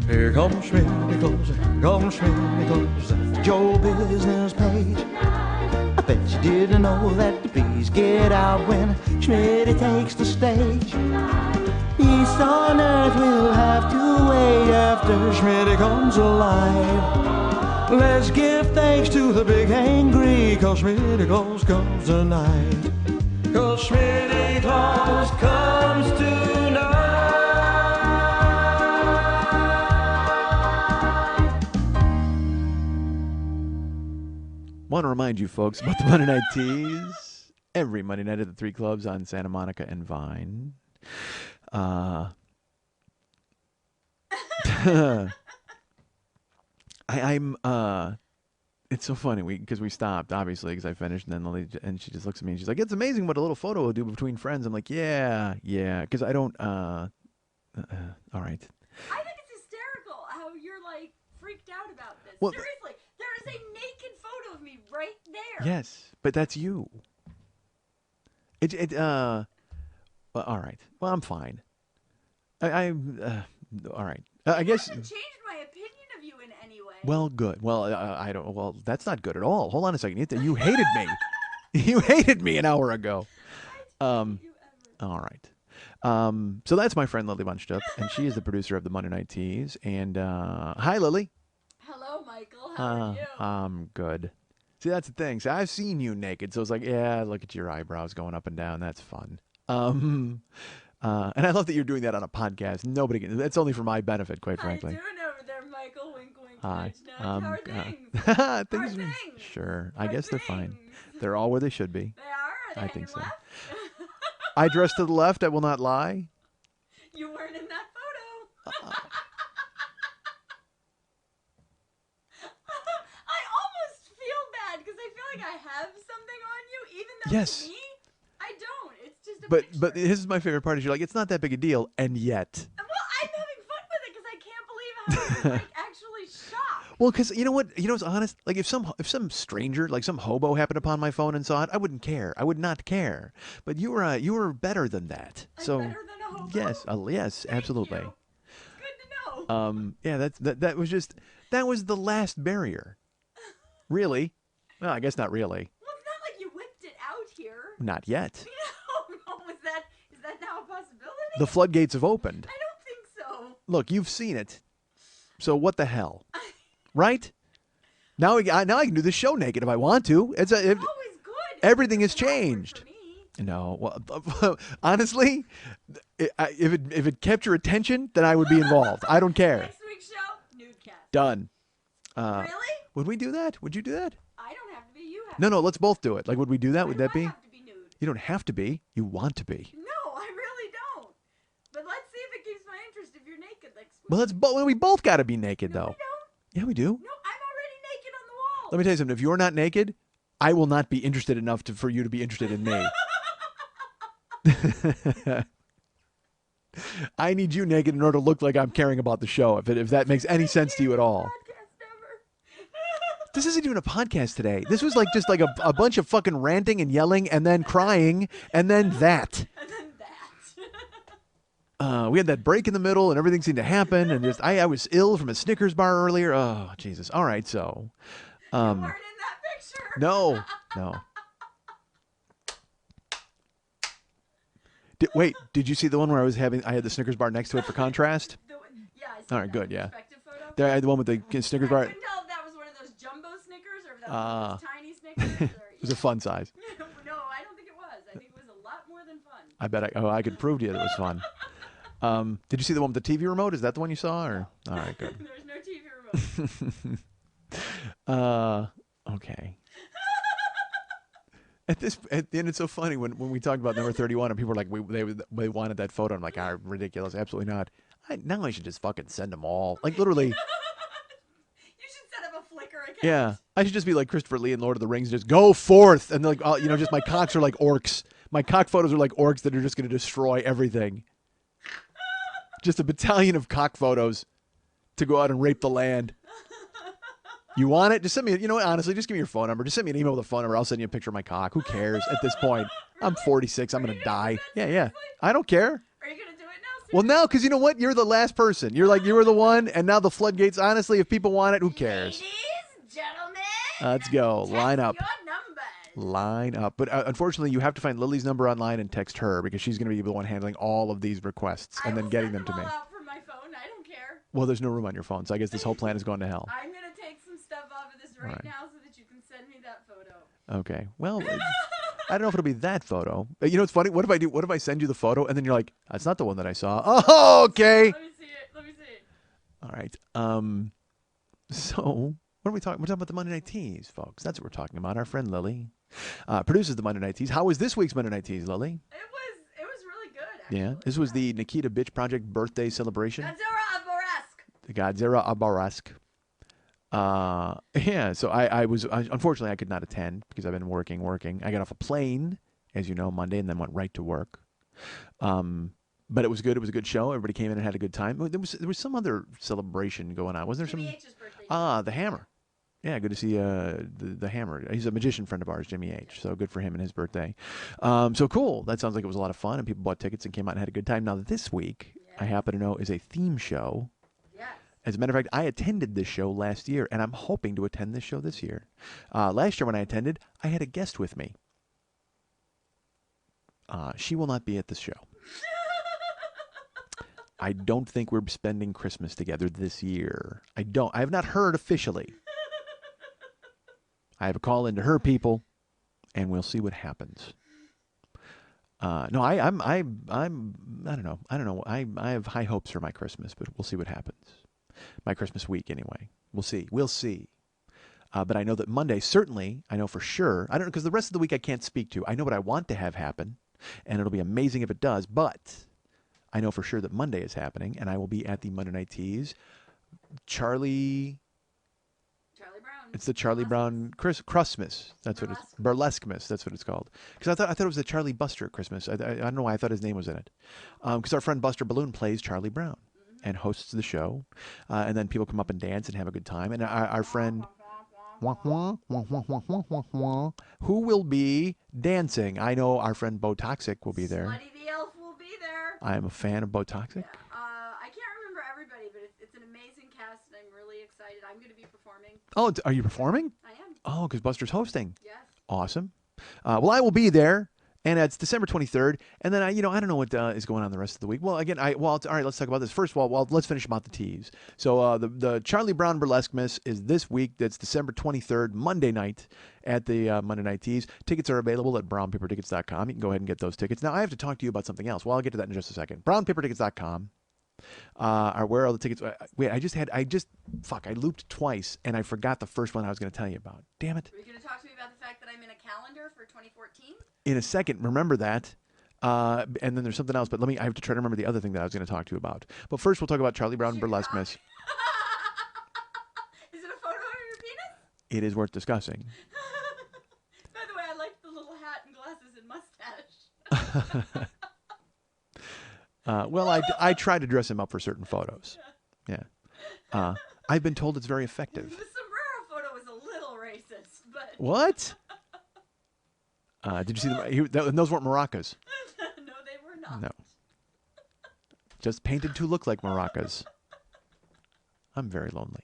Here comes Schmitty Claus, here comes Schmitty Claus at the Joe Business page. I bet you didn't know that the bees get out when Schmitty takes the stage. Peace on earth will have to wait after Schmitty comes alive. Let's give thanks to the big angry, 'cause Schmitty Claus comes tonight. 'Cause Schmitty Claus comes tonight. Want to remind you folks about the Monday Night Teas every Monday night at the 3 clubs on Santa Monica and Vine. It's so funny because we stopped, obviously, because I finished, and then Lily, and she just looks at me and she's like, "It's amazing what a little photo will do between friends." I'm like, yeah, because I don't, all right. I think it's hysterical how you're like freaked out about this. Well, Seriously, there is a naked photo of me right there. Yes, but that's you. Well, all right. Well, I'm fine. All right. I guess. It hasn't changed my opinion of you in any way. Well, good. Well, I don't. Well, that's not good at all. Hold on a second. You hated me. You hated me an hour ago. All right. So that's my friend Lily Bunchtup, and she is the producer of the Monday Night Teas. And hi, Lily. Hello, Michael. How are you? I'm good. See, that's the thing. So I've seen you naked, so it's like, yeah, look at your eyebrows going up and down. That's fun. And I love that you're doing that on a podcast. Nobody can. That's only for my benefit, quite frankly. How you doing over there, Michael? Wink, wink. Hi. How are things? Things are- Sure. I guess they're fine. They're all where they should be. They are? Are they I on think your so. left? I dress to the left. I will not lie. You weren't in that photo. I almost feel bad because I feel like I have something on you, even though Yes. to me, I don't. It's just a But picture. this is my favorite part. Is you're like, it's not that big a deal, and yet. Well, I'm having fun with it because I can't believe how I'm like actually shocked. Well, because you know what? You know what's honest? Like if some stranger, like some hobo, happened upon my phone and saw it, I wouldn't care. I would not care. But you were better than that. I'm So better than a hobo? yes, yes, Thank absolutely. you. It's good to know. Yeah, that was the last barrier. Really? Well, I guess not really. Well, it's not like you whipped it out here. Not yet. No, is that now a possibility? The floodgates have opened. I don't think so. Look, you've seen it. So what the hell? Right? Now I can do this show naked if I want to. Always good. Everything has It's awkward changed. for me. No, well, honestly, if it kept your attention, then I would be involved. I don't care. Next week's show, nude cast. Done. Really? Would we do that? Would you do that? I don't have to be. You have. No, let's both do it. Like, would we do that? Would Why that do I be? have to be nude? You don't have to be. You want to be. No, I really don't. But let's see if it keeps my interest if you're naked next week. Well, we both got to be naked, No, though. we don't. Yeah, we do. No, I'm already naked on the wall. Let me tell you something. If you're not naked, I will not be interested enough for you to be interested in me. I need you naked in order to look like I'm caring about the show. If that makes any sense to you at all. Podcast ever. This isn't even a podcast today. This was like just like a bunch of fucking ranting and yelling and then crying and then that. And then that. We had that break in the middle and everything seemed to happen and just I was ill from a Snickers bar earlier. Oh, Jesus. All right, so. You weren't in that picture. No. Did you see the one where I had the Snickers bar next to it for contrast? Yeah, I saw All right, that good, yeah. perspective photo. There, I had the one with the Snickers I bar. couldn't tell if that was one of those jumbo Snickers or if that was one of those tiny Snickers. Or, It was a fun size. No, I don't think it was. I think it was a lot more than fun. I bet I could prove to you that it was fun. Did you see the one with the TV remote? Is that the one you saw? Or all right, good. There's no TV remote. Okay. At the end, it's so funny when we talked about number 31 and people were like, they wanted that photo. I'm like, ridiculous. Absolutely not. Now I should just fucking send them all. Like literally. You should set up a Flickr account. Yeah. I should just be like Christopher Lee in Lord of the Rings. Just go forth. And like, just my cocks are like orcs. My cock photos are like orcs that are just going to destroy everything. Just a battalion of cock photos to go out and rape the land. You want it? Just send me, honestly, just give me your phone number. Just send me an email with a phone number. I'll send you a picture of my cock. Who cares at this point? I'm 46. I'm going to die. Yeah. I don't care. Are you going to do it now? Well, no, because you know what? You're the last person. You were the one, and now the floodgates, honestly, if people want it, who cares? Ladies, gentlemen. Let's go. test Line up. your numbers. Line up. But unfortunately, you have to find Lily's number online and text her because she's going to be the one handling all of these requests and then getting them to me. I will send them all out from my phone. I don't care. Well, there's no room on your phone, so I guess this whole plan is going to hell. I'm going to take some stuff off of this right now so that you can send me that photo. Okay. Well, I don't know if it'll be that photo. You know what's funny? What if I send you the photo and then you're like, that's not the one that I saw. Oh, okay. Let me see it. Let me see it. All right. So what are we talking? We're talking about the Monday Night Tease, folks. That's what we're talking about. Our friend Lily produces the Monday Night Tease. How was this week's Monday Night Tease, Lily? It was really good, actually. Yeah. This was the Nikita Bitch Project birthday celebration. Godzilla Aboresk. The Godzilla Aboresk. Yeah, so I was unfortunately I could not attend because I've been working. I got off a plane, as you know, Monday, and then went right to work. But it was good. It was a good show. Everybody came in and had a good time. There was some other celebration going on. Wasn't there Jimmy some? H's birthday. The Hammer. Yeah, good to see the Hammer. He's a magician friend of ours, Jimmy H. So good for him and his birthday. So cool. That sounds like it was a lot of fun, and people bought tickets and came out and had a good time. Now this week, I happen to know, is a theme show. Yes. As a matter of fact, I attended this show last year, and I'm hoping to attend this show this year. Last year when I attended, I had a guest with me. She will not be at this show. I don't think we're spending Christmas together this year. I have not heard officially. I have a call into her people, and we'll see what happens. No, I don't know. I have high hopes for my Christmas, but we'll see what happens. My Christmas week, anyway. We'll see. But I know that Monday, certainly, I know for sure. I don't know, because the rest of the week I can't speak to. I know what I want to have happen, and it'll be amazing if it does, but I know for sure that Monday is happening, and I will be at the Monday Night Tease. Charlie Brown. It's the Charlie Brown Christmas. That's what it's Burlesquemas. That's what it's called. Because I thought it was the Charlie Buster Christmas. I don't know why I thought his name was in it. Because our friend Buster Balloon plays Charlie Brown and hosts the show, and then people come up and dance and have a good time. And our friend, who will be dancing? I know our friend Bo Toxic will be there. Slutty the Elf will be there. I am a fan of Bo Toxic. Yeah. I can't remember everybody, but it's an amazing cast, and I'm really excited. I'm going to be performing. Oh, are you performing? I am. Oh, because Buster's hosting. Yes. Awesome. Well, I will be there. And it's December 23rd, and then I don't know what is going on the rest of the week. Well, again, all right. Let's talk about this first of all. Well, let's finish about the tease. So the Charlie Brown Burlesquemas is this week. That's December 23rd, Monday night at the Monday Night Tease. Tickets are available at brownpapertickets.com. You can go ahead and get those tickets. Now I have to talk to you about something else. Well, I'll get to that in just a second. Brownpapertickets.com. Where are the tickets? Wait, I looped twice, and I forgot the first one I was going to tell you about. Damn it. Are you going to talk to me about the fact that I'm in a calendar for 2014? In a second, remember that. And then there's something else, but I have to try to remember the other thing that I was going to talk to you about. But first, we'll talk about Charlie Brown Burlesquemas. Is it a photo of your penis? It is worth discussing. By the way, I like the little hat and glasses and mustache. Well, I try to dress him up for certain photos. Yeah. I've been told it's very effective. The sombrero photo was a little racist, but... What? Did you see them? Those weren't maracas. No, they were not. No. Just painted to look like maracas. I'm very lonely.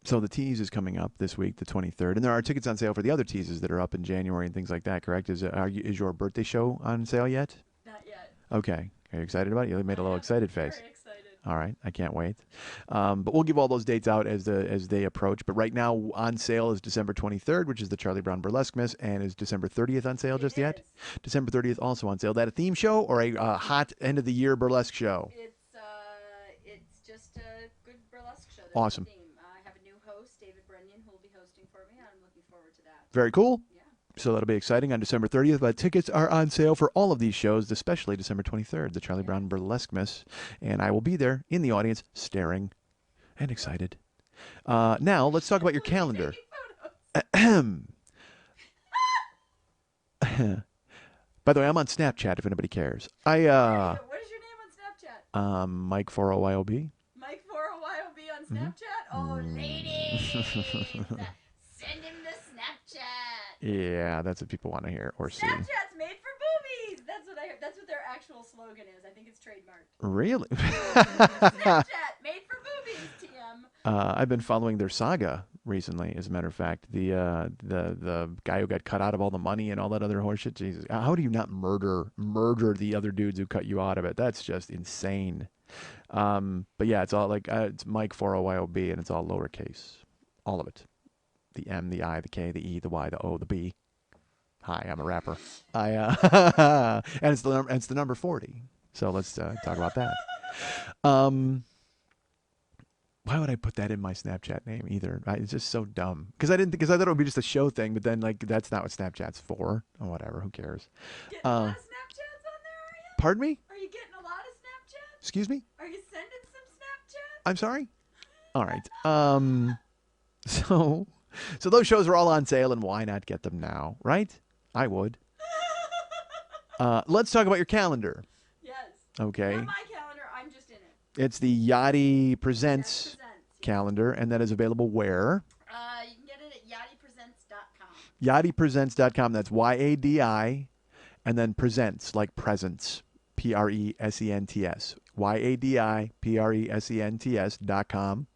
So the tease is coming up this week, the 23rd, and there are tickets on sale for the other teases that are up in January and things like that. Correct? Is your birthday show on sale yet? Not yet. Okay. Are you excited about it? You made a little excited face. Very excited. All right, I can't wait. But we'll give all those dates out as they approach. But right now on sale is December 23rd, which is the Charlie Brown Burlesquemas, and is December 30th on sale just yet? December 30th also on sale. That a theme show or a hot end of the year burlesque show? It's just a good burlesque show. That's Awesome. The theme. I have a new host, David Brennan, who will be hosting for me. I'm looking forward to that. Very cool. Yeah. So that'll be exciting on December 30th. But tickets are on sale for all of these shows, especially December 23rd, the Charlie Brown Burlesquemas. And I will be there in the audience, staring and excited. Now, let's talk about your calendar. By the way, I'm on Snapchat if anybody cares. What is your name on Snapchat? Mike40YOB. Mike40YOB on Snapchat? Oh, ladies! Send him the Snapchat. Yeah, that's what people want to hear or see. Snapchat's made for boobies. That's what I heard. That's what their actual slogan is. I think it's trademarked. Really? Snapchat made for boobies, TM. I've been following their saga recently, as a matter of fact. The guy who got cut out of all the money and all that other horseshit. Jesus, how do you not murder the other dudes who cut you out of it? That's just insane. But yeah, it's all like it's Mike 40YOB, and it's all lowercase, all of it. The M, the I, the K, the E, the Y, the O, the B. Hi, I'm a rapper. And it's the number 40. So let's talk about that. Why would I put that in my Snapchat name either? It's just so dumb. Because I thought it would be just a show thing, but then like that's not what Snapchat's for. Or whatever, who cares? Getting a lot of Snapchats on there, are you? Pardon me? Are you getting a lot of Snapchats? Excuse me? Are you sending some Snapchats? I'm sorry? All right. So those shows are all on sale, and why not get them now, right? I would. Let's talk about your calendar. Yes. Okay. Not my calendar. I'm just in it. It's the Yachty Presents calendar, and that is available where? You can get it at yachtypresents.com. YachtyPresents.com. That's YADI, and then presents, like presents. PRESENTS. YADIPRESENTS.com.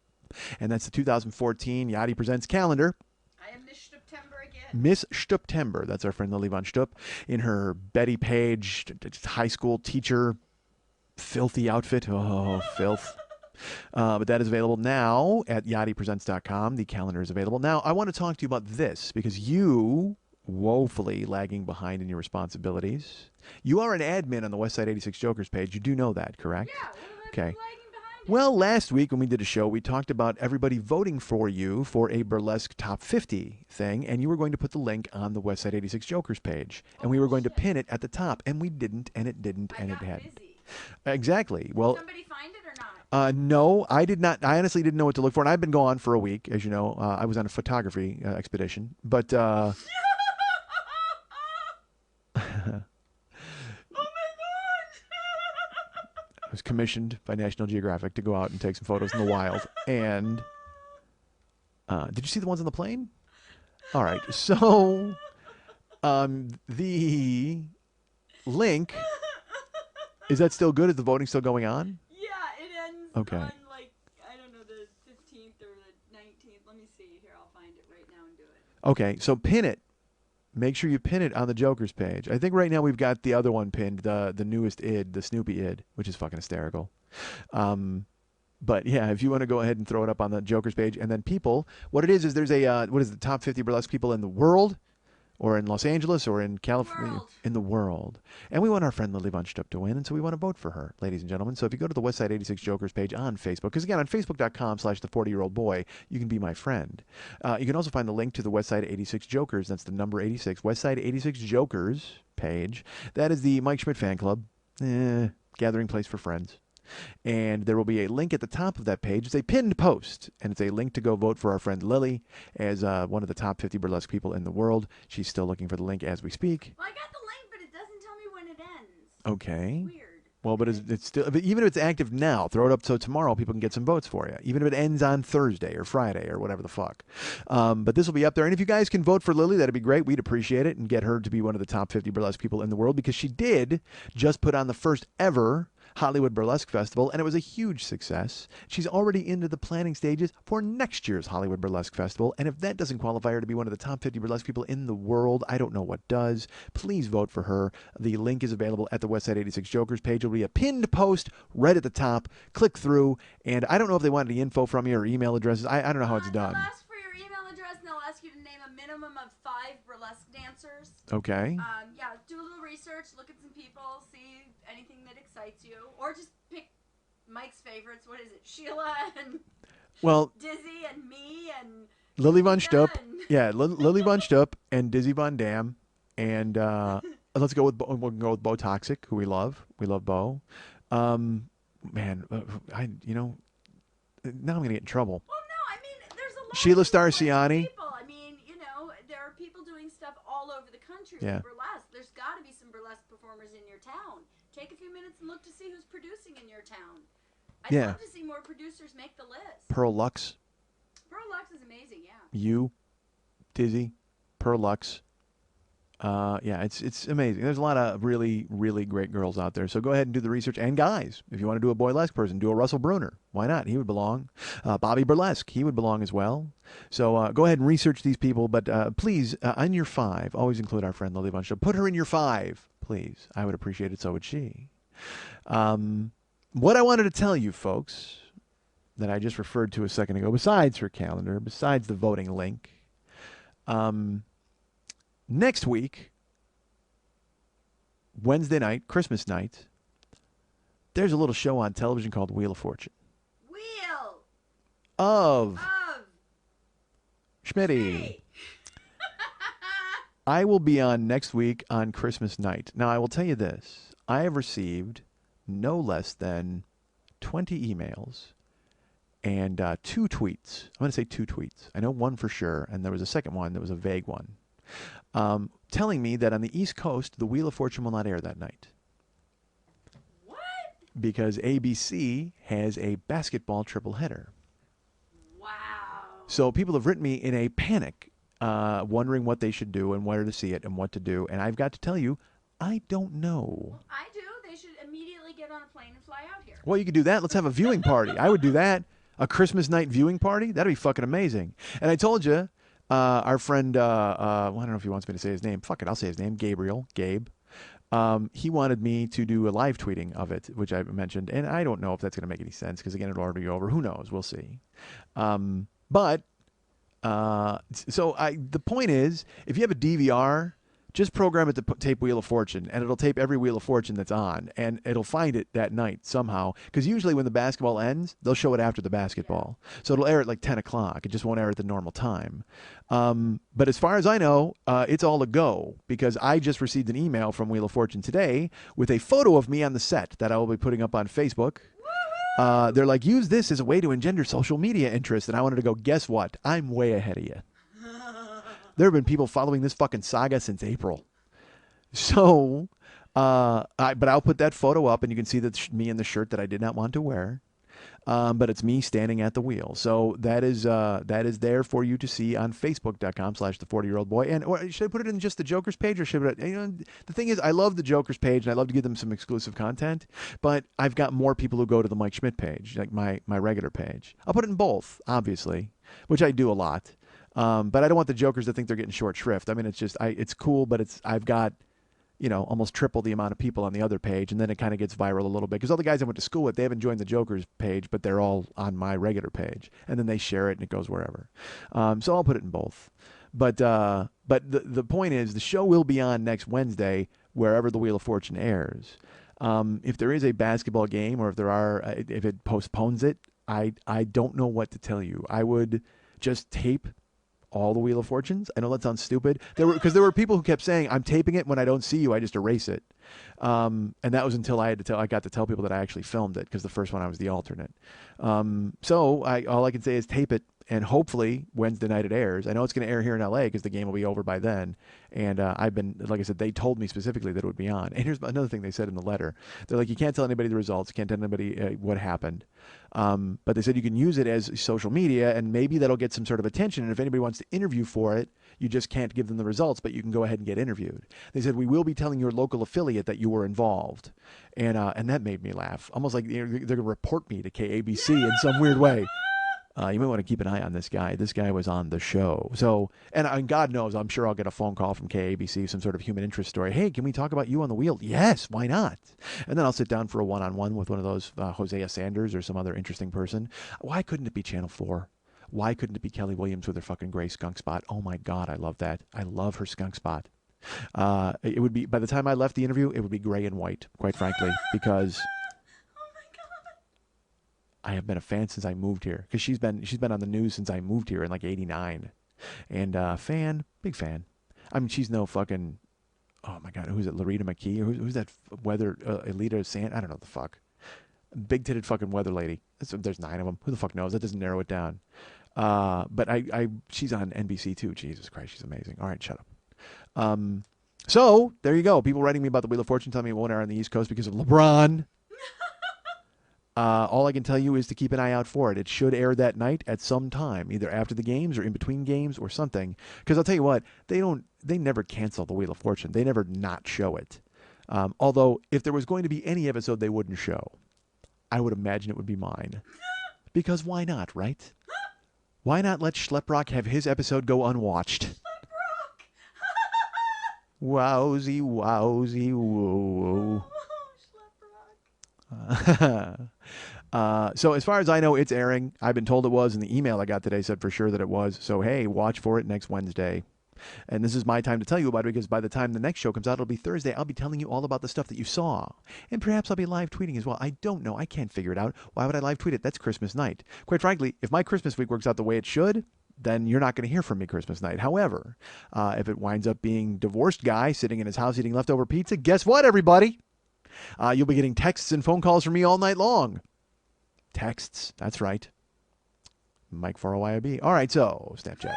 And that's the 2014 Yachty Presents calendar. I am Miss September again. Miss Stuptember. That's our friend Lily Von Stupp in her Betty Page high school teacher filthy outfit. Oh, filth. But that is available now at YachtyPresents.com. The calendar is available. Now, I want to talk to you about this because you, woefully lagging behind in your responsibilities, you are an admin on the Westside 86 Jokers page. You do know that, correct? Yeah. Okay. Well, last week when we did a show, we talked about everybody voting for you for a burlesque top 50 thing, and you were going to put the link on the Westside 86 Jokers page, and we were going to pin it at the top, and we didn't, and it didn't, and it had. Busy. Exactly. Well, did somebody find it or not? No, I did not. I honestly didn't know what to look for, and I've been gone for a week, as you know. I was on a photography expedition, but. I was commissioned by National Geographic to go out and take some photos in the wild. And did you see the ones on the plane? All right. So the link, is that still good? Is the voting still going on? Yeah, it ends okay. on like, I don't know, the 15th or the 19th. Let me see. Here, I'll find it right now and do it. Okay. So pin it. Make sure you pin it on the Joker's page. I think right now we've got the other one pinned, the newest id, the Snoopy id, which is fucking hysterical. But yeah, if you want to go ahead and throw it up on the Joker's page, and then people, what it is there's a what is the top 50 burlesque people in the world, or in Los Angeles, or in California, in the world. And we want our friend Lily Von Stupp to win, and so we want to vote for her, ladies and gentlemen. So if you go to the Westside 86 Jokers page on Facebook, because again, on Facebook.com/the40year-old-boy, you can be my friend. You can also find the link to the Westside 86 Jokers. That's the number 86, Westside 86 Jokers page. That is the Mike Schmidt fan club, gathering place for friends. And there will be a link at the top of that page. It's a pinned post, and it's a link to go vote for our friend Lily as one of the top 50 burlesque people in the world. She's still looking for the link as we speak. Well, I got the link, but it doesn't tell me when it ends. Okay. It's weird. Well, but it's still, but even if it's active now, throw it up so tomorrow people can get some votes for you. Even if it ends on Thursday or Friday or whatever the fuck. But this will be up there. And if you guys can vote for Lily, that'd be great. We'd appreciate it and get her to be one of the top 50 burlesque people in the world, because she did just put on the first ever Hollywood Burlesque Festival, and it was a huge success. She's already into the planning stages for next year's Hollywood Burlesque Festival, and if that doesn't qualify her to be one of the top 50 burlesque people in the world, I don't know what does. Please vote for her. The link is available at the Westside 86 Jokers page. It'll be a pinned post right at the top. Click through, and I don't know if they want any info from you or email addresses. I don't know how it's done. They'll ask for your email address, and they'll ask you to name a minimum of 5 burlesque dancers. Okay. Yeah, do a little research, look at some people, see anything that excites you, or just pick Mike's favorites. What is it? Sheila and Dizzy and me and Lily Von Stupp. Yeah, Lily Von Stupp and Dizzy Von Dam, and let's go with we'll go with Bo Toxic, who we love. We love Bo. Man, now I'm gonna get in trouble. Well, no, I mean there's a lot. Sheila of Starciani. People. I mean, there are people doing stuff all over the country. Yeah. Burlesque. There's got to be some burlesque performers in your town. Take a few minutes and look to see who's producing in your town. I'd love to see more producers make the list. Pearl Lux. Pearl Lux is amazing, yeah. You, Dizzy, Pearl Lux, Yeah, it's amazing. There's a lot of really, really great girls out there. So go ahead and do the research. And guys, if you want to do a boylesque person, do a Russell Bruner. Why not? He would belong. Bobby Burlesque, he would belong as well. So go ahead and research these people. But please, on your 5, always include our friend Lily Bunch. Put her in your 5, please. I would appreciate it. So would she. What I wanted to tell you, folks, that I just referred to a second ago, besides her calendar, besides the voting link, next week, Wednesday night, Christmas night, there's a little show on television called Wheel of Fortune. Wheel Of Schmitty. I will be on next week on Christmas night. Now, I will tell you this. I have received no less than 20 emails and 2 tweets. I'm going to say 2 tweets. I know one for sure, and there was a second one that was a vague one. Telling me that on the East Coast, the Wheel of Fortune will not air that night. What? Because ABC has a basketball tripleheader. Wow. So people have written me in a panic, wondering what they should do and where to see it and what to do. And I've got to tell you, I don't know. I do. They should immediately get on a plane and fly out here. Well, you could do that. Let's have a viewing party. I would do that. A Christmas night viewing party? That'd be fucking amazing. And I told you, our friend, I don't know if he wants me to say his name. Fuck it, I'll say his name. Gabe. He wanted me to do a live tweeting of it, which I mentioned. And I don't know if that's going to make any sense because, again, it'll already be over. Who knows? We'll see. The point is, if you have a DVR, just program it to tape Wheel of Fortune, and it'll tape every Wheel of Fortune that's on, and it'll find it that night somehow. Because usually when the basketball ends, they'll show it after the basketball. So it'll air at like 10 o'clock. It just won't air at the normal time. But as far as I know, it's all a go, because I just received an email from Wheel of Fortune today with a photo of me on the set that I will be putting up on Facebook. They're like, use this as a way to engender social media interest. And I wanted to go, guess what? I'm way ahead of you. There have been people following this fucking saga since April. So, but I'll put that photo up, and you can see that me in the shirt that I did not want to wear. But it's me standing at the wheel. So that is there for you to see on Facebook.com/the40year-old-boy. And or should I put it in just the Joker's page, or should I, the thing is, I love the Joker's page, and I love to give them some exclusive content. But I've got more people who go to the Mike Schmidt page, like my regular page. I'll put it in both, obviously, which I do a lot. But I don't want the jokers to think they're getting short shrift. I mean, it's just, it's cool, but I've got, almost triple the amount of people on the other page, and then it kind of gets viral a little bit. Because all the guys I went to school with, they haven't joined the jokers page, but they're all on my regular page. And then they share it, and it goes wherever. So I'll put it in both. But the point is, the show will be on next Wednesday, wherever the Wheel of Fortune airs. If there is a basketball game, or if it postpones it, I don't know what to tell you. I would just tape all the Wheel of Fortunes. I know that sounds stupid. Because there were people who kept saying, I'm taping it. When I don't see you, I just erase it. And that was until I got to tell people that I actually filmed it, because the first one I was the alternate. So all I can say is tape it, and hopefully Wednesday night it airs. I know it's going to air here in LA because the game will be over by then. And like I said, they told me specifically that it would be on. And here's another thing they said in the letter. They're like, you can't tell anybody the results, can't tell anybody what happened. But they said you can use it as social media, and maybe that'll get some sort of attention. And if anybody wants to interview for it, you just can't give them the results, but you can go ahead and get interviewed. They said, we will be telling your local affiliate that you were involved. And that made me laugh. Almost like they're going to report me to KABC in some weird way. You might want to keep an eye on this guy. This guy was on the show. So, and God knows, I'm sure I'll get a phone call from KABC, some sort of human interest story. Hey, can we talk about you on the wheel? Yes, why not? And then I'll sit down for a one-on-one with one of those, Hosea Sanders or some other interesting person. Why couldn't it be Channel 4? Why couldn't it be Kelly Williams with her fucking gray skunk spot? Oh my God, I love that. I love her skunk spot. It would be, by the time I left the interview, it would be gray and white, quite frankly, because I have been a fan since I moved here, because she's been on the news since I moved here in like '89, and big fan. I mean, she's no fucking, oh my God, who's it? Larita McKee, or who's that weather? Elita Sand? I don't know the fuck. Big titted fucking weather lady. There's 9 of them. Who the fuck knows? That doesn't narrow it down. But she's on NBC too. Jesus Christ, she's amazing. All right, shut up. So there you go. People writing me about the Wheel of Fortune telling me it won't air on the East Coast because of LeBron. All I can tell you is to keep an eye out for it. It should air that night at some time, either after the games or in between games or something. Because I'll tell you what, they never cancel the Wheel of Fortune. They never not show it. Although, if there was going to be any episode they wouldn't show, I would imagine it would be mine. Because why not, right? Why not let Schleprock have his episode go unwatched? Wowsy, wowsy, whoa. So as far as I know, it's airing. I've been told it was, and the email I got today said for sure that it was. So, hey, watch for it next Wednesday. And this is my time to tell you about it, because by the time the next show comes out, it'll be Thursday. I'll be telling you all about the stuff that you saw. And perhaps I'll be live tweeting as well. I don't know. I can't figure it out. Why would I live tweet it? That's Christmas night. Quite frankly, if my Christmas week works out the way it should, then you're not going to hear from me Christmas night. However, if it winds up being divorced guy sitting in his house eating leftover pizza, guess what, everybody? You'll be getting texts and phone calls from me all night long. Texts. That's right. Mike 40YIB. All right, so Snapchat.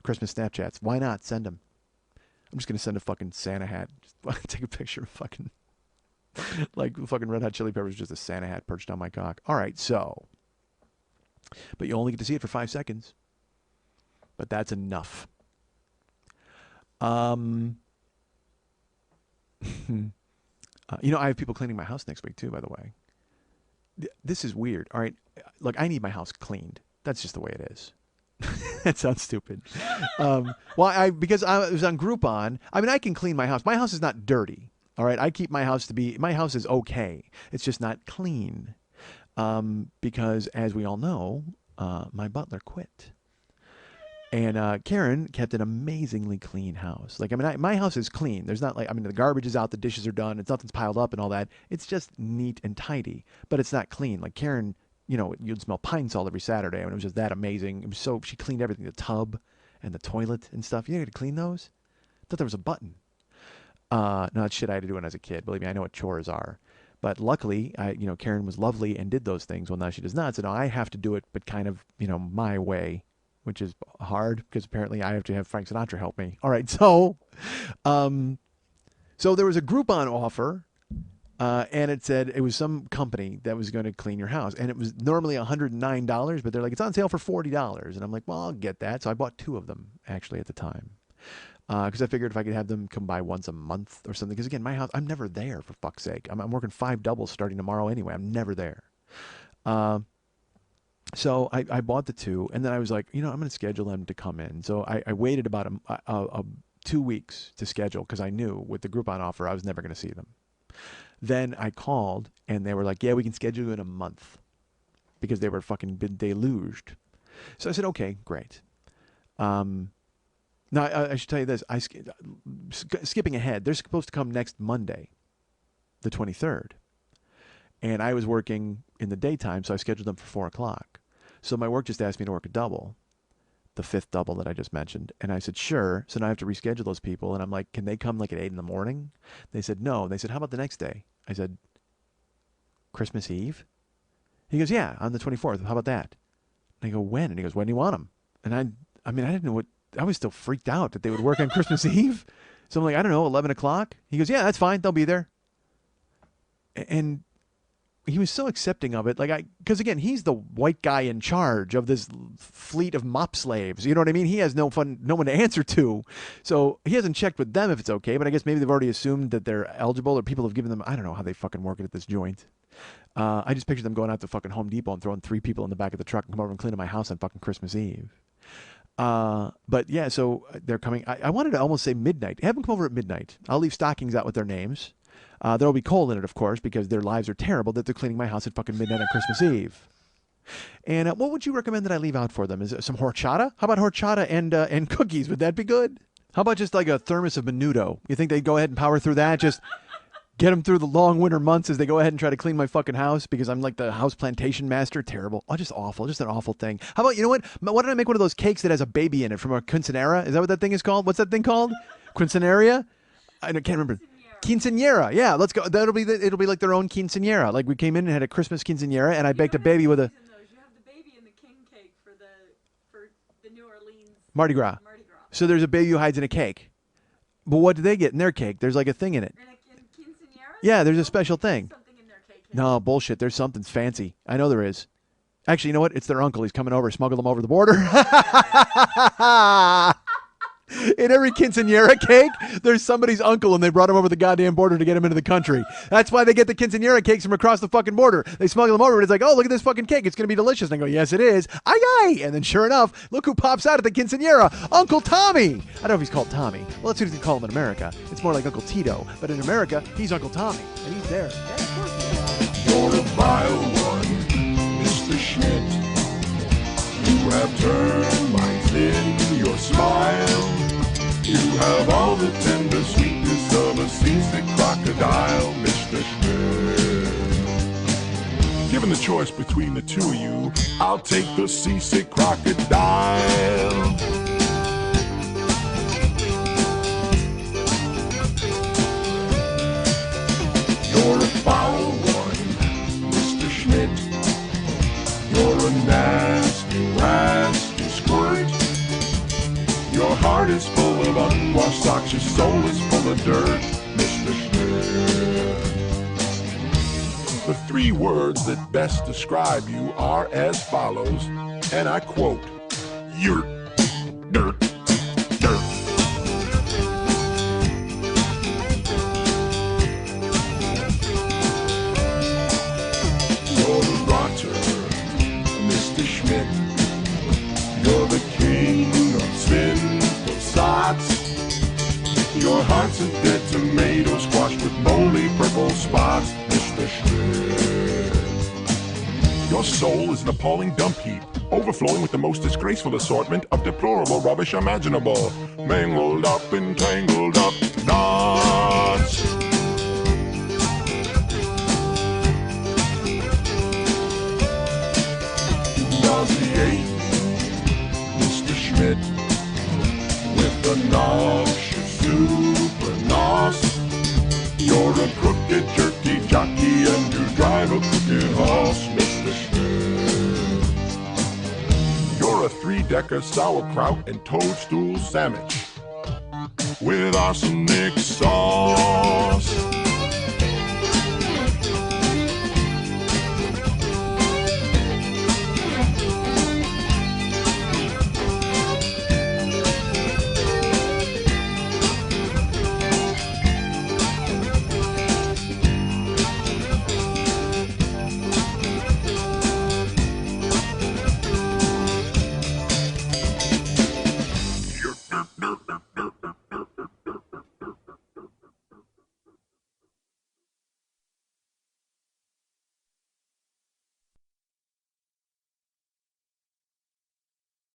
Christmas Snapchats. Why not? Send them. I'm just going to send a fucking Santa hat. Just take a picture of fucking, like fucking Red Hot Chili Peppers, just a Santa hat perched on my cock. All right, so. But you only get to see it for 5 seconds. But that's enough. You know, I have people cleaning my house next week too, by the way. This is weird. All right. Look, I need my house cleaned. That's just the way it is. That sounds stupid. Because I was on Groupon. I mean, I can clean my house. My house is not dirty. All right. I keep my house my house is okay. It's just not clean. Because as we all know, my butler quit. And Karen kept an amazingly clean house. Like, I mean, my house is clean. There's not like, I mean, the garbage is out, the dishes are done, nothing's piled up and all that. It's just neat and tidy, but it's not clean. Like Karen, you know, you'd smell pine salt every Saturday, and it was just that amazing. It was so, she cleaned everything, the tub and the toilet and stuff. You had to clean those? I thought there was a button. No, that's shit I had to do when I was a kid. Believe me, I know what chores are. But luckily, Karen was lovely and did those things. Well, now she does not. So now I have to do it, but kind of, my way, which is hard because apparently I have to have Frank Sinatra help me. All right, so there was a Groupon offer, and it said it was some company that was going to clean your house, and it was normally $109, but they're like, it's on sale for $40, and I'm like, well, I'll get that. So I bought 2 of them actually at the time, because I figured if I could have them come by once a month or something, because again, my house, I'm never there, for fuck's sake. I'm working 5 doubles starting tomorrow anyway. I'm never there. So I bought the 2, and then I was like, I'm going to schedule them to come in. So I waited about 2 weeks to schedule, because I knew with the Groupon offer I was never going to see them. Then I called, and they were like, yeah, we can schedule you in a month, because they were fucking been deluged. So I said, okay, great. Now, I should tell you this. Skipping ahead, they're supposed to come next Monday, the 23rd. And I was working in the daytime, so I scheduled them for 4 o'clock. So my work just asked me to work a double, the 5th double that I just mentioned. And I said, sure. So now I have to reschedule those people. And I'm like, can they come like at 8 in the morning? They said, no. And they said, how about the next day? I said, Christmas Eve? He goes, yeah, on the 24th. How about that? And I go, when? And he goes, when do you want them? And I didn't know I was still freaked out that they would work on Christmas Eve. So I'm like, I don't know, 11 o'clock? He goes, yeah, that's fine. They'll be there. And he was so accepting of it, because again, he's the white guy in charge of this fleet of mop slaves. You know what I mean? He has no one to answer to, so he hasn't checked with them if it's okay. But I guess maybe they've already assumed that they're eligible, or people have given them. I don't know how they fucking work it at this joint. I just pictured them going out to fucking Home Depot and throwing 3 people in the back of the truck and come over and cleaning my house on fucking Christmas Eve. But yeah, so they're coming. I wanted to almost say midnight. Have them come over at midnight. I'll leave stockings out with their names. There'll be coal in it, of course, because their lives are terrible that they're cleaning my house at fucking midnight on Christmas Eve. And what would you recommend that I leave out for them? Is it some horchata? How about horchata and cookies? Would that be good? How about just like a thermos of Menudo? You think they'd go ahead and power through that? Just get them through the long winter months as they go ahead and try to clean my fucking house because I'm like the house plantation master? Terrible. Oh, just awful. Just an awful thing. How about, you know what? Why don't I make one of those cakes that has a baby in it from a quinceanera? Is that what that thing is called? What's that thing called? Quinceanera? I can't remember. Quinceañera, yeah, let's go. It'll be like their own quinceañera. Like we came in and had a Christmas quinceañera, and I baked a baby with a. You have the baby and the king cake for the New Orleans Mardi Gras. So there's a baby who hides in a cake. But what do they get in their cake? There's like a thing in it. In quinceañera? Yeah, there's a special thing. Something in their cake. No, bullshit. There's something fancy. I know there is. Actually, you know what? It's their uncle. He's coming over. Smuggle them over the border. In every quinceañera cake, there's somebody's uncle, and they brought him over the goddamn border to get him into the country. That's why they get the quinceañera cakes from across the fucking border. They smuggle them over, and it's like, oh, look at this fucking cake. It's going to be delicious. And I go, yes, it is. Aye, aye. And then sure enough, look who pops out at the quinceañera. Uncle Tommy. I don't know if he's called Tommy. Well, that's what they call him in America. It's more like Uncle Tito. But in America, he's Uncle Tommy, and he's there. You're a vile one, Mr. Schmidt. You have turned minds in your smile. You have all the tender sweetness of a seasick crocodile, Mr. Schmidt. Given the choice between the two of you, I'll take the seasick crocodile. You're a foul one, Mr. Schmidt. You're a nasty, nasty squirt. Your heart is full of unwashed socks, your soul is full of dirt, Mr. Schmidt. The three words that best describe you are as follows, and I quote, yurt, dirt, dirt. You're the rotter, Mr. Schmidt. You're the king of sinful sots. Your heart's a dead tomato squash with moldy purple spots, Mr. Schmidt. Your soul is an appalling dump heap, overflowing with the most disgraceful assortment of deplorable rubbish imaginable, mangled up and tangled up knots. Nauseate, Mr. Schmidt, with the noxious super nos. You're a crooked jerky jockey and you drive a crooked horse, Mr. Schmidt. You're a three-decker sauerkraut and toadstool sandwich with arsenic sauce.